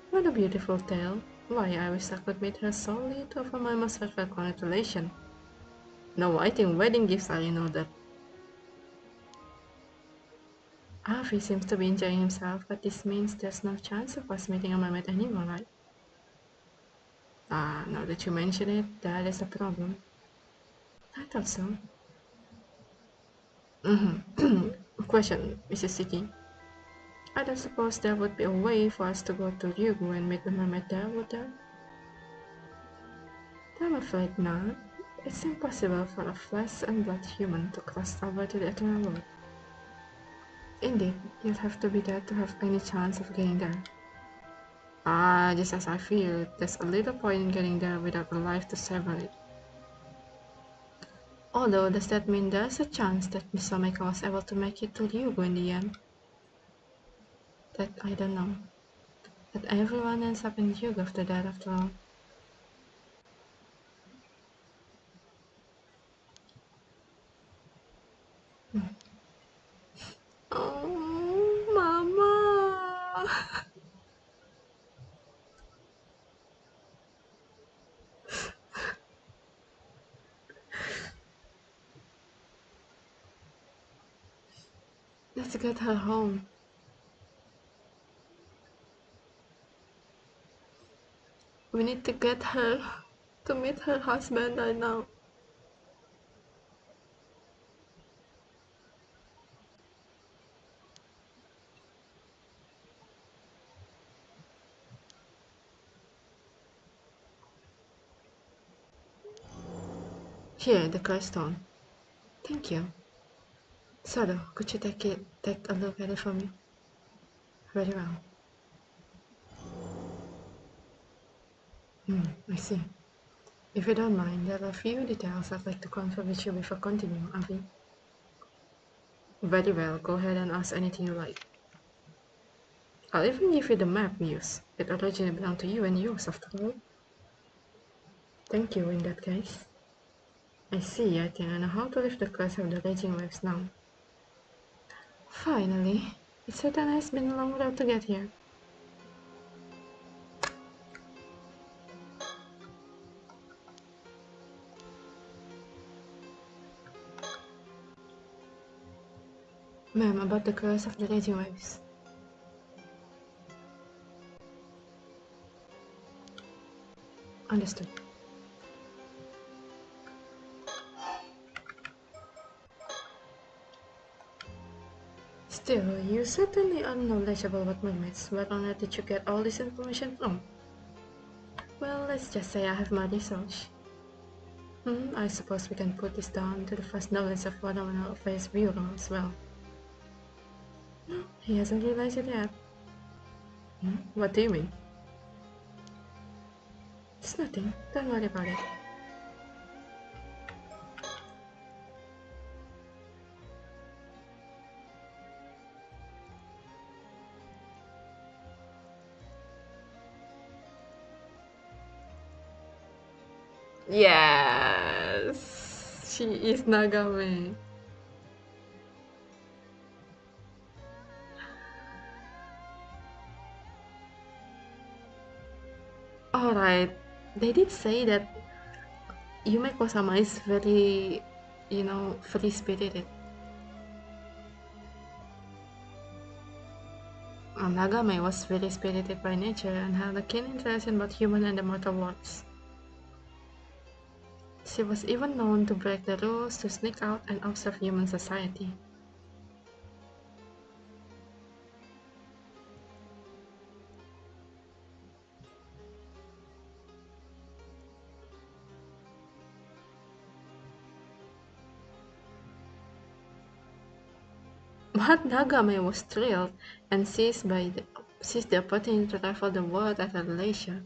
S1: What a beautiful tale. Why, I wish I could meet her solely to offer my most heartfelt congratulations. No, I think wedding gifts are in order. Avi seems to be enjoying himself, but this means there's no chance of us meeting a mermaid anymore, right? Ah, now that you mention it, that is a problem. I thought so. Question, Mrs. Siki. I don't suppose there would be a way for us to go to Ryugu and meet the mermaid there, would there? I'm afraid not. It's impossible for a flesh and blood human to cross over to the eternal world. Indeed, you'd have to be there to have any chance of getting there. Ah, just as I feared, there's a little point in getting there without a life to savor it. Although, does that mean there's a chance that Miss Omeka was able to make it to Ryugu in the end? That I don't know. That everyone ends up in Ryugu after that after all. Oh, Mama! Let's get her home. We need to get her to meet her husband right now. Here, the stone. Thank you. Sado, could you take a look at it for me? Very well. I see. If you don't mind, there are a few details I'd like to confirm with you before continuing, Avi. Very well, go ahead and ask anything you like. I'll even give you the map we use. It originally belonged to you and yours, after all. Thank you, in that case. I see, I think I know how to lift the curse of the raging waves now. Finally. It certainly has been a long road to get here. Ma'am, about the curse of the raging waves. Understood. Still, you certainly are knowledgeable about mermaids. Where on earth did you get all this information from? Well, let's just say I have my research. I suppose we can put this down to the first knowledge of phenomenal face viewer as well. He hasn't realized it yet. What do you mean? It's nothing. Don't worry about it. Yes! She is Nagame. Alright. They did say that Yume-ko-sama is very, free-spirited. Nagame was very spirited by nature and had a keen interest in both human and the mortal worlds. She was even known to break the rules to sneak out and observe human society. But Nagame was thrilled and seized the opportunity to travel the world at her leisure,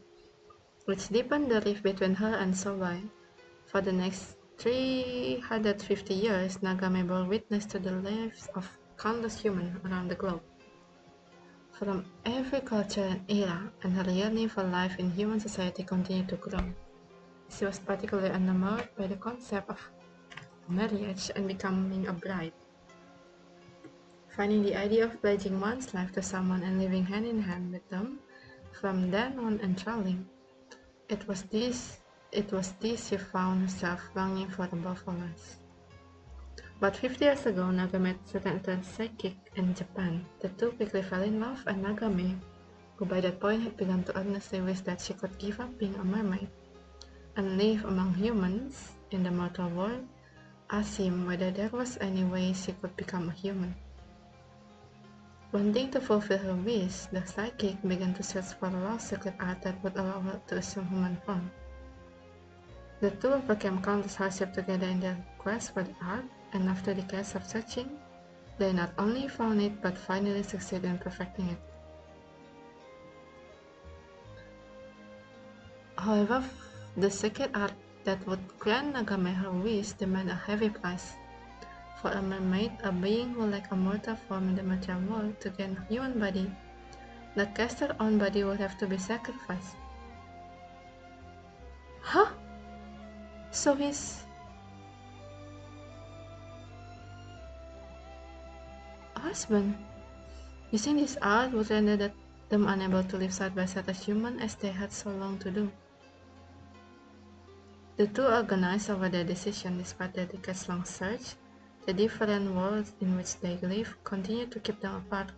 S1: which deepened the rift between her and Sobai. For the next 350 years, Nagame bore witness to the lives of countless humans around the globe, from every culture and era, and her yearning for life in human society continued to grow. She was particularly enamored by the concept of marriage and becoming a bride. Finding the idea of pledging one's life to someone and living hand in hand with them, from then on enthralling, it was this she found herself longing for above all else. About 50 years ago, Nagame met a talented psychic in Japan. The two quickly fell in love, and Nagame, who by that point had begun to earnestly wish that she could give up being a mermaid and live among humans in the mortal world, asked him whether there was any way she could become a human. Wanting to fulfill her wish, the psychic began to search for a lost secret art that would allow her to assume human form. The two overcame countless hardships together in their quest for the art, and after decades of searching, they not only found it but finally succeeded in perfecting it. However, the secret art that would grant Nagame her wish demanded a heavy price. For a mermaid, a being who lacked a mortal form in the material world, to gain a human body, the caster's own body would have to be sacrificed. Huh? So his husband, using this art would render them unable to live side by side as human as they had so long to do. The two organized over their decision despite their decades-long search. The different worlds in which they live continued to keep them apart.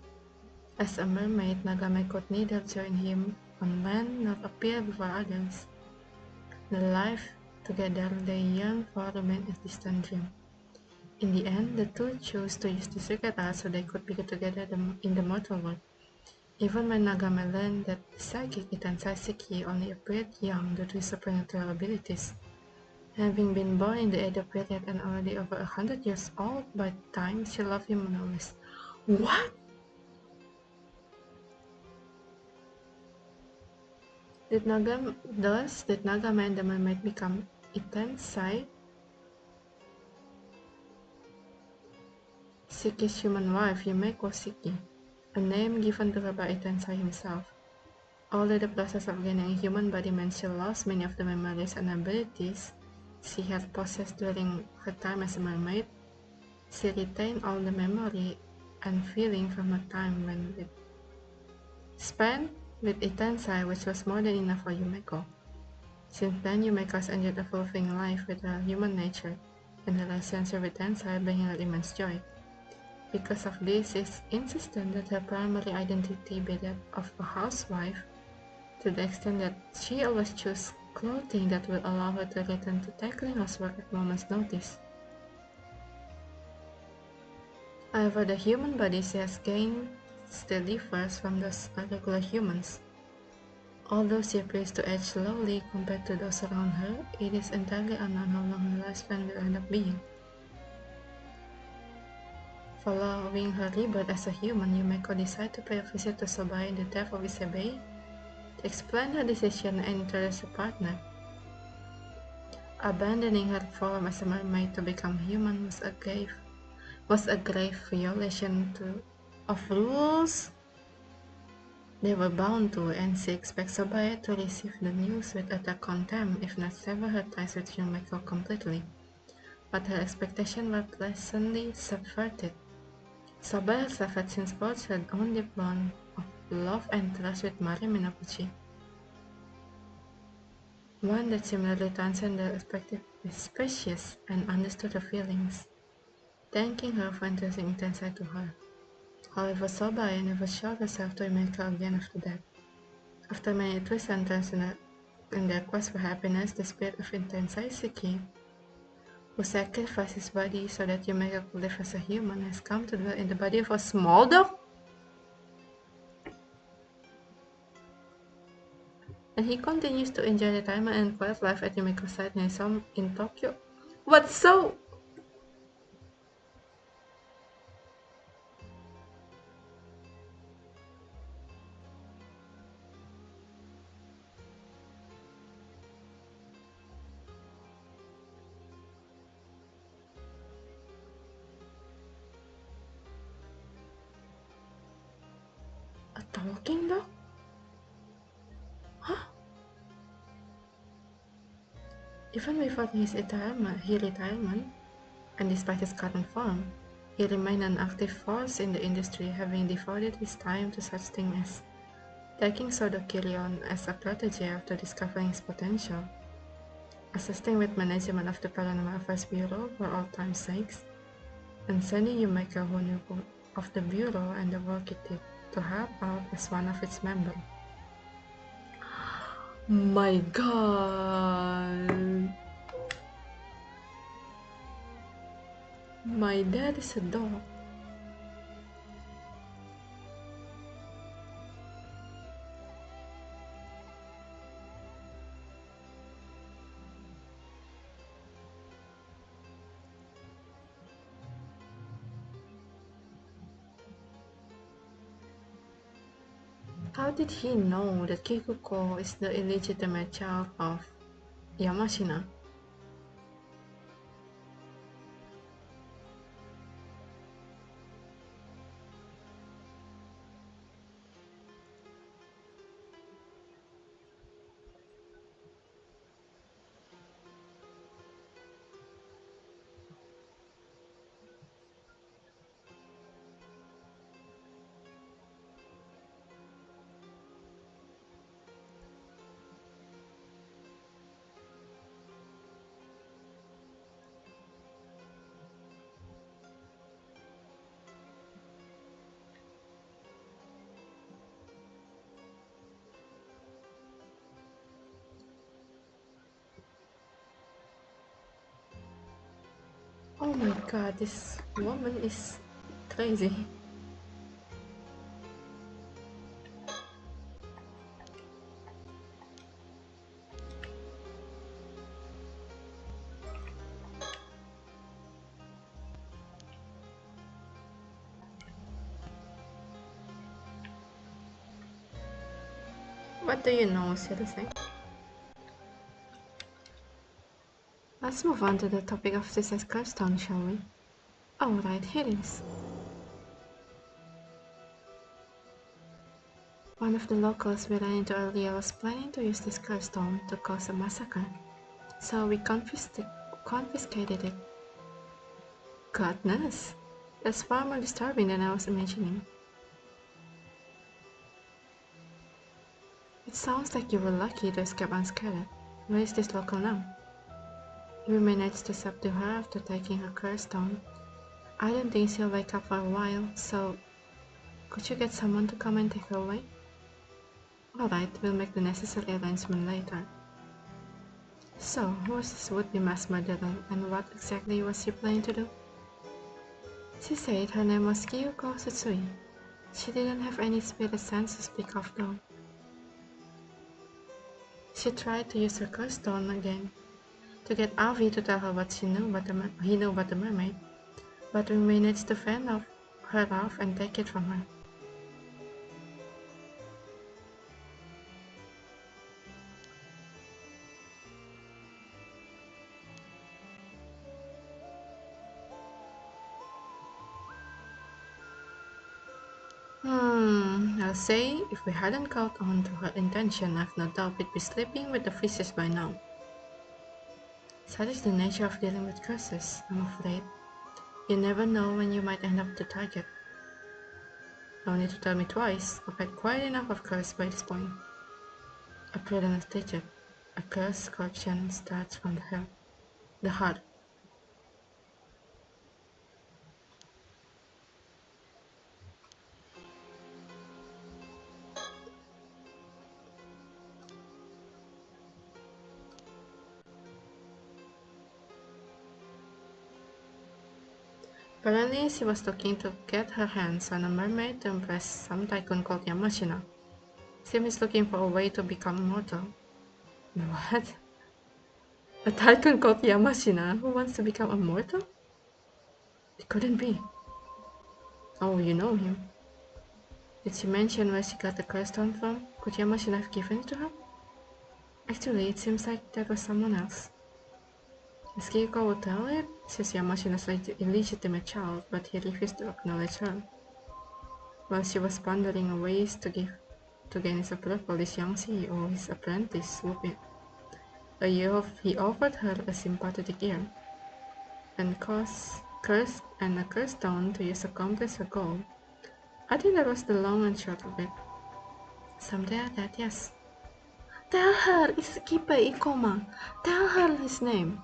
S1: As a mermaid, Nagame could neither join him on land nor appear before others. The life together they yearned for remained a distant dream. In the end, the two chose to use the secret art so they could be together in the mortal world. Even when Nagame learned that the psychic Itansai Seki only appeared young due to his supernatural abilities, having been born in the Edo period and already over 100 years old by the time she loved him no less. What? Did Nagame and the mermaid become Itansai Seki's human wife, Yumeko Seki, a name given to her by Itansai himself? Although the process of gaining a human body meant she lost many of the memories and abilities she had possessed during her time as a mermaid, she retained all the memory and feeling from her time spent with Itansai, which was more than enough for Yumeko. Since then, Yumeko has enjoyed a fulfilling life with her human nature, and the relationship with Itansai bringing her immense joy. Because of this, she insisted that her primary identity be that of a housewife, to the extent that she always chose clothing that will allow her to return to tackling housework at moment's notice. However, the human body she has gained still differs from those regular humans. Although she appears to age slowly compared to those around her, it is entirely unknown how long her lifespan will end up being. Following her rebirth as a human, Yumeko decided to pay a visit to Sobai in the depth of Ise Bay to explain her decision and introduce a partner. Abandoning her form as a mermaid to become human was a grave violation of rules they were bound to, and she expects Sobai to receive the news with utter contempt, if not sever her ties with Yumeko completely. But her expectations were pleasantly subverted. Sobai herself had since forged her own deep bond of love and trust with Yuza Minakuchi, one that similarly transcended the respective species and understood her feelings, thanking her for introducing insight to her. However, Sobai never showed herself to Yumeko again after that. After many twists and turns in their quest for happiness, the spirit of Intensai Seki, who sacrificed his body so that Yumeko could live as a human, has come to dwell in the body of a small dog? And he continues to enjoy retirement and quiet life at Yumeko's side in his home in Tokyo. What's so? A talking dog? Huh? Even before his retirement, and despite his current form, he remained an active force in the industry, having devoted his time to such things as taking Sodokiri on as a protege after discovering his potential, assisting with management of the Paranormal Affairs Bureau for all time's sakes, and sending Yumeko, who knew of the Bureau and the work it did, to help out as one of its members. My god! My dad is a dog. How did he know that Kikuko is the illegitimate child of Yamashina? Oh my god, this woman is crazy. What do you know, seriously? Let's move on to the topic of this curse town, shall we? Alright, here it is. One of the locals we ran into earlier was planning to use this curse stone to cause a massacre, so we confiscated it. Goodness, that's far more disturbing than I was imagining. It sounds like you were lucky to escape unscathed. Where is this local now? We managed to subdue her after taking her curse stone. I don't think she'll wake up for a while, so could you get someone to come and take her away? Alright, we'll make the necessary arrangement later. So, who was this would-be mass murderer, and what exactly was she planning to do? She said her name was Kyuko Tsutsui. She didn't have any spirit sense to speak of though. She tried to use her curse stone again to get Avi to tell her what he knew about the mermaid, but we managed to fend her off and take it from her. I'll say if we hadn't caught on to her intention, I've no doubt we'd be sleeping with the fishes by now. Such is the nature of dealing with curses, I'm afraid. You never know when you might end up the target. No need to tell me twice, I've had quite enough of curse by this point. A prudent stated, a curse corruption starts from the heart. Apparently, she was looking to get her hands on a mermaid to impress some tycoon called Yamashina. Sim is looking for a way to become immortal. What? A tycoon called Yamashina who wants to become immortal? It couldn't be. Oh, you know him. Did she mention where she got the curse stone from? Could Yamashina have given it to her? Actually, it seems like that was someone else. As Kyoko would tell it, she's Yamashina's illegitimate child, but he refused to acknowledge her. While she was pondering ways to gain his approval, this young CEO, his apprentice, he offered her a sympathetic ear, and a curse stone to use to accomplish her goal. I think that was the long and short of it. Something like that, yes. Tell her it's Kipe Ikoma. Tell her his name.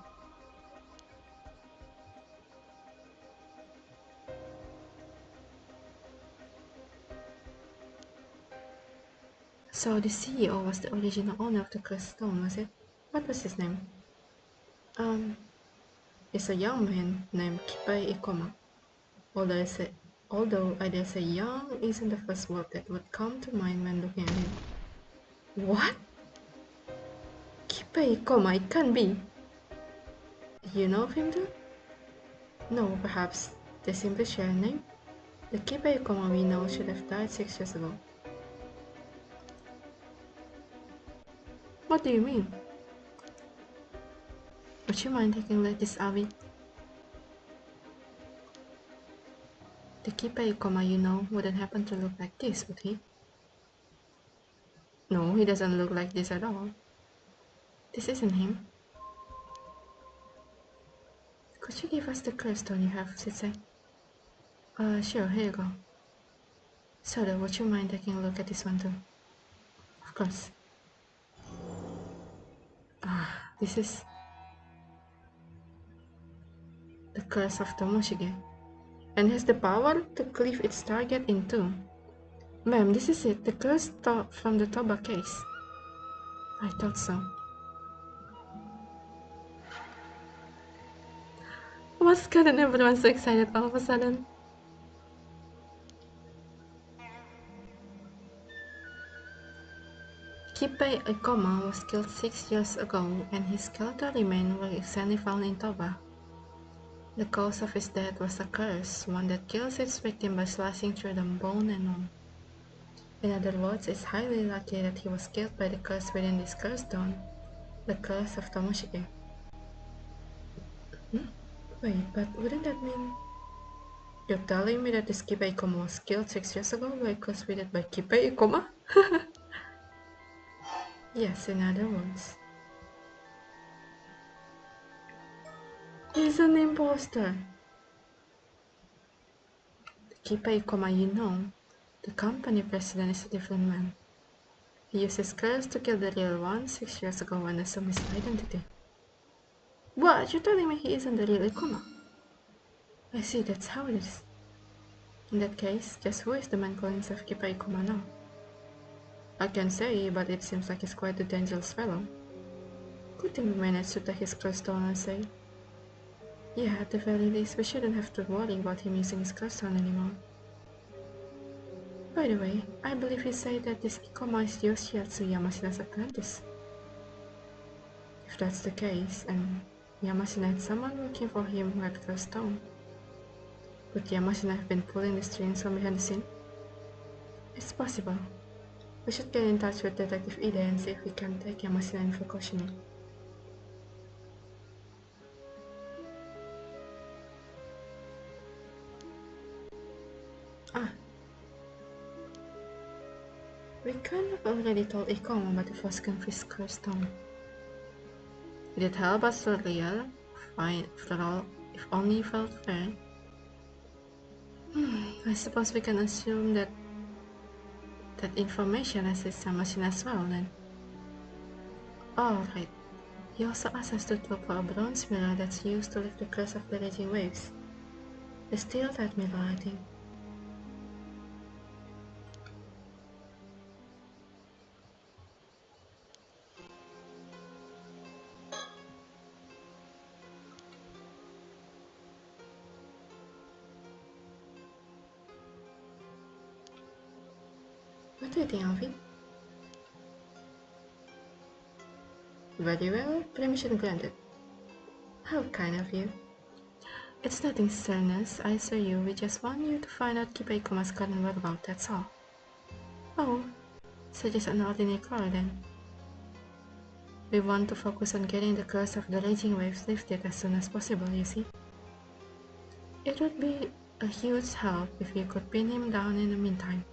S1: So the CEO was the original owner of the cursed stone, was it? What was his name? It's a young man named Kipai Ikoma. Although I dare say young isn't the first word that would come to mind when looking at him. What? Kipai Ikoma, it can't be. You know of him too? No, perhaps they simply share a name? The Kipai Ikoma we know should have died 6 years ago. What do you mean? Would you mind taking a look at this, Avi? The Kipai Ikoma you know wouldn't happen to look like this, would he? No, he doesn't look like this at all. This isn't him. Could you give us the curse stone you have, Sitse? Sure, here you go. Soda, would you mind taking a look at this one too? Of course. This is the curse of Tomoshige, and has the power to cleave its target in two. Ma'am, this is it, the curse from the Toba case. I thought so. What's gotten everyone so excited all of a sudden? Kippei Ikoma was killed 6 years ago, and his skeletal remains were recently found in Toba. The cause of his death was a curse, one that kills its victim by slashing through them bone and all. In other words, it's highly likely that he was killed by the curse within this curse stone, the curse of Tomoshige. Wait, but wouldn't that mean you're telling me that this Kippei Ikoma was killed 6 years ago by a curse wielded by Kippei Ikoma? Yes, in other words. He's an imposter! The Kippei Ikoma you know, the company president is a different man. He used his curse to kill the real one 6 years ago and assume his identity. What? You're telling me he isn't the real Ikoma? I see, that's how it is. In that case, just who is the man calling himself Kippei Ikoma now? I can say, but it seems like he's quite a dangerous fellow. Good thing we managed to take his curse stone, I say. Yeah, at the very least, we shouldn't have to worry about him using his curse stone anymore. By the way, I believe you say that this Ikoma is Yoshiatsu Yamashina's apprentice. If that's the case, and Yamashina had someone working for him who had cursed stone, would Yamashina have been pulling the strings from behind the scene? It's possible. We should get in touch with Detective Ide and see if we can take Yamashina in for questioning. We kind of already told Ikoma about the first country's cursed stone. Did it help us for real? Fine, after all, if only it felt fair. I suppose we can assume that information assists Yamashina as well then. Alright. He also asked us to look for a bronze mirror that's used to lift the curse of the raging waves. It's still that mirror, I think. What do you think of it? Very well, permission granted. How kind of you. It's nothing serious, I assure you. We just want you to find out Kiba Ikoma's current whereabouts, that's all. Oh, so just an ordinary car then. We want to focus on getting the curse of the raging waves lifted as soon as possible, you see. It would be a huge help if you could pin him down in the meantime.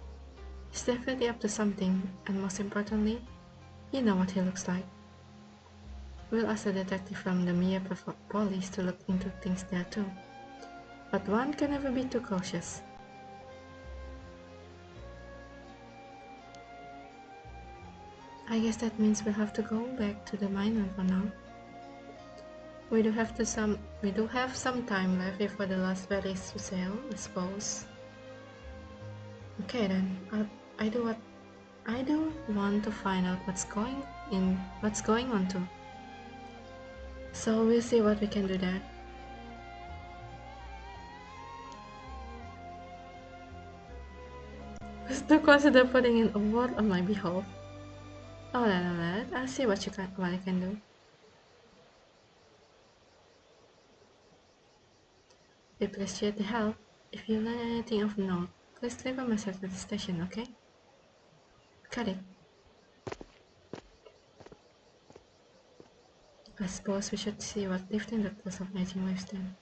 S1: He's definitely up to something, and most importantly, you know what he looks like. We'll ask a detective from the Mie police to look into things there too. But one can never be too cautious. I guess that means we'll have to go back to the mine for now. We do have some time left before the last berries to sell, I suppose. Okay then, I do want to find out what's going on too. So we'll see what we can do there. To consider putting in a word on my behalf. Alright, I'll see what I can do. We appreciate the help. If you learn anything of note, please leave a message at the station, okay? Got it. I suppose we should see what lifting the curse of raging waves then.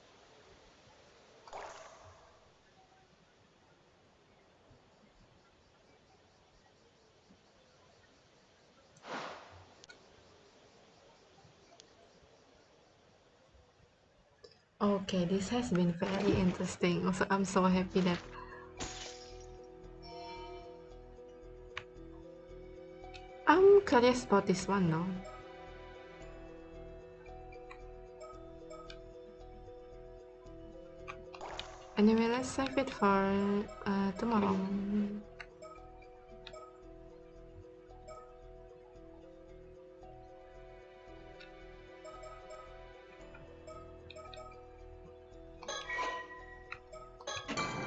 S1: Okay, this has been very interesting. Also, I'm so happy that I'm curious about this one now. Anyway, let's save it for tomorrow.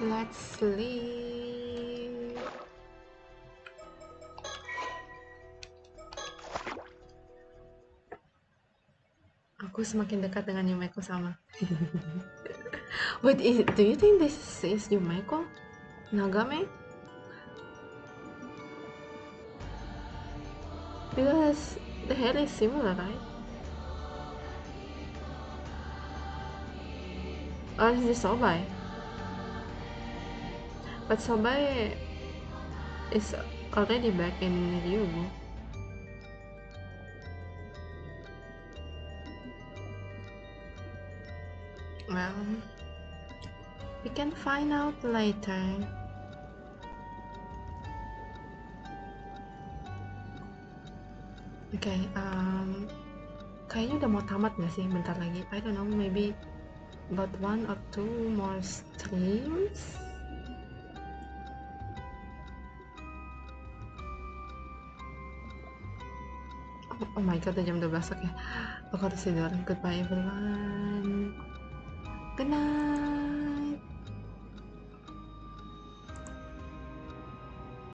S1: Let's sleep. Aku semakin dekat dengan Yumeko sama. Wait, do you think this is Yumeko? Nagame? Because the hair is similar, right? Or is this Sobai? But Sobai is already back in Ryu. Well, we can find out later. Okay, kayaknya udah mau tamat gak sih bentar lagi? I don't know, maybe about 1 or 2 more streams? Oh my god, udah jam 12. Oke, aku harus tidur. Goodbye everyone. Good night.